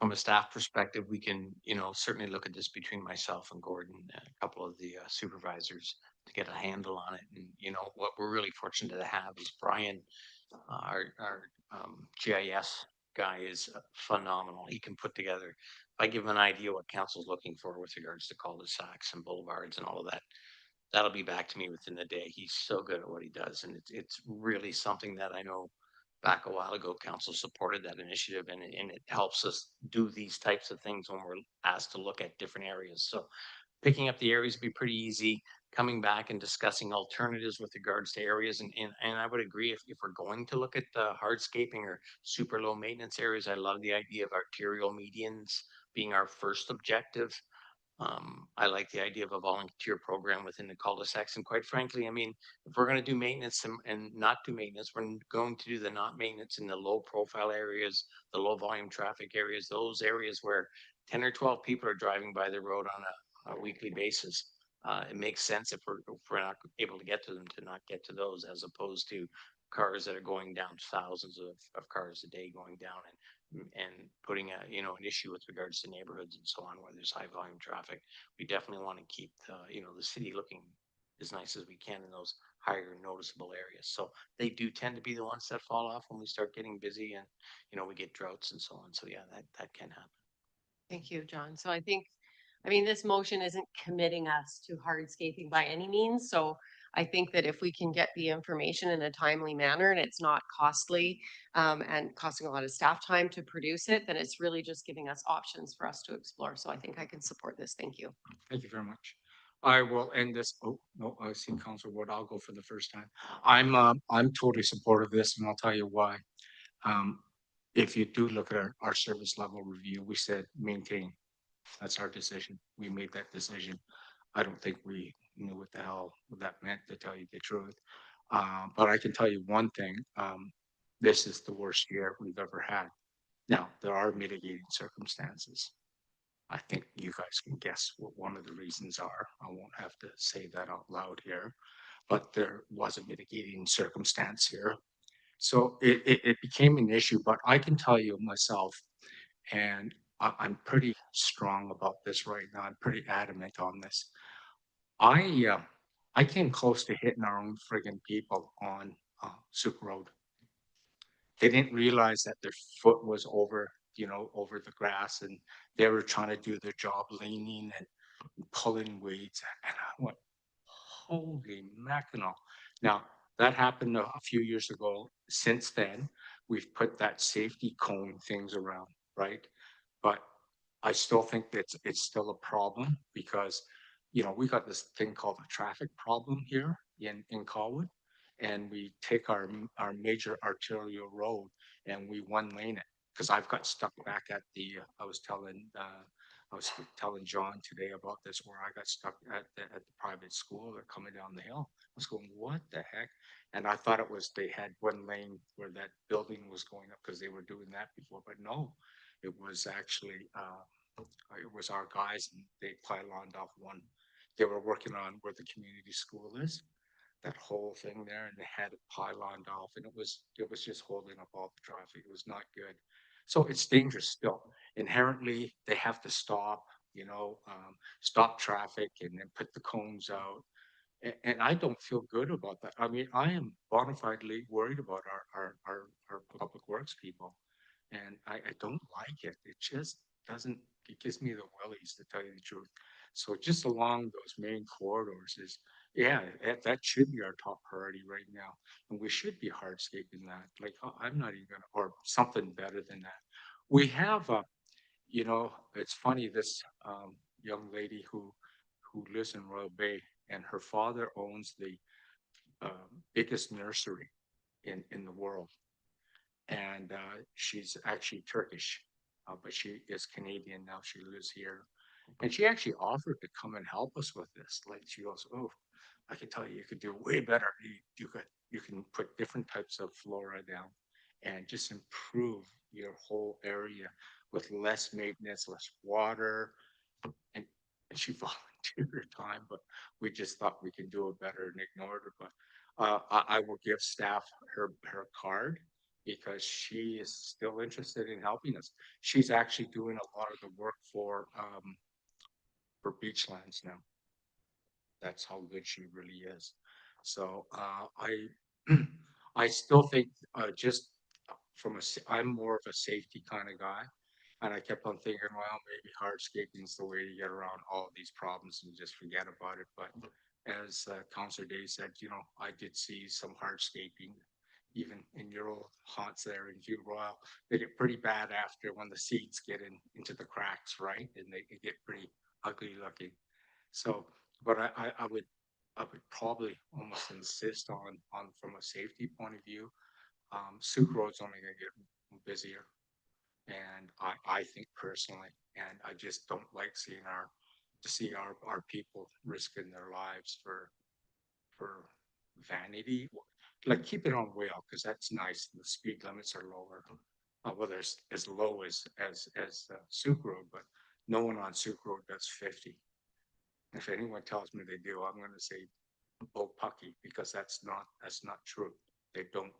from a staff perspective, we can, certainly look at this between myself and Gordon and a couple of the supervisors to get a handle on it. And, what we're really fortunate to have is Brian, our GIS guy, is phenomenal. He can put together, if I give him an idea what council's looking for with regards to cul-de-sacs and boulevards and all of that, that'll be back to me within the day. He's so good at what he does. And it's really something that I know back a while ago, council supported that initiative, and it helps us do these types of things when we're asked to look at different areas. So picking up the areas would be pretty easy, coming back and discussing alternatives with regards to areas. And I would agree, if we're going to look at hardscaping or super low maintenance areas, I love the idea of arterial medians being our first objective. I like the idea of a volunteer program within the cul-de-sacs. And quite frankly, I mean, if we're going to do maintenance and not do maintenance, we're going to do the not maintenance in the low profile areas, the low volume traffic areas, those areas where 10 or 12 people are driving by the road on a weekly basis. It makes sense if we're not able to get to them to not get to those, as opposed to cars that are going down, thousands of cars a day going down and putting an issue with regards to neighborhoods and so on where there's high volume traffic. We definitely want to keep the city looking as nice as we can in those higher noticeable areas. So they do tend to be the ones that fall off when we start getting busy and we get droughts and so on. So yeah, that can happen. Thank you, John. So I mean, this motion isn't committing us to hardscaping by any means. So I think that if we can get the information in a timely manner and it's not costly and costing a lot of staff time to produce it, then it's really just giving us options for us to explore. So I think I can support this. Thank you. Thank you very much. I will end this. Oh, no, I see Councillor Wood. I'll go for the first time. I'm totally supportive of this, and I'll tell you why. If you do look at our service level review, we said maintain. That's our decision. We made that decision. I don't think we knew what the hell that meant, to tell you the truth. But I can tell you one thing. This is the worst year we've ever had. Now, there are mitigating circumstances. I think you guys can guess what one of the reasons are. I won't have to say that out loud here, but there was a mitigating circumstance here. So it became an issue, but I can tell you myself, and I'm pretty strong about this right now. I'm pretty adamant on this. I came close to hitting our own friggin' people on Souk Road. They didn't realize that their foot was over the grass, and they were trying to do their job leaning and pulling weeds. And I went, holy mackerel. Now, that happened a few years ago. Since then, we've put that safety cone things around, right? But I still think that it's still a problem because, we got this thing called a traffic problem here in Colwood, and we take our major arterial road and we one lane it. Because I've got stuck back at I was telling John today about this, where I got stuck at the private school. They're coming down the hill. I was going, what the heck? And I thought they had one lane where that building was going up because they were doing that before, but no, it was actually it was our guys, and they pyloned off one. They were working on where the community school is, that whole thing there, and they had it pyloned off, and it was just holding up all the traffic. It was not good. So it's dangerous still. Inherently, they have to stop, stop traffic and then put the cones out. And I don't feel good about that. I mean, I am bona fidely worried about our public works people. And I don't like it. It just doesn't, it gives me the willies, to tell you the truth. So just along those main corridors that should be our top priority right now. And we should be hardscaping that. Like, I'm not even gonna, or something better than that. We have it's funny, this young lady who lives in Royal Bay, and her father owns the biggest nursery in the world. And she's actually Turkish, but she is Canadian now. She lives here. And she actually offered to come and help us with this. Like, she goes, oh, I can tell you could do way better. You can put different types of flora down and just improve your whole area with less maintenance, less water. And she volunteered her time, but we just thought we could do it better and ignored her. But I will give staff her card, because she is still interested in helping us. She's actually doing a lot of the work for Beachlands now. That's how good she really is. So I still think just I'm more of a safety kind of guy. And I kept on thinking, well, maybe hardscaping is the way to get around all of these problems and just forget about it. But as Councillor Day said, I did see some hardscaping, even in your old haunts there in Hugh Royal. They get pretty bad after, when the seeds get into the cracks, right? And they get pretty ugly looking. So, but I would probably almost insist on from a safety point of view, Souk Road's only going to get busier. And I think personally, and I just don't like seeing our to see our people risking their lives for vanity. Like keep it on wheel because that's nice. The speed limits are lower. Well, there's as low as Suk Road, but no one on Suk Road does 50. If anyone tells me they do, I'm going to say bull pucky because that's not true. They don't.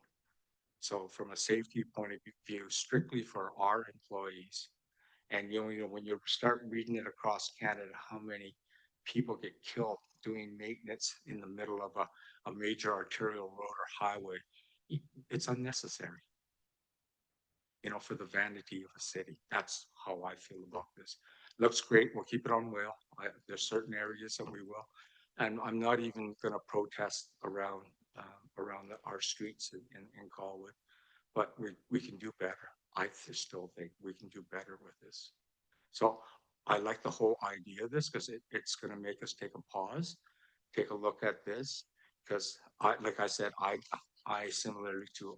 So from a safety point of view, strictly for our employees, and you know when you start reading it across Canada, how many people get killed doing maintenance in the middle of a major arterial road or highway, it's unnecessary. You know, for the vanity of a city. That's how I feel about this. Looks great. We'll keep it on wheel. There's certain areas that we will, and I'm not even going to protest around our streets in Colwood, but we can do better. I still think we can do better with this. So I like the whole idea of this because it's going to make us take a pause, take a look at this, because like I said, I similarly to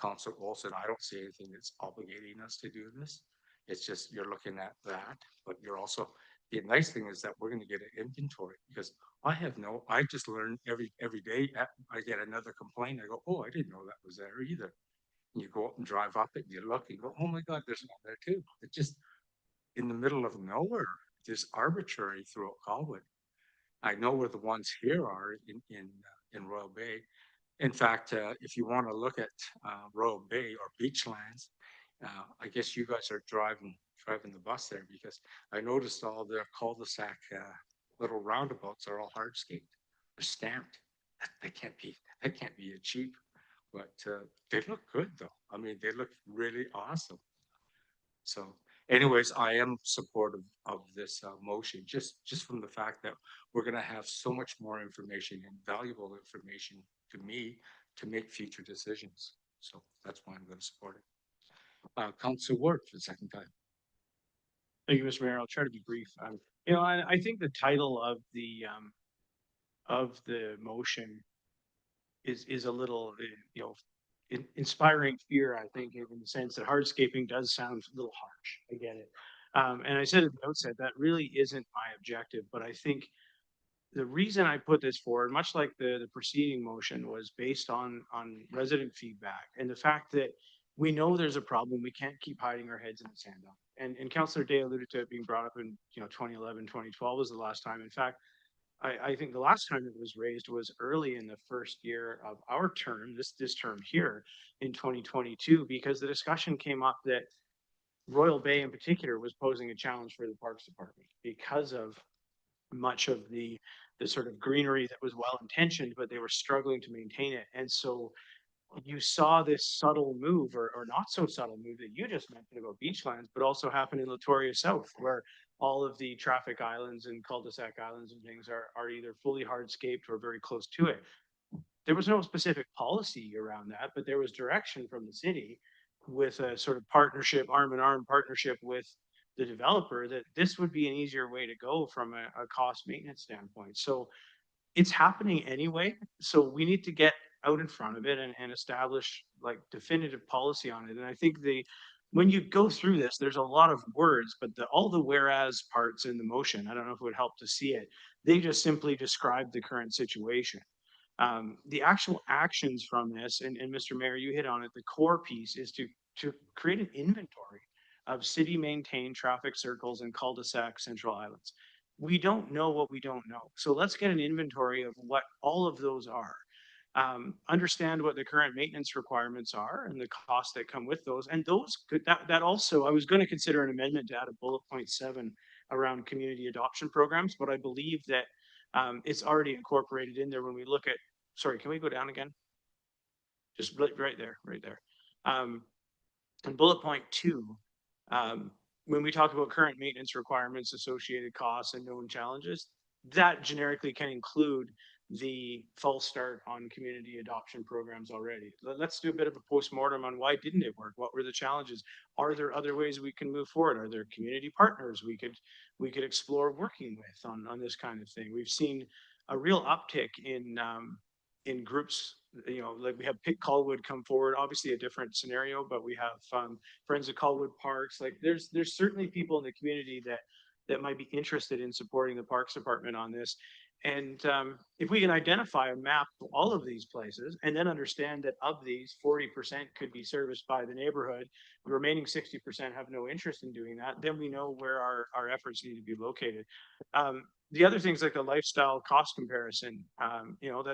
Councillor Olson, I don't see anything that's obligating us to do this. It's just you're looking at that, but you're also the nice thing is that we're going to get an inventory because I just learn every day. I get another complaint. I go, oh, I didn't know that was there either. And you go up and drive up it, and you look, and go, oh my God, there's one there too. It's just in the middle of nowhere, just arbitrary throughout Colwood. I know where the ones here are in Royal Bay. In fact, if you want to look at Royal Bay or Beachlands, I guess you guys are driving the bus there because I noticed all the cul-de-sac little roundabouts are all hardscaped. They're stamped. That can't be cheap, but they look good though. I mean, they look really awesome. So anyways, I am supportive of this motion, just from the fact that we're going to have so much more information and valuable information to me to make future decisions. So that's why I'm going to support it. Councillor Ward for the second time. Thank you, Mr. Mayor. I'll try to be brief. You know, I think the title of the motion is a little, you know, inspiring fear, I think, in the sense that hardscaping does sound a little harsh. I get it. And I said at the outset, that really isn't my objective, but I think the reason I put this forward, much like the preceding motion, was based on resident feedback and the fact that we know there's a problem. We can't keep hiding our heads in the sand on it. And Councillor Day alluded to it being brought up in 2011, 2012 was the last time. In fact, I think the last time it was raised was early in the first year of our term, this term here in 2022, because the discussion came up that Royal Bay in particular was posing a challenge for the Parks Department because of much of the sort of greenery that was well intentioned, but they were struggling to maintain it. And so you saw this subtle move or not so subtle move that you just mentioned about Beachlands, but also happened in Latoria South, where all of the traffic islands and cul-de-sac islands and things are either fully hardscaped or very close to it. There was no specific policy around that, but there was direction from the city with a sort of partnership, arm in arm partnership with the developer, that this would be an easier way to go from a cost maintenance standpoint. So it's happening anyway. So we need to get out in front of it and establish like definitive policy on it. And I think when you go through this, there's a lot of words, but all the whereas parts in the motion, I don't know if it would help to see it. They just simply describe the current situation. The actual actions from this, and Mr. Mayor, you hit on it, the core piece is to create an inventory of city maintained traffic circles and cul-de-sac central islands. We don't know what we don't know. So let's get an inventory of what all of those are. Understand what the current maintenance requirements are and the costs that come with those. And those could, that also, I was going to consider an amendment to add a bullet point 7 around community adoption programs, but I believe that it's already incorporated in there when we look at, sorry, can we go down again? Just right there. And bullet point 2, when we talk about current maintenance requirements, associated costs and known challenges, that generically can include the false start on community adoption programs already. Let's do a bit of a postmortem on why didn't it work? What were the challenges? Are there other ways we can move forward? Are there community partners we could explore working with on this kind of thing? We've seen a real uptick in groups, like we have Pick Colwood come forward, obviously a different scenario, but we have Friends of Colwood Parks. Like there's certainly people in the community that that might be interested in supporting the Parks Department on this. And if we can identify a map of all of these places and then understand that of these 40% could be serviced by the neighborhood, the remaining 60% have no interest in doing that, then we know where our efforts need to be located. The other things like a lifestyle cost comparison, you know,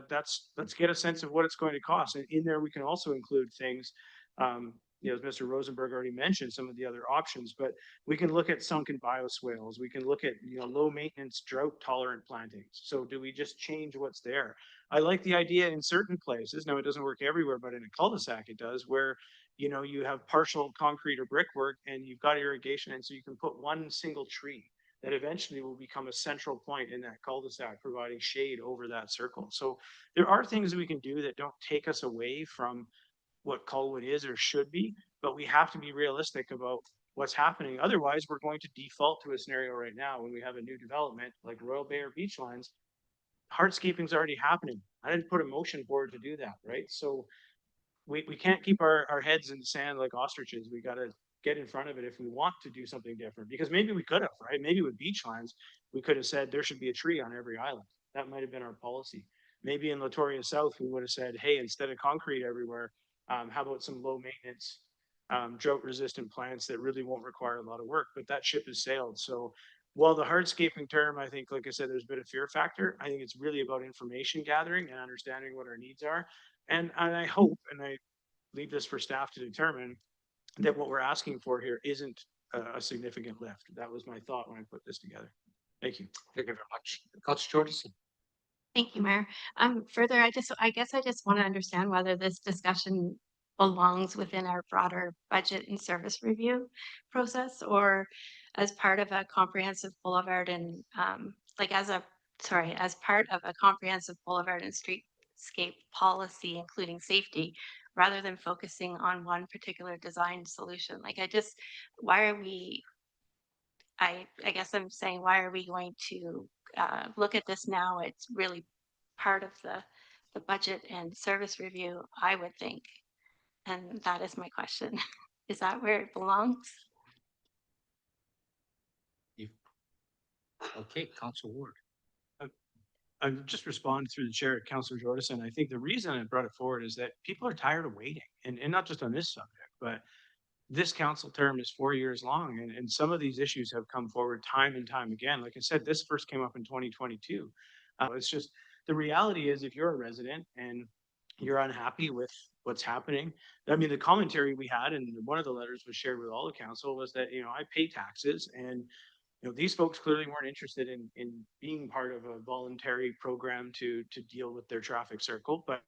let's get a sense of what it's going to cost. And in there, we can also include things, you know, as Mr. Rosenberg already mentioned, some of the other options, but we can look at sunken bioswales. We can look at, you know, low maintenance, drought tolerant plantings. So do we just change what's there? I like the idea in certain places. Now it doesn't work everywhere, but in a cul-de-sac it does, where, you know, you have partial concrete or brickwork and you've got irrigation. And so you can put one single tree that eventually will become a central point in that cul-de-sac, providing shade over that circle. So there are things that we can do that don't take us away from what Colwood is or should be, but we have to be realistic about what's happening. Otherwise, we're going to default to a scenario right now when we have a new development like Royal Bay or Beachlands. Hardscaping is already happening. I didn't put a motion forward to do that, right? So we can't keep our heads in the sand like ostriches. We got to get in front of it if we want to do something different, because maybe we could have, right? Maybe with Beachlands, we could have said there should be a tree on every island. That might have been our policy. Maybe in Latoria South, we would have said, hey, instead of concrete everywhere, how about some low maintenance, drought resistant plants that really won't require a lot of work? But that ship has sailed. So while the hardscaping term, I think, like I said, there's a bit of fear factor. I think it's really about information gathering and understanding what our needs are. And I hope, and I leave this for staff to determine, that what we're asking for here isn't a significant lift. That was my thought when I put this together. Thank you. Thank you very much. Councillor Jordison. Thank you, Mayor. Further, I guess I just want to understand whether this discussion belongs within our broader budget and service review process, or as part of a comprehensive boulevard and, as part of a comprehensive boulevard and streetscape policy, including safety, rather than focusing on one particular design solution. Why are we, I guess I'm saying, why are we going to look at this now? It's really part of the budget and service review, I would think. And that is my question. Is that where it belongs? Okay, Councillor Ward. I just respond through the chair, Councillor Jordison. I think the reason I brought it forward is that people are tired of waiting, and not just on this subject, but this council term is 4 years long, and some of these issues have come forward time and time again. Like I said, this first came up in 2022. It's just, the reality is, if you're a resident and you're unhappy with what's happening, I mean, the commentary we had, and one of the letters was shared with all the council, was that, you know, I pay taxes, and you know, these folks clearly weren't interested in being part of a voluntary program to deal with their traffic circle, but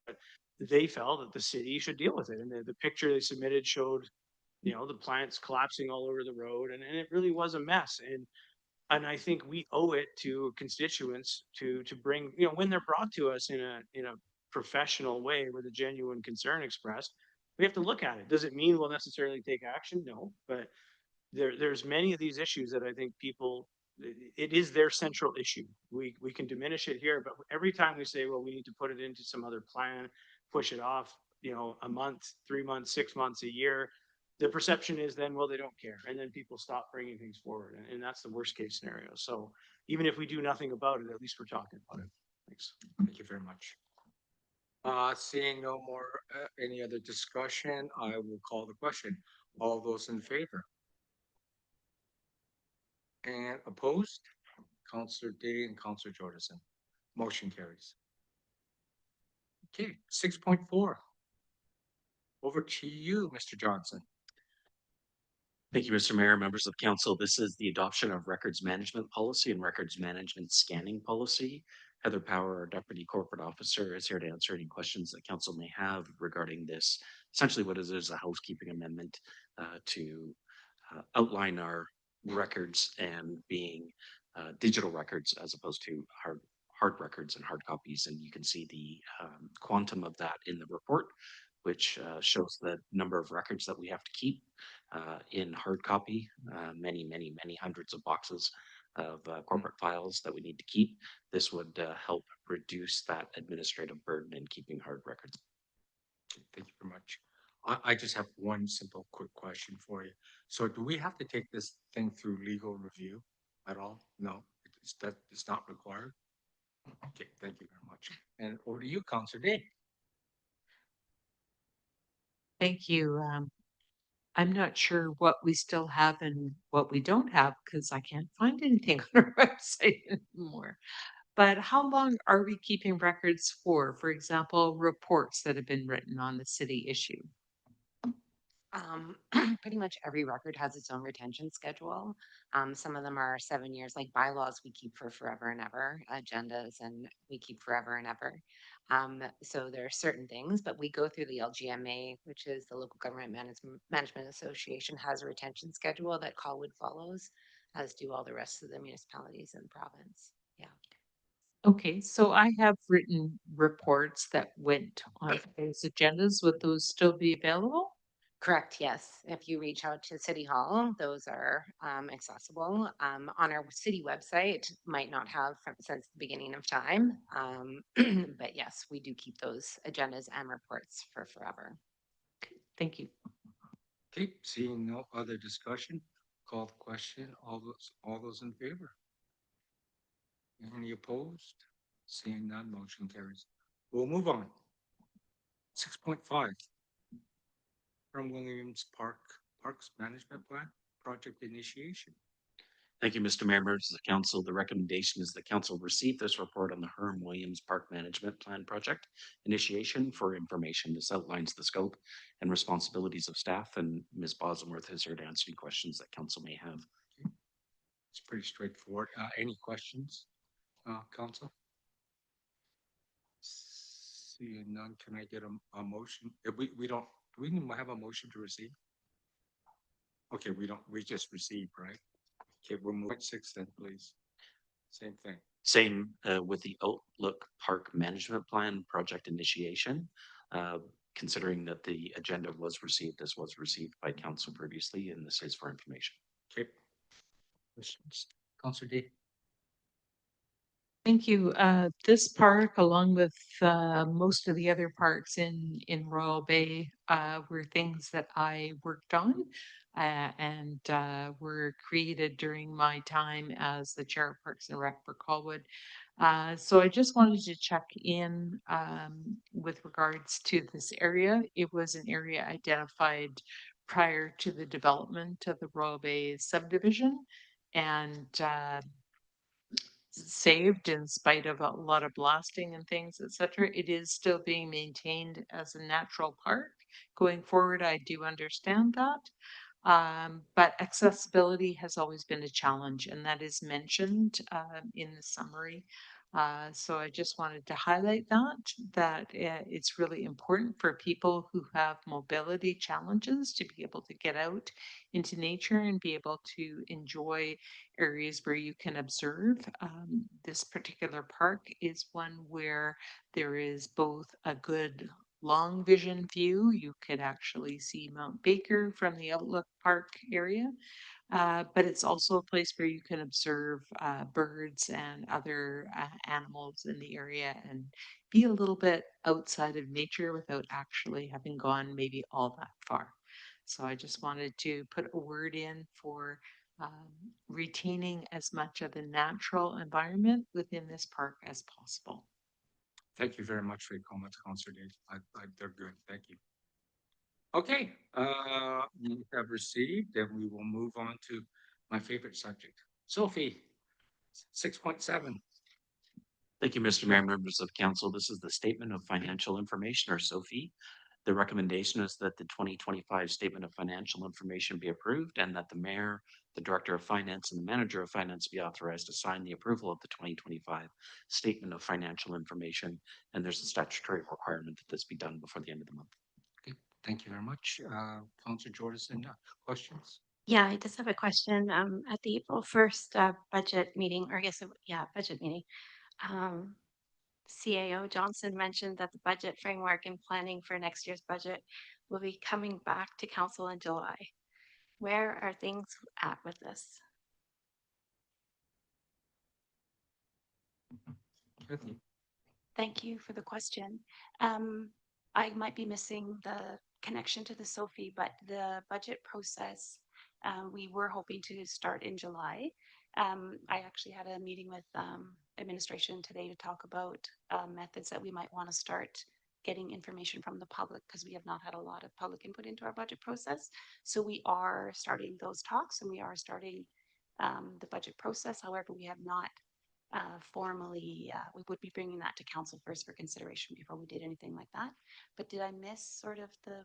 they felt that the city should deal with it. And the picture they submitted showed, you know, the plants collapsing all over the road, and it really was a mess. And I think we owe it to constituents to bring, you know, when they're brought to us in a professional way with a genuine concern expressed, we have to look at it. Does it mean we'll necessarily take action? No, but there's many of these issues that I think people, it is their central issue. We can diminish it here, but every time we say, well, we need to put it into some other plan, push it off, you know, a month, 3 months, 6 months, a year, the perception is then, well, they don't care. And then people stop bringing things forward. And that's the worst case scenario. So even if we do nothing about it, at least we're talking about it. Thanks. Thank you very much. Seeing no more, any other discussion, I will call the question. All those in favor? And opposed? Councillor Day and Councillor Jordison. Motion carries. Okay, 6.4. Over to you, Mr. Johnson. Thank you, Mr. Mayor, members of council. This is the adoption of records management policy and records management scanning policy. Heather Power, our Deputy Corporate Officer, is here to answer any questions that council may have regarding this. Essentially, what is a housekeeping amendment to outline our records and being digital records as opposed to hard records and hard copies. And you can see the quantum of that in the report, which shows the number of records that we have to keep in hard copy, many hundreds of boxes of corporate files that we need to keep. This would help reduce that administrative burden in keeping hard records. Thank you very much. I just have one simple quick question for you. So do we have to take this thing through legal review? at all? No, it's not required? Okay, thank you very much. And over to you, Councillor Day. Thank you. I'm not sure what we still have and what we don't have because I can't find anything on our website anymore. But how long are we keeping records for? For example, reports that have been written on the city issue. Pretty much every record has its own retention schedule. Some of them are 7 years, like bylaws we keep for forever and ever, agendas and we keep forever and ever. So there are certain things, but we go through the LGMA, which is the Local Government Management Association, has a retention schedule that Colwood follows, as do all the rest of the municipalities in the province. Yeah. Okay, so I have written reports that went on those agendas. Would those still be available? Correct, yes. If you reach out to City Hall, those are accessible. On our city website, might not have since the beginning of time. But yes, we do keep those agendas and reports for forever. Thank you. Okay, seeing no other discussion, call the question. All those in favor? Any opposed? Seeing none, motion carries. We'll move on. 6.5. From Williams Parks Management Plan, project initiation. Thank you, Mr. Mayor, members of the council. The recommendation is the council receive this report on the Herm Williams Park Management Plan project initiation for information. This outlines the scope and responsibilities of staff, and Ms. Bosworth is here to answer any questions that council may have. It's pretty straightforward. Any questions, council? Seeing none, can I get a motion? If we don't, do we even have a motion to receive? Okay, we just received, right? Okay, we'll move at 6 then, please. Same thing. Same with the Outlook Park Management Plan project initiation. Considering that the agenda was received, this was received by council previously, and this is for information. Okay. Questions? Councillor D. Thank you. This park, along with most of the other parks in Royal Bay, were things that I worked on and were created during my time as the chair of Parks and Rec for Colwood. So I just wanted to check in with regards to this area. It was an area identified prior to the development of the Royal Bay subdivision, and saved in spite of a lot of blasting and things, etc. It is still being maintained as a natural park. Going forward, I do understand that. But accessibility has always been a challenge, and that is mentioned in the summary. So I just wanted to highlight that it's really important for people who have mobility challenges to be able to get out into nature and be able to enjoy areas where you can observe. This particular park is one where there is both a good long vision view. You could actually see Mount Baker from the Outlook Park area, but it's also a place where you can observe birds and other animals in the area and be a little bit outside of nature without actually having gone maybe all that far. So I just wanted to put a word in for retaining as much of the natural environment within this park as possible. Thank you very much for your comments, Councillor Dave. They're good. Thank you. Okay, we have received, and we will move on to my favorite subject. Sophie, 6.7. Thank you, Mr. Mayor, members of council. This is the Statement of Financial Information, or SOFI. The recommendation is that the 2025 Statement of Financial Information be approved and that the mayor, the director of finance, and the manager of finance be authorized to sign the approval of the 2025 Statement of Financial Information. And there's a statutory requirement that this be done before the end of the month. Okay, thank you very much. Councillor Jordison, questions? Yeah, I just have a question. At the April 1st budget meeting, or I guess, budget meeting, CAO Johnson mentioned that the budget framework and planning for next year's budget will be coming back to council in July. Where are things at with this? Thank you for the question. I might be missing the connection to the SOFI, but the budget process, we were hoping to start in July. I actually had a meeting with administration today to talk about methods that we might want to start getting information from the public, because we have not had a lot of public input into our budget process. So we are starting those talks, and we are starting the budget process. However, we have not formally, we would be bringing that to council first for consideration before we did anything like that. But did I miss sort of the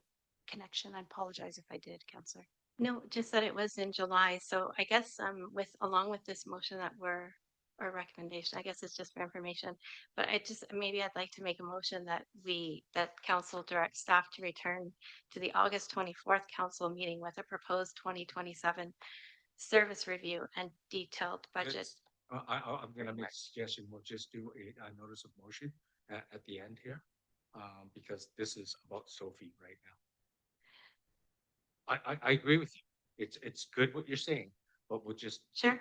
connection? I apologize if I did, Councillor. No, just that it was in July. So I guess with along with this motion that we're or recommendation, I guess it's just for information. But I just maybe I'd like to make a motion that council direct staff to return to the August 24th council meeting with a proposed 2027 service review and detailed budget. I'm gonna make a suggestion, we'll just do a notice of motion at the end here, because this is about Sophie right now. I agree with you. It's good what you're saying, but we'll just do.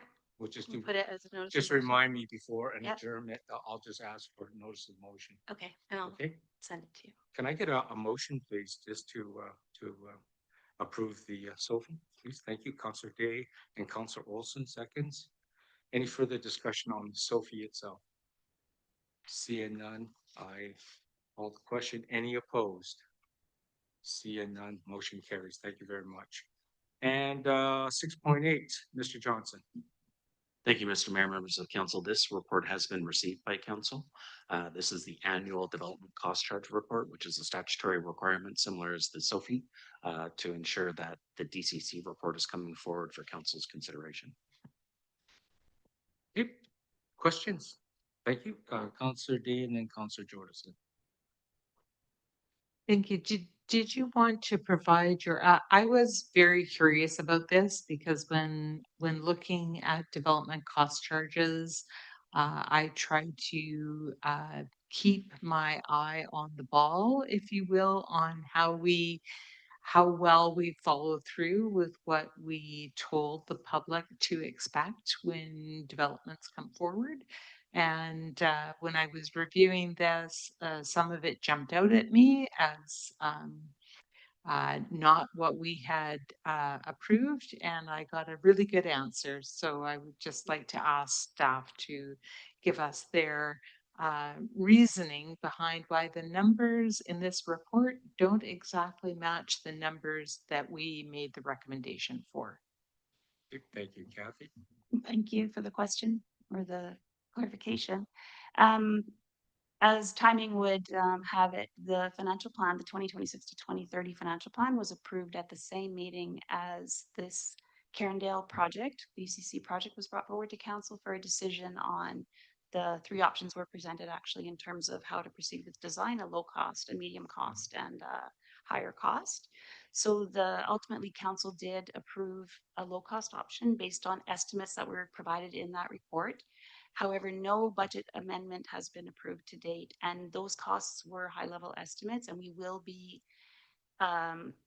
Put it as a notice. Just of motion. remind me before an Yep. adjournment, I'll just ask for a notice of motion. Okay, and I'll Okay, send it to you. can I get a motion, please, just to approve the Sophie, please? Thank you, Councillor Day and Councillor Olson, seconds. Any further discussion on Sophie itself? Seeing none, I call the question. Any opposed? Seeing none, motion carries. Thank you very much. And 6.8, Mr. Johnson. Thank you, Mr. Mayor, members of council. This report has been received by council. This is the annual development cost charge report, which is a statutory requirement similar as the SOFI to ensure that the DCC report is coming forward for council's consideration. Yep. Questions? Thank you, Councillor Day and then Councillor Jordison. Thank you. Did you want to provide your, I was very curious about this because when looking at development cost charges, I try to keep my eye on the ball, if you will, on how well we follow through with what we told the public to expect when developments come forward. And when I was reviewing this, some of it jumped out at me as not what we had approved, and I got a really good answer. So I would just like to ask staff to give us their reasoning behind why the numbers in this report don't exactly match the numbers that we made the recommendation for. Thank you, Kathy. Thank you for the question or the clarification. As timing would have it, the financial plan, the 2026 to 2030 financial plan was approved at the same meeting as this Carindale project. The UCC project was brought forward to council for a decision on the three options were presented actually in terms of how to proceed with design, a low cost, a medium cost, and a higher cost. So ultimately council did approve a low cost option based on estimates that were provided in that report. However, no budget amendment has been approved to date, and those costs were high level estimates, and we will be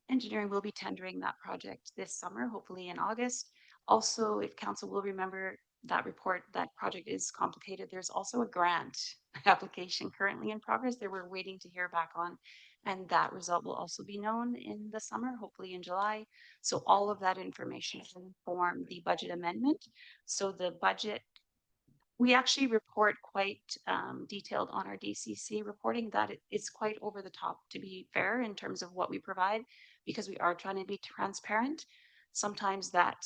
engineering will be tendering that project this summer, hopefully in August. Also, if council will remember that report, that project is complicated. There's also a grant application currently in progress that we're waiting to hear back on, and that result will also be known in the summer, hopefully in July. So all of that information will inform the budget amendment. So the budget, we actually report quite detailed on our DCC reporting that it's quite over the top, to be fair, in terms of what we provide, because we are trying to be transparent. Sometimes that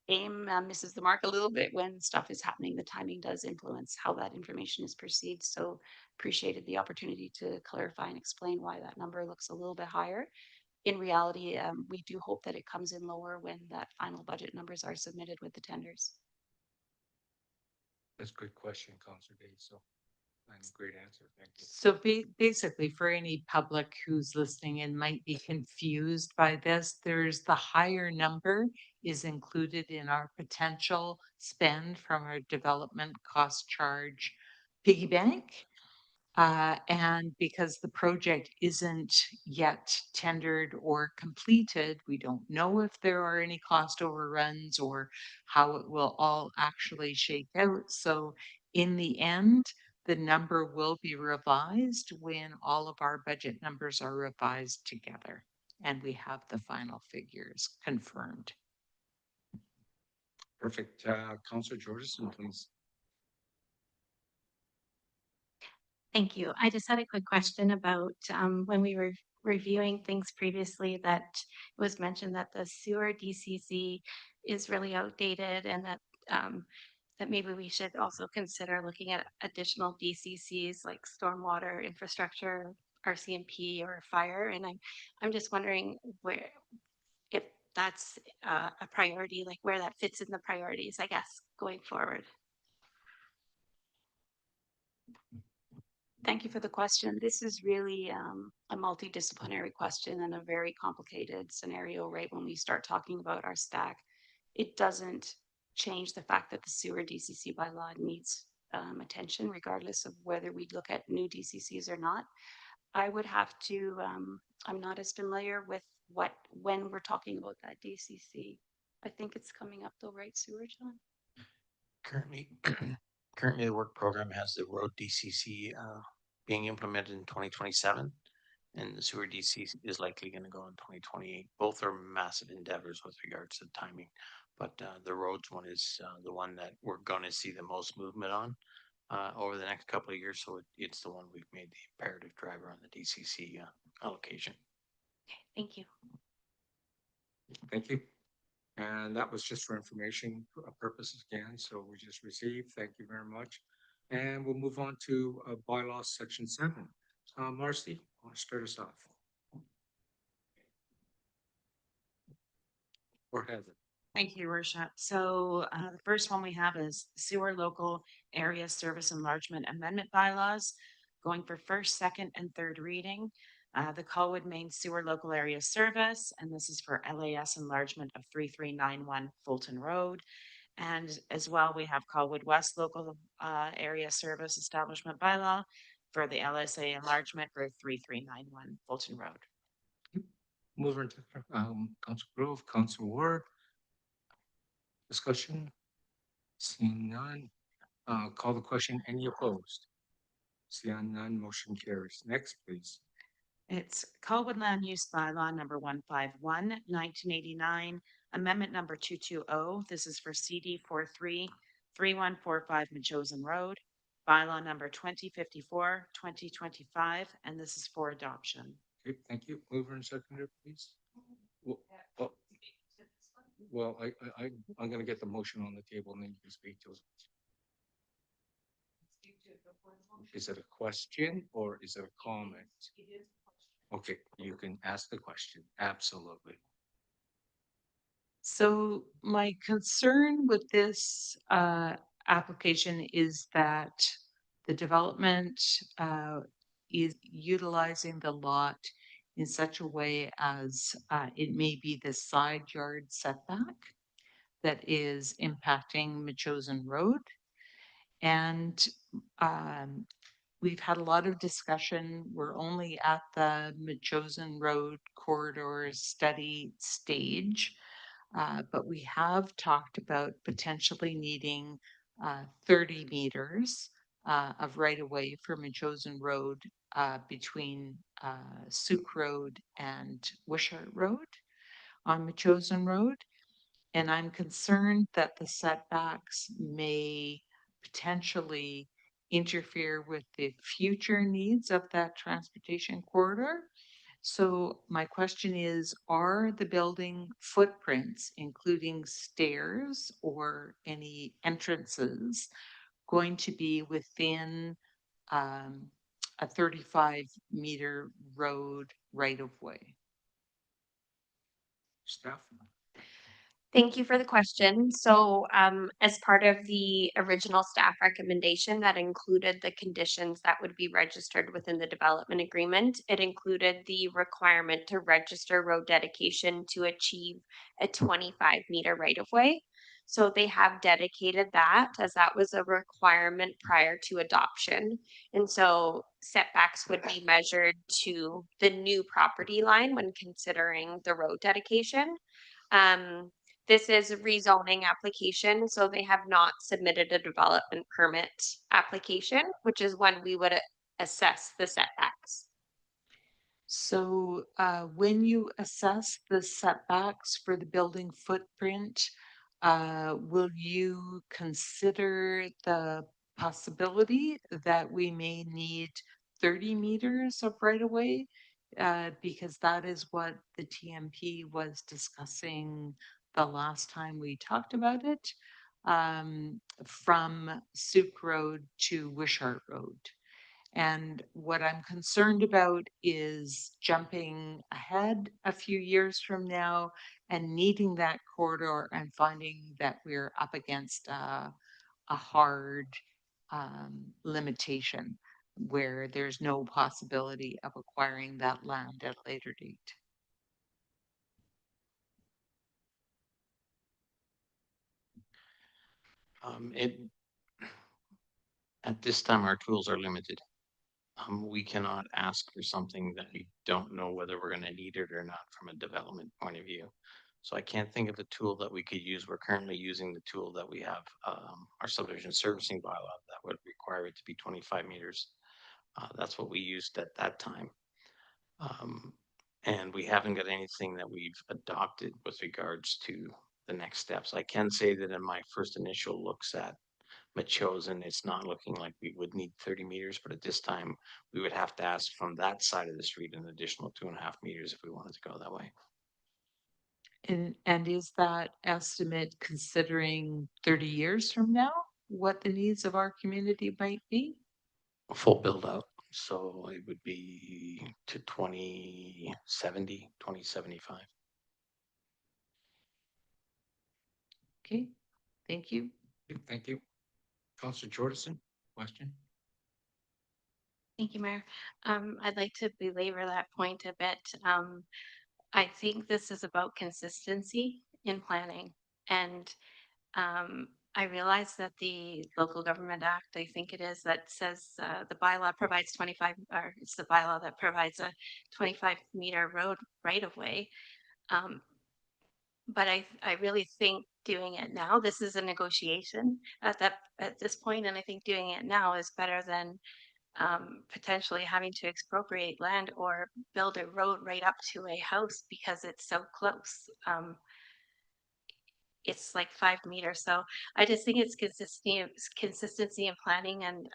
aim misses the mark a little bit when stuff is happening. The timing does influence how that information is perceived. So appreciated the opportunity to clarify and explain why that number looks a little bit higher. In reality, we do hope that it comes in lower when that final budget numbers are submitted with the tenders. That's a good question, Councillor Day. So, great answer. Thank you. So basically, for any public who's listening and might be confused by this, there's the higher number is included in our potential spend from our development cost charge piggy bank. And because the project isn't yet tendered or completed, we don't know if there are any cost overruns or how it will all actually shake out. So in the end, the number will be revised when all of our budget numbers are revised together and we have the final figures confirmed. Perfect. Councillor Jordison, please. Thank you. I just had a quick question about when we were reviewing things previously that it was mentioned that the sewer DCC is really outdated and that that maybe we should also consider looking at additional DCCs like stormwater infrastructure, RCMP, or fire. And I'm just wondering where if that's a priority, like where that fits in the priorities, I guess, going forward. Thank you for the question. This is really a multidisciplinary question and a very complicated scenario, right? When we start talking about our stack, it doesn't change the fact that the sewer DCC bylaw needs attention, regardless of whether we look at new DCCs or not. I would have to, I'm not as familiar with when we're talking about that DCC. I think it's coming up though, right, Sewer, John? Currently, currently the work program has the road DCC being implemented in 2027, and the sewer DCC is likely going to go in 2028. Both are massive endeavors with regards to timing, but the roads one is the one that we're going to see the most movement on over the next couple of years. So it's the one we've made the imperative driver on the DCC allocation. Okay, thank you. Thank you. And that was just for information purposes again. So we just received. Thank you very much. And we'll move on to bylaw section 7. Marcy, want to start us off? Or Heather? Thank you, Worship. So the first one we have is Sewer Local Area Service Enlargement Amendment Bylaws, going for first, second, and third reading. The Colwood Main Sewer Local Area Service, and this is for LAS enlargement of 3391 Fulton Road. And as well, we have Colwood West Local Area Service Establishment Bylaw for the LSA enlargement for 3391 Fulton Road. Mover into Council Grove, Council Ward. Discussion? Seeing none. Call the question. Any opposed? Seeing none, motion carries. Next, please. It's Colwood Land Use Bylaw number 151, 1989, amendment number 220. This is for CD 433145 Machosen Road, bylaw number 2054, 2025, and this is for adoption. Okay, thank you. Mover and seconder, please. Well, I'm going to get the motion on the table and then you can speak to it. Is it a question or is it a comment? Okay, you can ask the question. Absolutely. So my concern with this application is that the development is utilizing the lot in such a way as it may be the side yard setback that is impacting Machosen Road. And we've had a lot of discussion. We're only at the Machosen Road corridor study stage, but we have talked about potentially needing 30 meters of right-of-way for Machosen Road between Souk Road and Wishart Road on Machosen Road. And I'm concerned that the setbacks may potentially interfere with the future needs of that transportation corridor. So my question is, are the building footprints, including stairs or any entrances, going to be within a 35-meter road right-of-way? Staff? Thank you for the question. So as part of the original staff recommendation that included the conditions that would be registered within the development agreement, it included the requirement to register road dedication to achieve a 25-meter right-of-way. So they have dedicated that as that was a requirement prior to adoption. And so setbacks would be measured to the new property line when considering the road dedication. This is a rezoning application, so they have not submitted a development permit application, which is when we would assess the setbacks. So when you assess the setbacks for the building footprint, will you consider the possibility that we may need 30 meters of right of way? Because that is what the TMP was discussing the last time we talked about it, from Souk Road to Wishart Road. And what I'm concerned about is jumping ahead a few years from now and needing that corridor and finding that we're up against a hard limitation where there's no possibility of acquiring that land at a later date. It, at this time, our tools are limited. We cannot ask for something that we don't know whether we're going to need it or not from a development point of view. So I can't think of a tool that we could use. We're currently using the tool that we have, our subdivision servicing bylaw that would require it to be 25 meters. That's what we used at that time. And we haven't got anything that we've adopted with regards to the next steps. I can say that in my first initial looks at Machosen, it's not looking like we would need 30 meters, but at this time we would have to ask from that side of the street an additional 2.5 meters if we wanted to go that way. And is that estimate considering 30 years from now, what the needs of our community might be? A full build out. So it would be to 2070, 2075. Okay, thank you. Thank you. Councillor Jordison, question? Thank you, Mayor. I'd like to belabor that point a bit. I think this is about consistency in planning. And I realize that the Local Government Act, I think it is, that says the bylaw provides 25, or it's the bylaw that provides a 25-meter road right of way. But I really think doing it now, this is a negotiation at this point, and I think doing it now is better than potentially having to expropriate land or build a road right up to a house because it's so close. It's like 5 meters. So I just think it's consistency in planning, and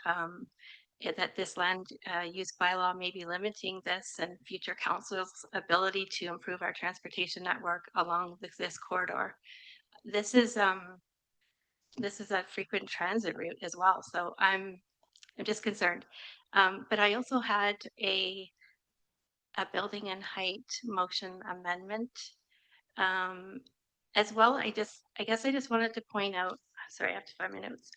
that this land use bylaw may be limiting this and future council's ability to improve our transportation network along this corridor. This is a frequent transit route as well. So I'm just concerned. But I also had a building and height motion amendment as well. I guess I just wanted to point out, sorry, I have to find my notes.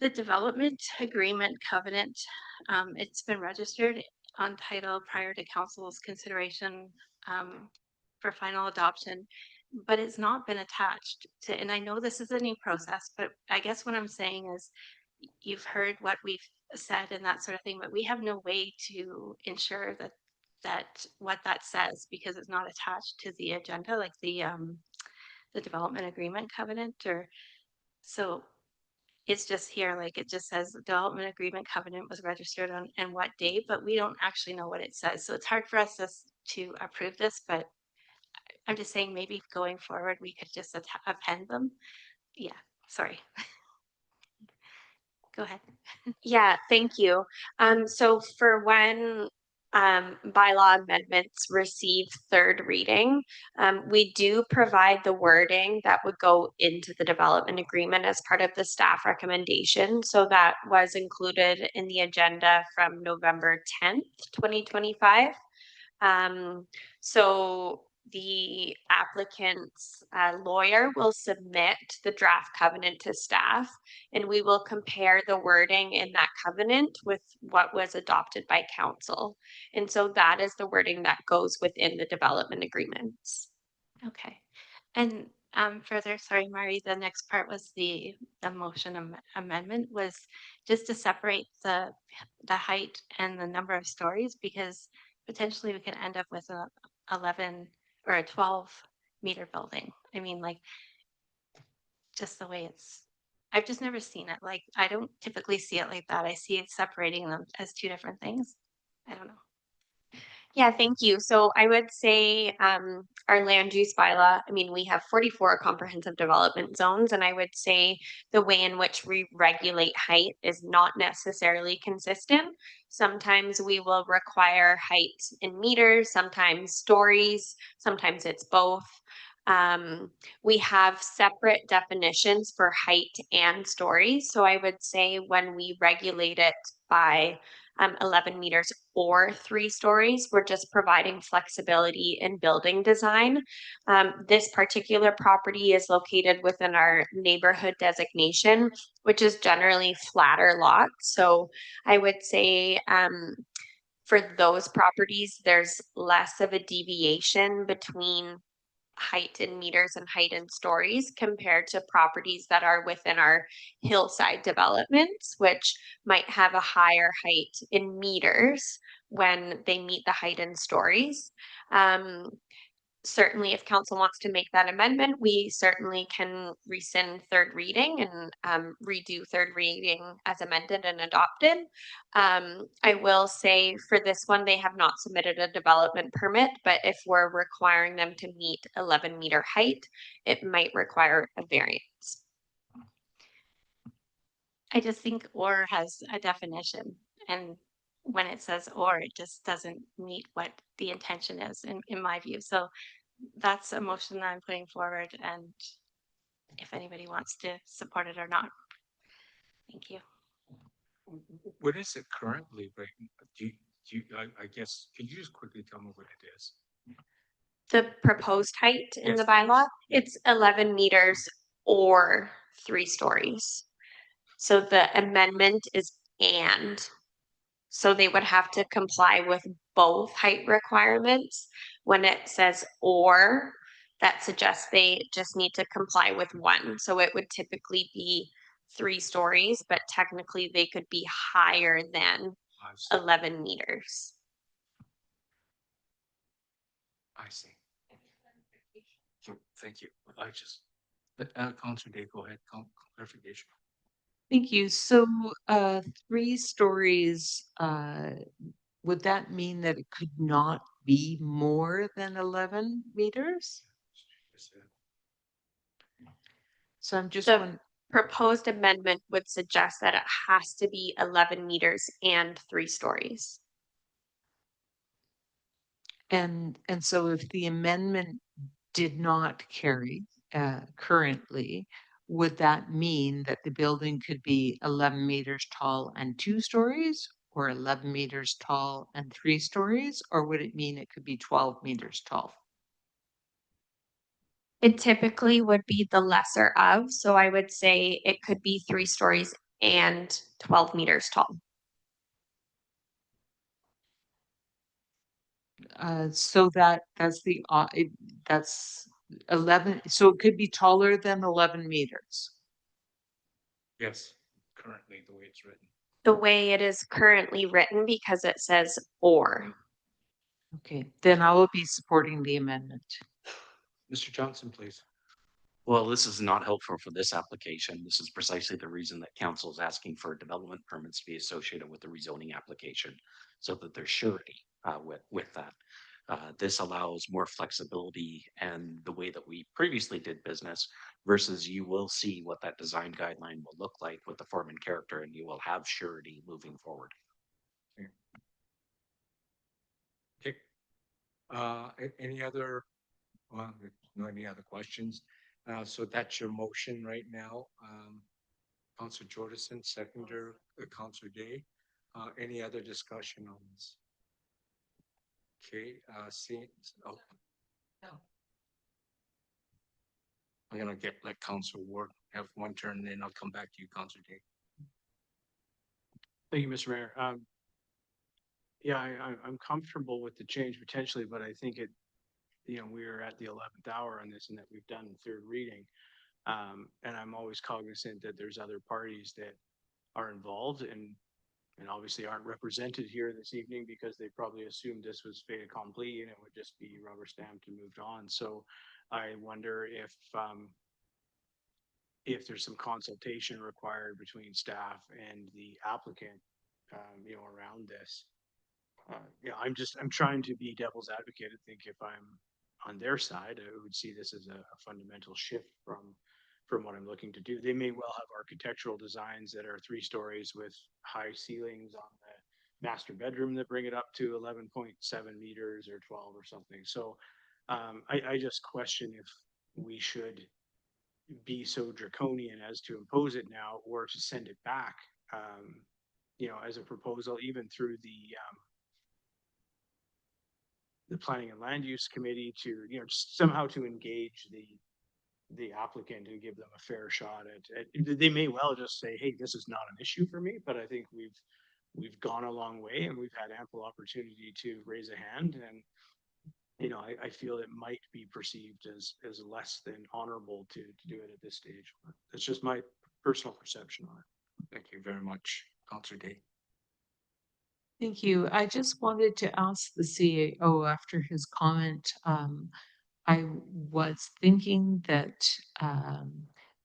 The development agreement covenant, it's been registered on title prior to council's consideration for final adoption, but it's not been attached to, and I know this is a new process, but I guess what I'm saying is you've heard what we've said and that sort of thing, but we have no way to ensure that what that says, because it's not attached to the agenda, like the development agreement covenant, or so it's just here, like it just says the development agreement covenant was registered on and what date, but we don't actually know what it says. So it's hard for us to approve this, but I'm just saying maybe going forward, we could just append them. Yeah, sorry. Go ahead. Yeah, thank you. So for when bylaw amendments receive third reading, we do provide the wording that would go into the development agreement as part of the staff recommendation. So that was included in the agenda from November 10th, 2025. So the applicant's lawyer will submit the draft covenant to staff, and we will compare the wording in that covenant with what was adopted by council. And so that is the wording that goes within the development agreements. Okay. And further, sorry, Mari, the next part was the motion amendment was just to separate the height and the number of stories, because potentially we could end up with a 11 or a 12-meter building. I mean, like, just the way I've just never seen it. Like, I don't typically see it like that. I see it separating them as two different things. I don't know. Yeah, thank you. So I would say our land use bylaw, I mean, we have 44 comprehensive development zones, and I would say the way in which we regulate height is not necessarily consistent. Sometimes we will require height in meters, sometimes stories, sometimes it's both. We have separate definitions for height and stories. So I would say when we regulate it by 11 meters or 3 stories. We're just providing flexibility in building design. This particular property is located within our neighborhood designation, which is generally flatter lots. So I would say for those properties, there's less of a deviation between height in meters and height in stories compared to properties that are within our hillside developments, which might have a higher height in meters when they meet the height in stories. Certainly, if council wants to make that amendment, we certainly can rescind third reading and redo third reading as amended and adopted. I will say for this one, they have not submitted a development permit, but if we're requiring them to meet 11-meter height, it might require a variance. I just think or has a definition, and when it says or, it just doesn't meet what the intention is in my view. So that's a motion that I'm putting forward, and if anybody wants to support it or not. Thank you. What is it currently, right? I guess, can you just quickly tell me what it is? The proposed height in the Yes, bylaw, it's 11 meters or 3 stories. So the amendment is and. So they would have to comply with both height requirements. When it says or, that suggests they just need to comply with one. So it would typically be 3 stories, but technically they could be higher than 11 meters. I see. Thank you. I just, Councillor Day, go ahead, clarification. Thank you. So 3 stories, would that mean that it could not be more than 11 meters? So I'm just The proposed amendment would suggest that it has to be 11 meters and 3 stories. and so if the amendment did not carry currently, would that mean that the building could be 11 meters tall and 2 stories, or 11 meters tall and 3 stories, or would it mean it could be 12 meters tall? It typically would be the lesser of, so I would say it could be 3 stories and 12 meters tall. So that's that's 11. So it could be taller than 11 meters. Yes, currently the way it's written. The way it is currently written, because it says or. Okay, then I will be supporting the amendment. Mr. Johnson, please. Well, this is not helpful for this application. This is precisely the reason that council is asking for development permits to be associated with the rezoning application, so that there's surety with that. This allows more flexibility and the way that we previously did business versus you will see what that design guideline will look like with the form and character, and you will have surety moving forward. Okay. Any other, well, no, any other questions? So that's your motion right now. Councillor Jordison, seconder, Councillor Day. Any other discussion on this? Okay, see, oh. No. I'm gonna let Councillor Ward have one turn, and then I'll come back to you, Councillor Day. Thank you, Mr. Mayor. Yeah, I'm comfortable with the change potentially, but I think it, we're at the 11th hour on this and that we've done third reading. And I'm always cognizant that there's other parties that are involved and obviously aren't represented here this evening because they probably assumed this was fait accompli and it would just be rubber stamped and moved on. So I wonder if there's some consultation required between staff and the applicant, around this. Yeah, I'm trying to be devil's advocate. I think if I'm on their side, I would see this as a fundamental shift from what I'm looking to do. They may well have architectural designs that are 3 stories with high ceilings on the master bedroom that bring it up to 11.7 meters or 12 or something. So I just question if we should be so draconian as to impose it now or to send it back, as a proposal, even through the planning and land use committee to, just somehow to engage the applicant and give them a fair shot at, they may well just say, hey, this is not an issue for me, but I think we've gone a long way and we've had ample opportunity to raise a hand. And, I feel it might be perceived as less than honorable to do it at this stage. That's just my personal perception on it. Thank you very much, Councillor Day. Thank you. I just wanted to ask the CAO after his comment. I was thinking that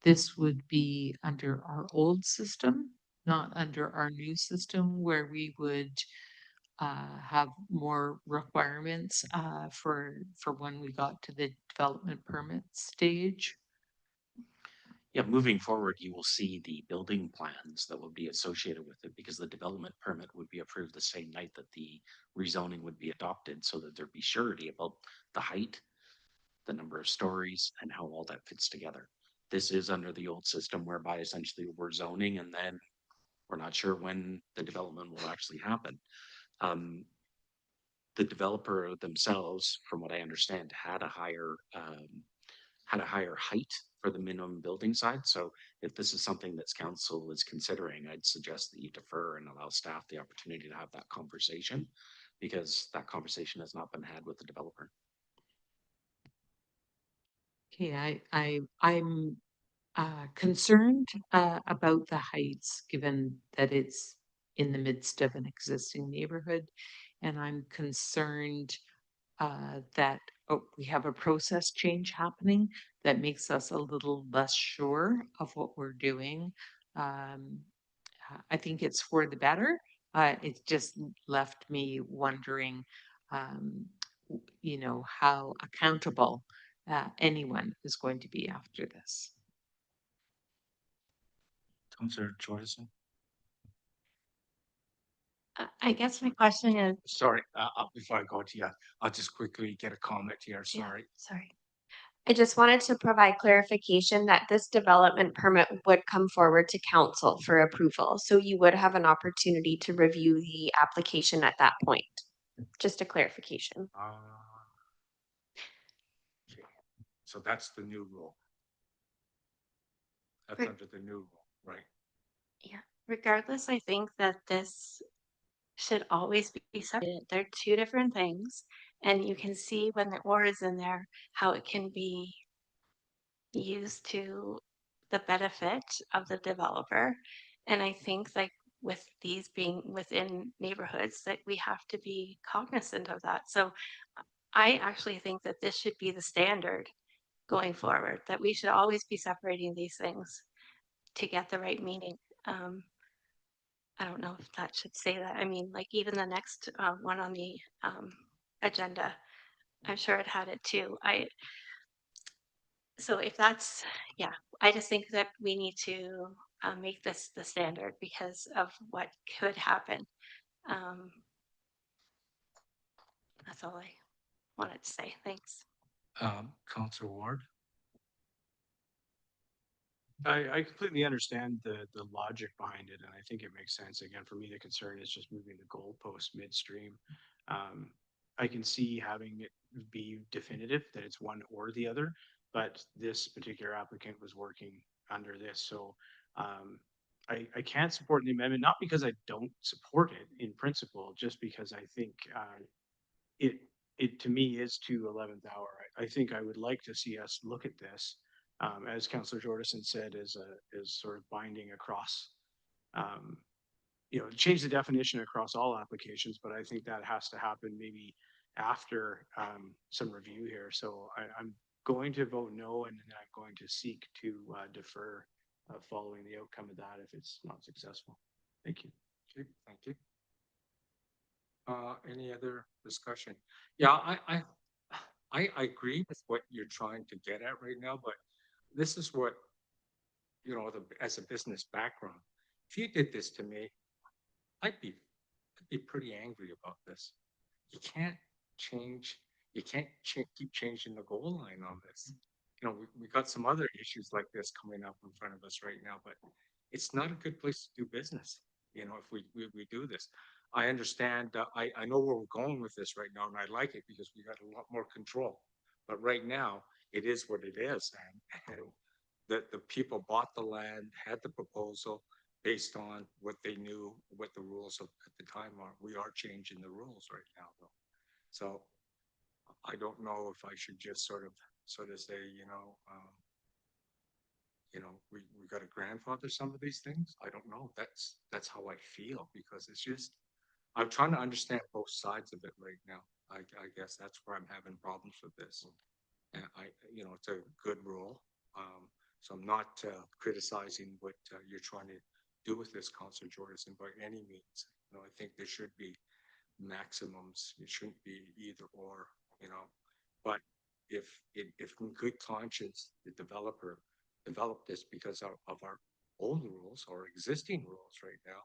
this would be under our old system, not under our new system, where we would have more requirements for when we got to the development permit stage. Yeah, moving forward, you will see the building plans that will be associated with it because the development permit would be approved the same night that the rezoning would be adopted so that there'd be surety about the height, the number of stories, and how all that fits together. This is under the old system whereby essentially we're zoning and then we're not sure when the development will actually happen. The developer themselves, from what I understand, had a higher height for the minimum building side. So if this is something that's council is considering, I'd suggest that you defer and allow staff the opportunity to have that conversation because that conversation has not been had with the developer. Okay, I'm concerned about the heights, given that it's in the midst of an existing neighborhood. And I'm concerned that we have a process change happening that makes us a little less sure of what we're doing. I think it's for the better. It just left me wondering, how accountable anyone is going to be after this. Councillor Jordison. I guess my question is, Sorry, before I go to you, I'll just quickly get a comment here. Sorry. sorry. I just wanted to provide clarification that this development permit would come forward to council for approval. So you would have an opportunity to review the application at that point. Just a clarification. Okay. So that's the new rule. That's Right. under the new rule, right? Yeah, regardless, I think that this should always be separated. They're 2 different things. And you can see when the or is in there, how it can be used to the benefit of the developer. And I think like with these being within neighborhoods that we have to be cognizant of that. So I actually think that this should be the standard going forward, that we should always be separating these things to get the right meaning. I don't know if that should say that. I mean, like even the next one on the agenda, I'm sure it had it too. So if that's, yeah, I just think that we need to make this the standard because of what could happen. That's all I wanted to say. Thanks. Councillor Ward. I completely understand the logic behind it, and I think it makes sense. Again, for me, the concern is just moving the goalpost midstream. I can see having it be definitive that it's one or the other, but this particular applicant was working under this, so I can't support the amendment, not because I don't support it in principle, just because I think it to me is to 11th hour. I think I would like to see us look at this. As Councillor Jordison said, is sort of binding across, change the definition across all applications, but I think that has to happen maybe after some review here. So I'm going to vote no, and then I'm going to seek to defer following the outcome of that if it's not successful. Thank you. Okay, thank you. Any other discussion? Yeah, I agree with what you're trying to get at right now, but this is what, as a business background, if you did this to me, I'd be pretty angry about this. You can't change, keep changing the goal line on this. We got some other issues like this coming up in front of us right now, but it's not a good place to do business. If we do this, I understand, I know where we're going with this right now, and I like it because we got a lot more control. But right now, it is what it is, and the people bought the land, had the proposal based on what they knew, what the rules of at the time are. We are changing the rules right now, though. So I don't know if I should just sort of say, we got to grandfather some of these things. I don't know. That's how I feel, because it's just, I'm trying to understand both sides of it right now. I guess that's where I'm having problems with this. And it's a good rule. So I'm not criticizing what you're trying to do with this, Councillor Jordison, by any means. I think there should be maximums. It shouldn't be either or, but if in good conscience, the developer developed this because of our own rules or existing rules right now,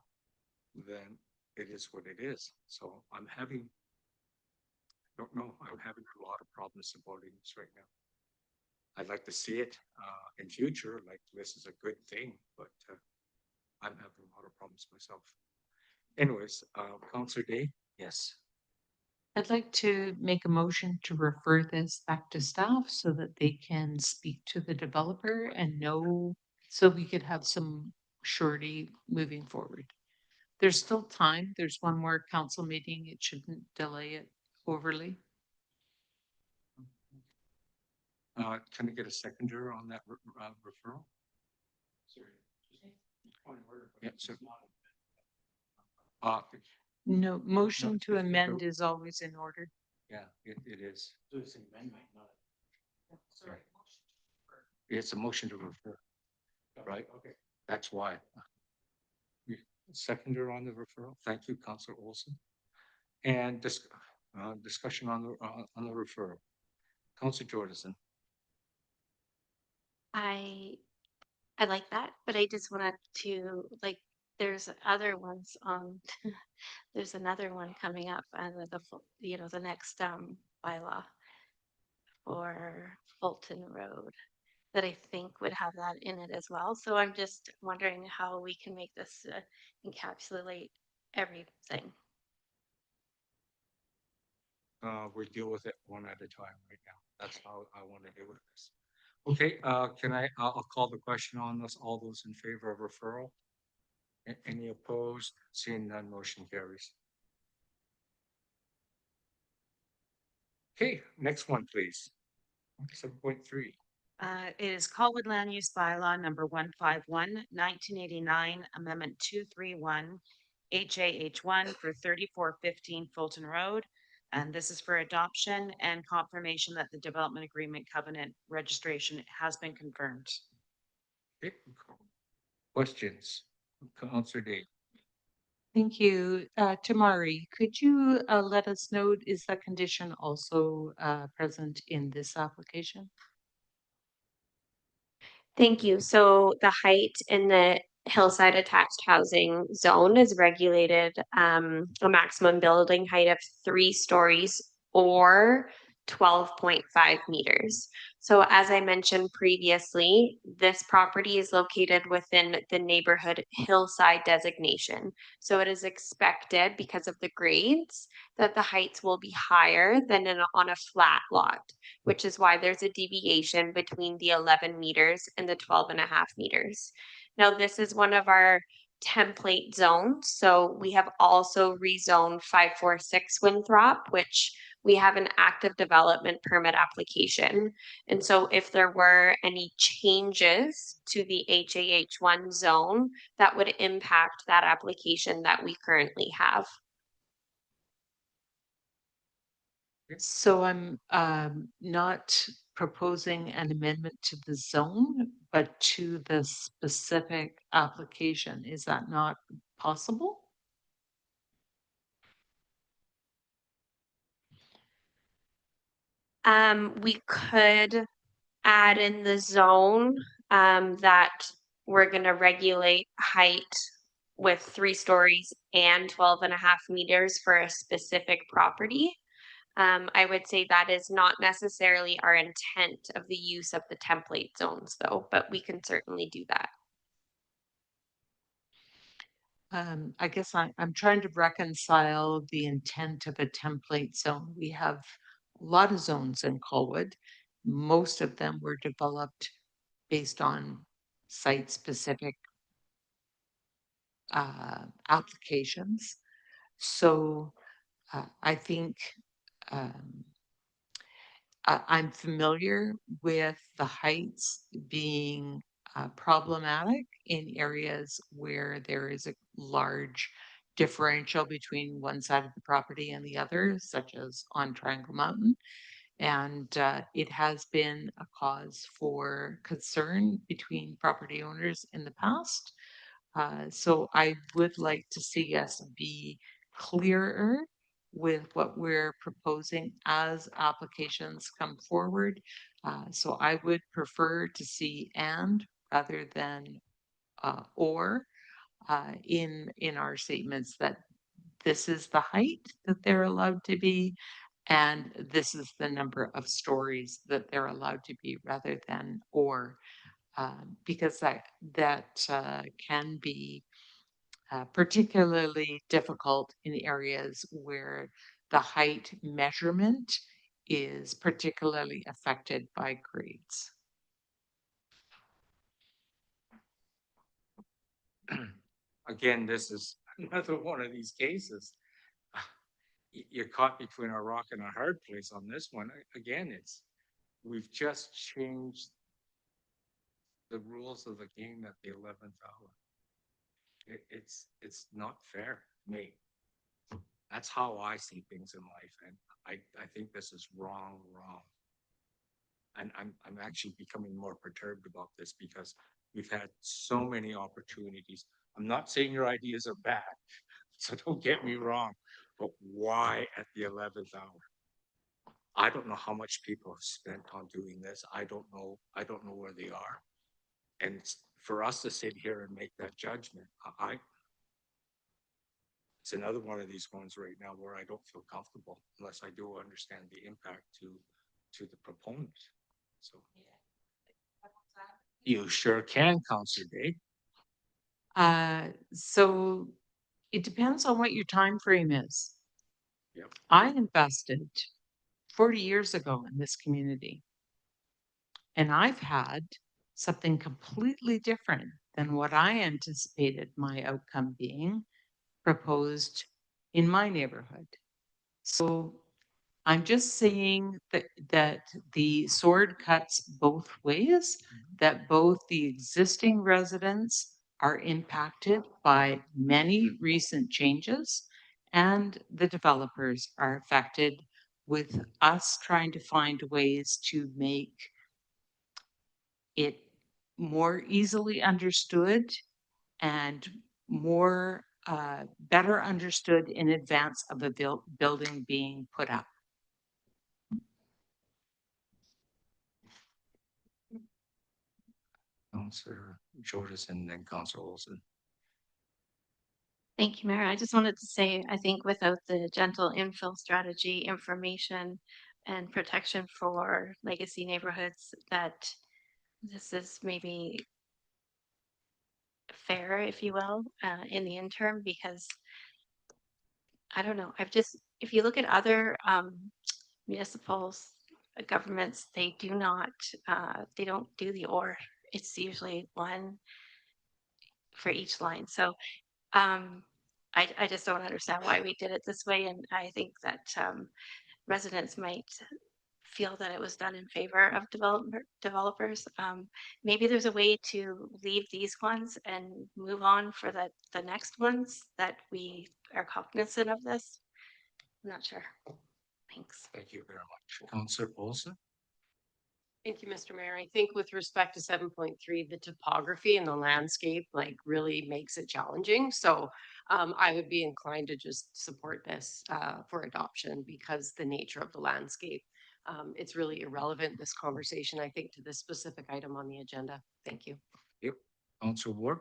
then it is what it is. So I'm having a lot of problems supporting this right now. I'd like to see it in future, like this is a good thing, but I'm having a lot of problems myself. Anyways, Councillor Day, yes. I'd like to make a motion to refer this back to staff so that they can speak to the developer and know, so we could have some surety moving forward. There's still time. There's one more council meeting. It shouldn't delay it overly. Can I get a seconder on that referral? Yeah, so, No, motion to amend is always in order. yeah, it is. Sorry. It's a motion to refer, right? Okay. That's why. Seconder on the referral. Thank you, Councillor Olson. And discussion on the referral. Councillor Jordison. I like that, but I just wanted to, like, there's other ones on, there's another one coming up and the next bylaw for Fulton Road that I think would have that in it as well. So I'm just wondering how we can make this encapsulate everything. We deal with it one at a time right now. That's how I want to deal with this. Okay, I'll call the question on this. All those in favor of referral? Any opposed? Seeing none, motion carries. Okay, next one, please. 7.3. It is Colwood Land Use Bylaw number 151, 1989, Amendment 231, HAH1 for 3415 Fulton Road. And this is for adoption and confirmation that the development agreement covenant registration has been confirmed. Okay. Questions? Councillor Day. Thank you. Tamari, could you let us know, is that condition also present in this application? Thank you. So the height in the hillside attached housing zone is regulated a maximum building height of 3 stories or 12.5 meters. So as I mentioned previously, this property is located within the neighborhood hillside designation. So it is expected, because of the grades, that the heights will be higher than on a flat lot, which is why there's a deviation between the 11 meters and the 12.5 meters. Now, this is one of our template zones. So we have also rezoned 546 Winthrop, which we have an active development permit application. And so if there were any changes to the HAH1 zone, that would impact that application that we currently have. So I'm not proposing an amendment to the zone, but to the specific application. Is that not possible? We could add in the zone that we're gonna regulate height with 3 stories and 12.5 meters for a specific property. I would say that is not necessarily our intent of the use of the template zones though, but we can certainly do that. I guess I'm trying to reconcile the intent of a template zone. We have a lot of zones in Colwood. Most of them were developed based on site-specific applications. So I think I'm familiar with the heights being problematic in areas where there is a large differential between one side of the property and the other, such as on Triangle Mountain. And it has been a cause for concern between property owners in the past. So I would like to see us be clearer with what we're proposing as applications come forward. So I would prefer to see and rather than or in our statements, that this is the height that they're allowed to be, and this is the number of stories that they're allowed to be, rather than or, because that can be particularly difficult in areas where the height measurement is particularly affected by grades. Again, this is another one of these cases. You're caught between a rock and a hard place on this one. Again, we've just changed the rules of the game at the 11th hour. It's not fair to me. That's how I see things in life, and I think this is wrong. And I'm actually becoming more perturbed about this because we've had so many opportunities. I'm not saying your ideas are bad, so don't get me wrong, but why at the 11th hour? I don't know how much people have spent on doing this. I don't know where they are. And for us to sit here and make that judgment, it's another one of these ones right now where I don't feel comfortable unless I do understand the impact to the proponent. So you sure can, Councillor Day. So it depends on what your time frame is. Yep. I invested 40 years ago in this community, and I've had something completely different than what I anticipated my outcome being proposed in my neighborhood. So I'm just saying that the sword cuts both ways, that both the existing residents are impacted by many recent changes, and the developers are affected, with us trying to find ways to make it more easily understood and more better understood in advance of a building being put up. Councillor Jordis and then Councillor Olsen. Thank you, Mayor. I just wanted to say, I think without the gentle infill strategy, information and protection for legacy neighborhoods, that this is maybe fair, if you will, in the interim, because I don't know, if you look at other municipals, governments, they don't do the or. It's usually one for each line. So I just don't understand why we did it this way. And I think that residents might feel that it was done in favor of developers. Maybe there's a way to leave these ones and move on for the next ones that we are cognizant of this. I'm not sure. Thanks. Thank you very much. Councillor Olsen. Thank you, Mr. Mayor. I think with respect to 7.3, the topography and the landscape really makes it challenging. So I would be inclined to just support this for adoption because the nature of the landscape it's really irrelevant, this conversation, I think, to this specific item on the agenda. Thank you. Yep. Councillor Ward?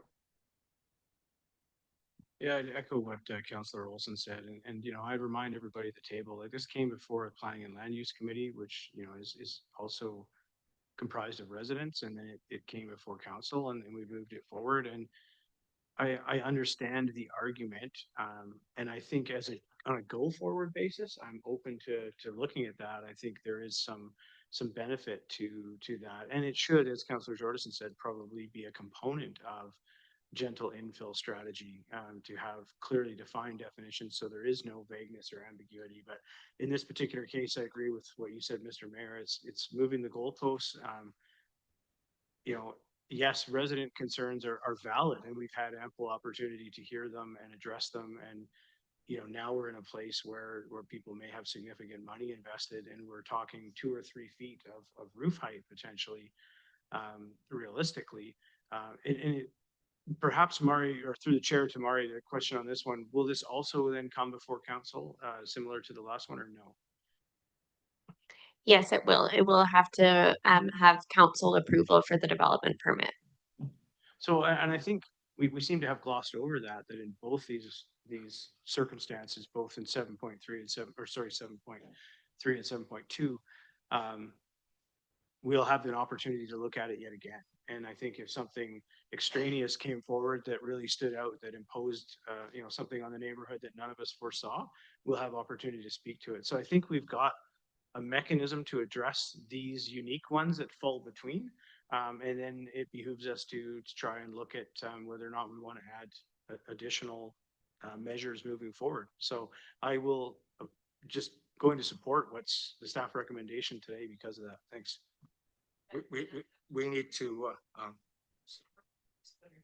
Yeah, I'd echo what Councillor Olson said, and I'd remind everybody at the table that this came before a planning and land use committee, which is also comprised of residents, and then it came before council, and we moved it forward. And I understand the argument, and I think on a go forward basis, I'm open to looking at that. I think there is some benefit to that, and it should, as Councillor Jordison said, probably be a component of gentle infill strategy, to have clearly defined definitions so there is no vagueness or ambiguity. But in this particular case, I agree with what you said, Mr. Mayor. It's moving the goalposts. Yes, resident concerns are valid, and we've had ample opportunity to hear them and address them. And now we're in a place where people may have significant money invested, and we're talking 2 or 3 feet of roof height potentially, realistically. Perhaps Mari, or through the chair to Mari, the question on this one, will this also then come before council, similar to the last one, or no? Yes, it will. It will have to have council approval for the development permit. So, and I think we seem to have glossed over that in both these circumstances, both in 7.3 and 7.3 and 7.2, we'll have an opportunity to look at it yet again. And I think if something extraneous came forward that really stood out, that imposed, something on the neighborhood that none of us foresaw, we'll have opportunity to speak to it. So I think we've got a mechanism to address these unique ones that fall between. And then it behooves us to try and look at whether or not we want to add additional measures moving forward. So I will just going to support what's the staff recommendation today because of that. Thanks. We need to,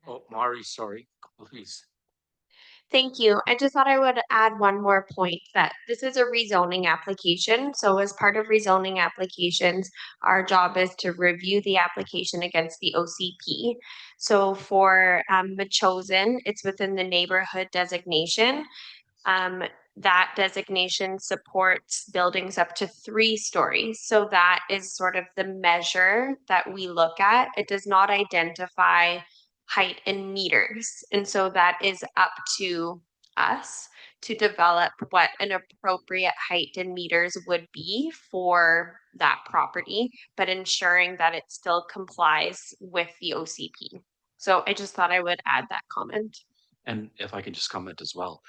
oh, Mari, sorry, please. Thank you. I just thought I would add one more point that this is a rezoning application. So as part of rezoning applications, our job is to review the application against the OCP. So for Machosen, it's within the neighborhood designation. That designation supports buildings up to 3 stories. So that is sort of the measure that we look at. It does not identify height in meters. And so that is up to us to develop what an appropriate height in meters would be for that property, but ensuring that it still complies with the OCP. So I just thought I would add that comment. And if I could just comment as well,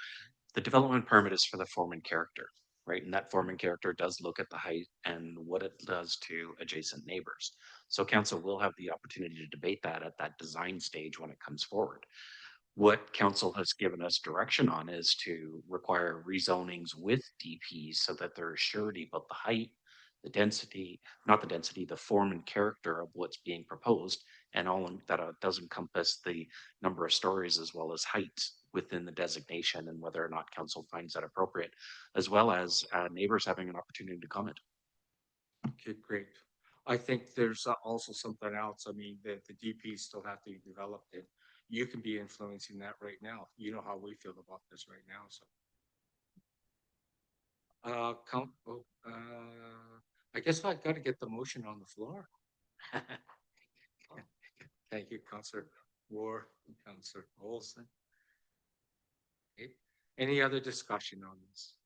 the development permit is for the form and character, right? And that form and character does look at the height and what it does to adjacent neighbors. So council will have the opportunity to debate that at that design stage when it comes forward. What council has given us direction on is to require rezonings with DPs so that there is surety about the height, the density, not the density, the form and character of what's being proposed, and all that does encompass the number of stories as well as height within the designation and whether or not council finds that appropriate, as well as neighbors having an opportunity to comment. Okay, great. I think there's also something else. I mean, the DPs still have to be developed, and you can be influencing that right now. You know how we feel about this right now. So, I guess I've got to get the motion on the floor. Thank you, Councillor Ward and Councillor Olson. Okay. Any other discussion on this?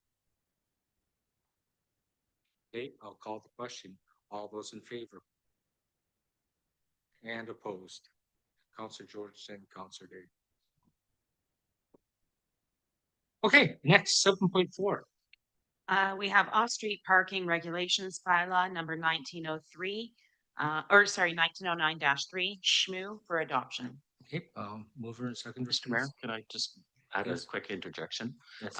Okay, I'll call the question. All those in favor? And opposed? Councillor George and Councillor Day. Okay, next 7.4. We have off-street parking regulations bylaw number 1903, 1909-3, SHMU for adoption. Okay, mover and second. Mr. Mayor, can I just add a quick interjection? Yes.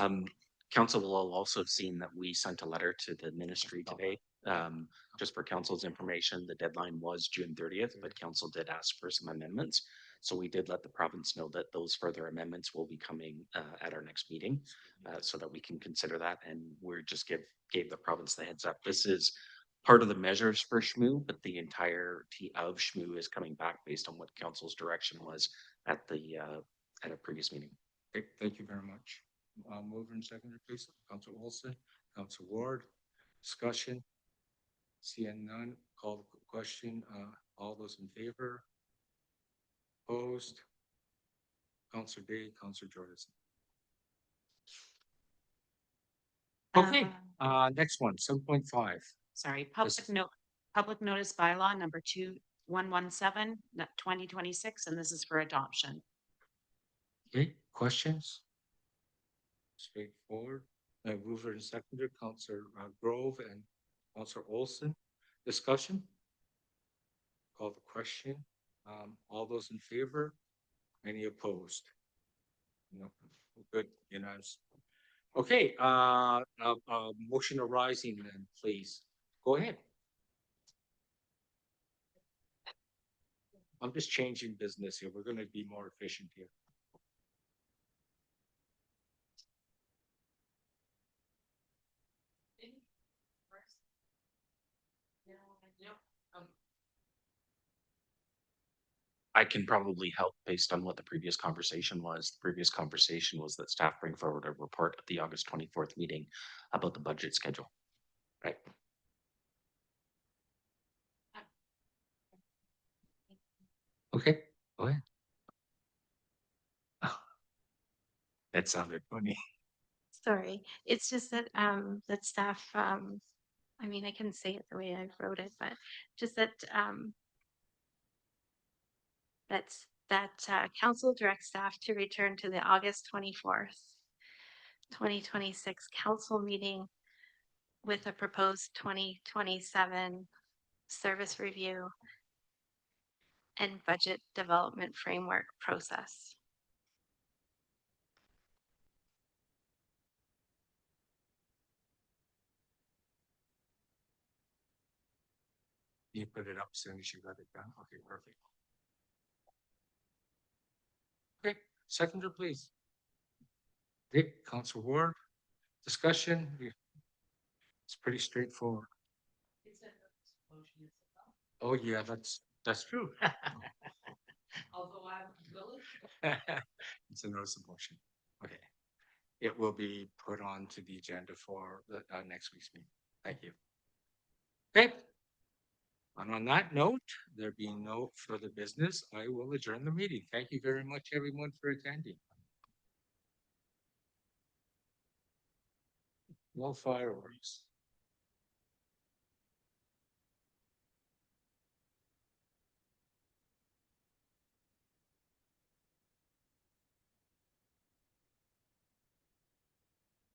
Council will also have seen that we sent a letter to the ministry today. Just for council's information, the deadline was June 30th, but council did ask for some amendments. So we did let the province know that those further amendments will be coming at our next meeting so that we can consider that. And we're just gave the province the heads up. This is part of the measures for SHMU, but the entirety of SHMU is coming back based on what council's direction was at a previous meeting. Okay, thank you very much. Mover and seconder, please. Councillor Olson, Councillor Ward, discussion. Seeing none, call the question. All those in favor? Opposed? Councillor Day, Councillor Jordison. Okay, next one, 7.5. Sorry, public notice bylaw number 2117, 2026, and this is for adoption. Okay, questions? Straightforward. Mover and seconder, Councillor Grove and Councillor Olson. Discussion? Call the question. All those in favor? Any opposed? No. Good, unanimous. Okay, motion arising then, please. Go ahead. I'm just changing business here. We're going to be more efficient here. I can probably help based on what the previous conversation was. The previous conversation was that staff bring forward a report at the August 24th meeting about the budget schedule. Right. Okay, go ahead. That sounded funny. Sorry, it's just that that staff I mean I can say it the way I wrote it, but just that council directs staff to return to the August 24th, 2026 council meeting with a proposed 2027 service review and budget development framework process. You put it up as soon as you got it done. Okay, perfect. Okay, seconder, please. Okay, Councillor Ward. Discussion. It's pretty straightforward. Oh yeah, that's true. Although I'm willing. It's a notice of motion. Okay. It will be put onto the agenda for the next week's meeting. Thank you. Okay. And on that note, there being no further business, I will adjourn the meeting. Thank you very much, everyone, for attending. No fireworks.